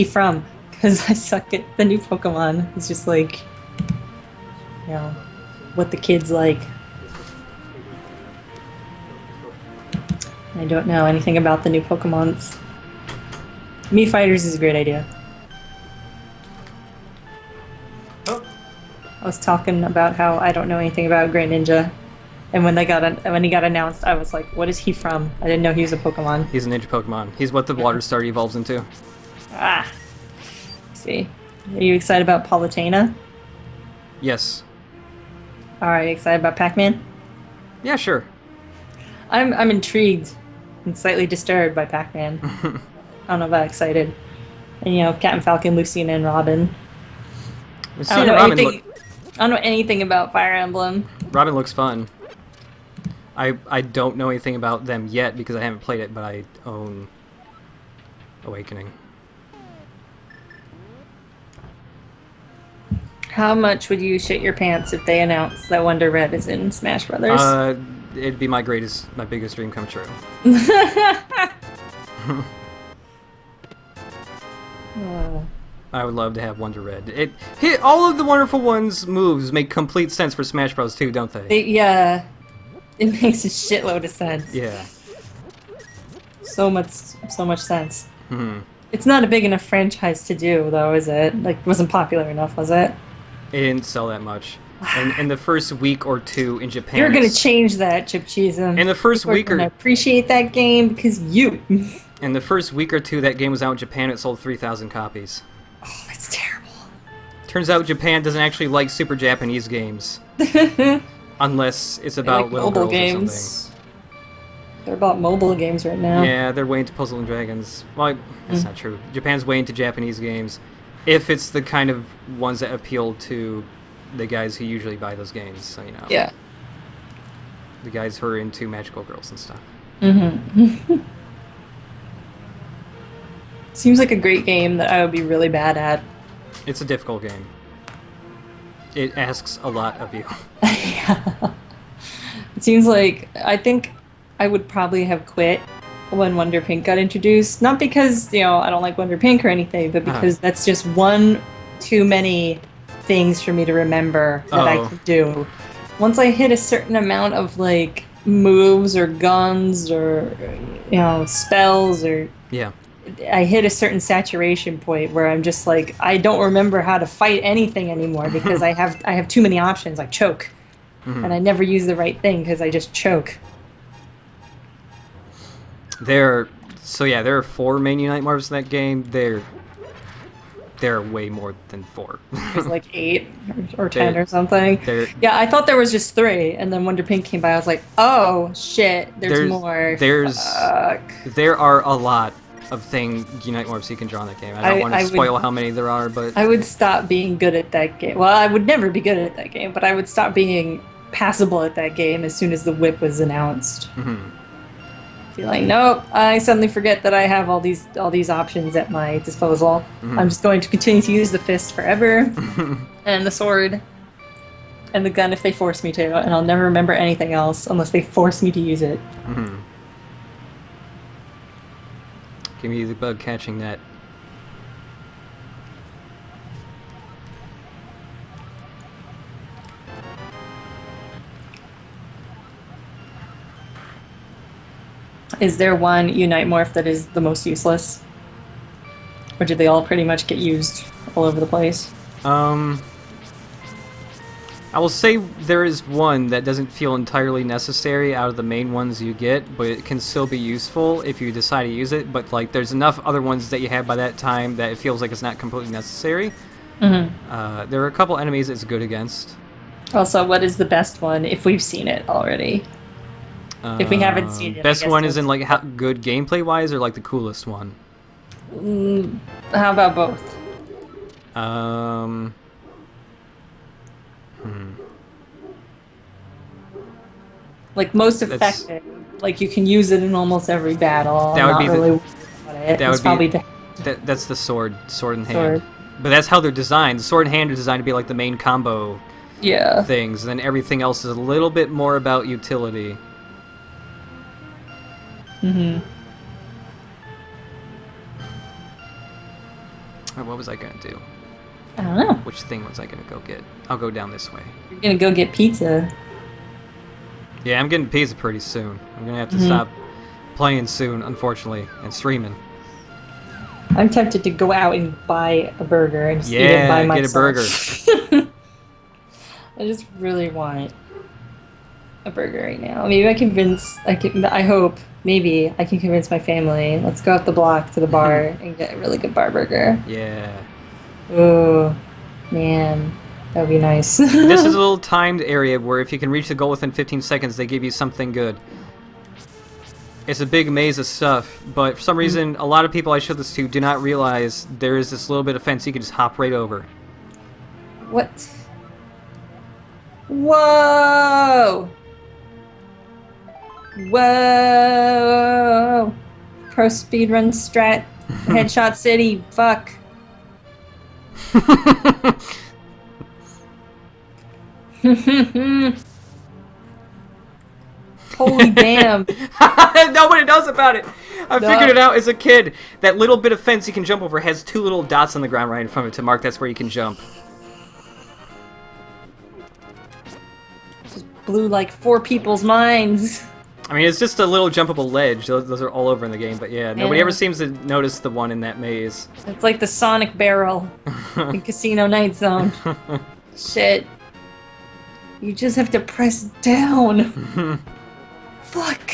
from? Because I suck at the new Pokemon. It's just like, you know, what the kids like. I don't know anything about the new Pokemons. Mii Fighters is a great idea. Oh. I was talking about how I don't know anything about Greninja. And when he got announced, I was like, what is he from? I didn't know he was a Pokemon. He's a ninja Pokemon. He's what the water star evolves into. Ah. Let's see. Are you excited about Palutena? Yes. Alright, excited about Pac-Man? Yeah, sure. I'm intrigued and slightly disturbed by Pac-Man. I don't know about excited. And you know, Captain Falcon, Lucina, and Robin. I don't know anything about Fire Emblem. Robin looks fun. I don't know anything about them yet because I haven't played it, but I own Awakening. How much would you shit your pants if they announced that Wonder Red is in Smash Brothers? It'd be my biggest dream come true. I would love to have Wonder Red. All of the Wonderful One's moves make complete sense for Smash Bros. Too, don't they? Yeah. It makes a shitload of sense. Yeah. So much sense. It's not a big enough franchise to do, though, is it? Like, it wasn't popular enough, was it? It didn't sell that much. And in the first week or two in Japan... You're gonna change that, Chip Cheesem. In the first week or... I appreciate that game because you... In the first week or two that game was out in Japan, it sold 3,000 copies. Oh, that's terrible. Turns out Japan doesn't actually like super Japanese games. Unless it's about like little mobile girls games. or something. They're about mobile games right now. Yeah, they're way into Puzzle and Dragons. Well, that's not true. Japan's way into Japanese games. If it's the kind of ones that appeal to the guys who usually buy those games, so you know. Yeah. The guys who are into magical girls and stuff. Seems like a great game that I would be really bad at. It's a difficult game. It asks a lot of you. Yeah. It seems like I think I would probably have quit when Wonder Pink got introduced. Not because, you know, I don't like Wonder Pink or anything, but because that's just one too many things for me to remember that I could do. Once I hit a certain amount of, like, moves or guns or, you know, spells or... Yeah. I hit a certain saturation point where I'm just like, I don't remember how to fight anything anymore because I have too many options, like choke. And I never use the right thing because I just choke. There are 4 main Unite Morphs in that game. There are way more than 4. There's like 8 or 10 or something. Yeah, I thought there was just 3, and then Wonder Pink came by. I was like, oh shit, there's more. There are a lot of Unite Morphs you can draw in that game. I don't want to spoil how many there are, but I would stop being good at that game. Well, I would never be good at that game, but I would stop being passable at that game as soon as the whip was announced. Be like, nope, I suddenly forget that I have all these options at my disposal. I'm just going to continue to use the fist forever, and the sword, and the gun if they force me to, and I'll never remember anything else unless they force me to use it. Give me the bug catching net. Is there one Unite Morph that is the most useless? Or did they all pretty much get used all over the place? I will say there is one that doesn't feel entirely necessary out of the main ones you get, but it can still be useful if you decide to use it. But like, there's enough other ones that you have by that time that it feels like it's not completely necessary. There are a couple enemies it's good against. Also, what is the best one if we've seen it already? If we haven't seen it, best one is in like how good gameplay wise, or like the coolest one. How about both? Like most effective. Like you can use it in almost every battle. That would be really that's the sword in hand. But that's how they're designed. The sword in hand is designed to be like the main combo. Things, and then everything else is a little bit more about utility. What was I gonna do? I don't know. Which thing was I gonna go get? I'll go down this way. You're gonna go get pizza. Yeah, I'm getting pizza pretty soon. I'm gonna have to stop playing soon, unfortunately, and streaming. I'm tempted to go out and buy a burger and just eat it by myself. Get a burger. I just really want a burger right now. Maybe I hope maybe I can convince my family. Let's go up the block to the bar and get a really good bar burger. Yeah. Oh, man. That would be nice. This is a little timed area where if you can reach the goal within 15 seconds, they give you something good. It's a big maze of stuff, but for some reason, a lot of people I showed this to do not realize there is this little bit of fence you can just hop right over. What? Whoa! Whoa! Pro speedrun strat, Headshot City, fuck. Holy damn. Nobody knows about it. I figured it out as a kid. That little bit of fence you can jump over has two little dots on the ground right in front of it to mark that's where you can jump. Just blew like 4 people's minds. I mean, it's just a little jumpable ledge. Those are all over in the game, but yeah, nobody ever seems to notice the one in that maze. It's like the Sonic barrel in Casino Night Zone. Shit. You just have to press down. Fuck.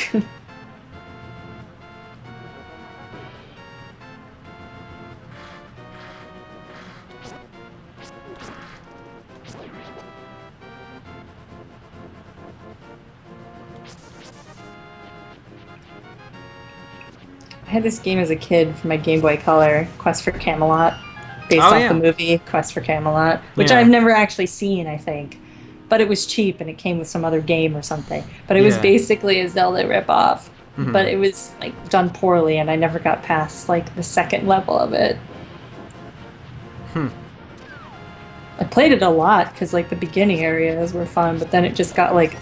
I had this game as a kid for my Game Boy Color, Quest for Camelot, based off the movie Quest for Camelot, which I've never actually seen, I think. But it was cheap and it came with some other game or something. But it was basically a Zelda ripoff. But it was like done poorly and I never got past like the second level of it. I played it a lot because like the beginning areas were fun, but then it just got like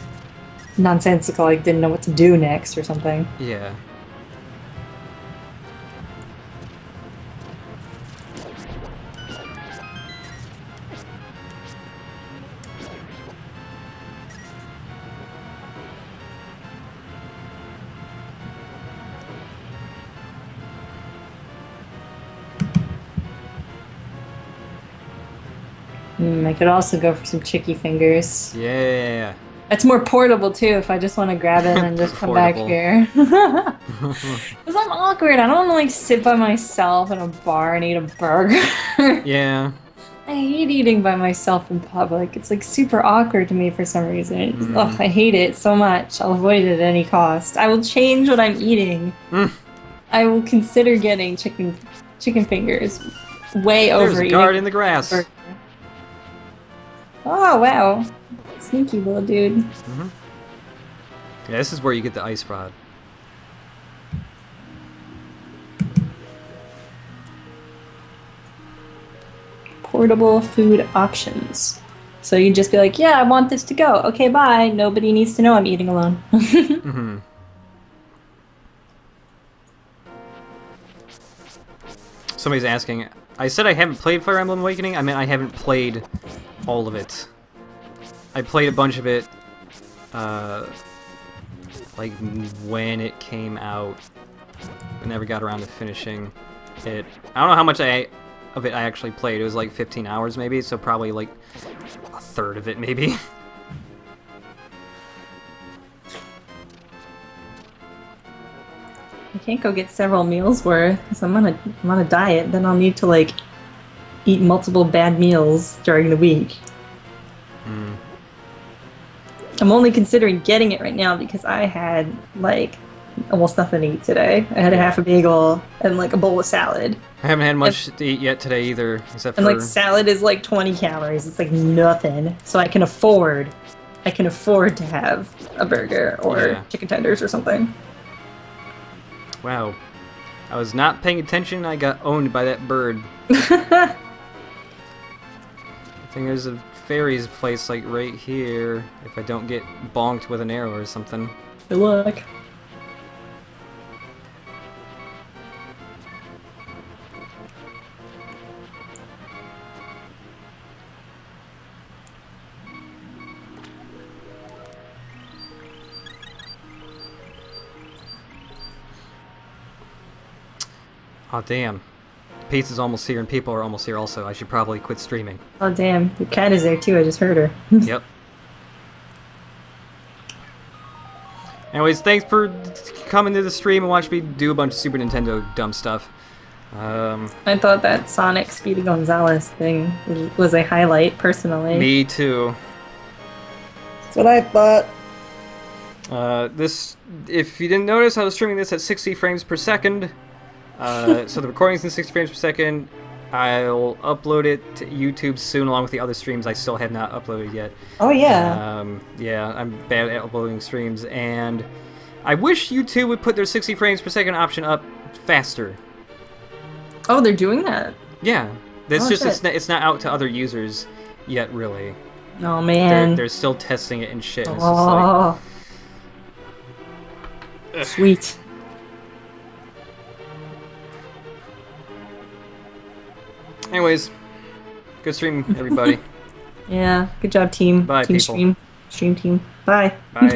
nonsensical, like didn't know what to do next or something. Yeah. I could also go for some chicky fingers. Yeah. It's more portable too if I just want to grab it and just come back here. Because I'm awkward. I don't want to like sit by myself in a bar and eat a burger. Yeah. I hate eating by myself in public. It's like super awkward to me for some reason. Ugh, I hate it so much. I'll avoid it at any cost. I will change what I'm eating. I will consider getting chicken fingers way over eating. There's a guard in the grass. Burger. Oh, wow. Sneaky little dude. Yeah, this is where you get the ice rod. portable food options. So you just be like, yeah, I want this to go. Okay, bye. Nobody needs to know I'm eating alone. Mm-hmm. Somebody's asking. I said I haven't played Fire Emblem Awakening. I mean, I haven't played all of it. I played a bunch of it, like when it came out. I never got around to finishing it. I don't know how much of it I actually played. It was like 15 hours maybe, so probably like a third of it maybe. I can't go get several meals worth, because I'm on a diet. Then I'll need to like eat multiple bad meals during the week. Mm. I'm only considering getting it right now because I had like almost nothing to eat today. I had a half a bagel and like a bowl of salad. I haven't had much to eat yet today either, except for... And like salad is like 20 calories. It's like nothing. So I can afford to have a burger or chicken tenders or something. Wow. I was not paying attention. I got owned by that bird. I think there's a fairies place like right here if I don't get bonked with an arrow or something. Good luck. Oh damn. Pizza's almost here and people are almost here also. I should probably quit streaming. Oh damn, your cat is there too, I just heard her. Yep. Anyways, thanks for coming to the stream and watching me do a bunch of Super Nintendo dumb stuff. I thought that Sonic Speedy Gonzales thing was a highlight, personally. Me too. That's what I thought. If you didn't notice, I was streaming this at 60 frames per second. So the recording's in 60 frames per second. I'll upload it to YouTube soon, along with the other streams I still have not uploaded yet. Oh, yeah. Yeah, I'm bad at uploading streams, and I wish YouTube would put their 60 frames per second option up faster. Oh, they're doing that? Yeah. It's not out to other users yet, really. Oh, man. They're still testing it and shit. And oh. It's just like... Sweet. Anyways, good stream, everybody. Yeah, good job, team. Bye, team people. Stream team. Bye. Bye.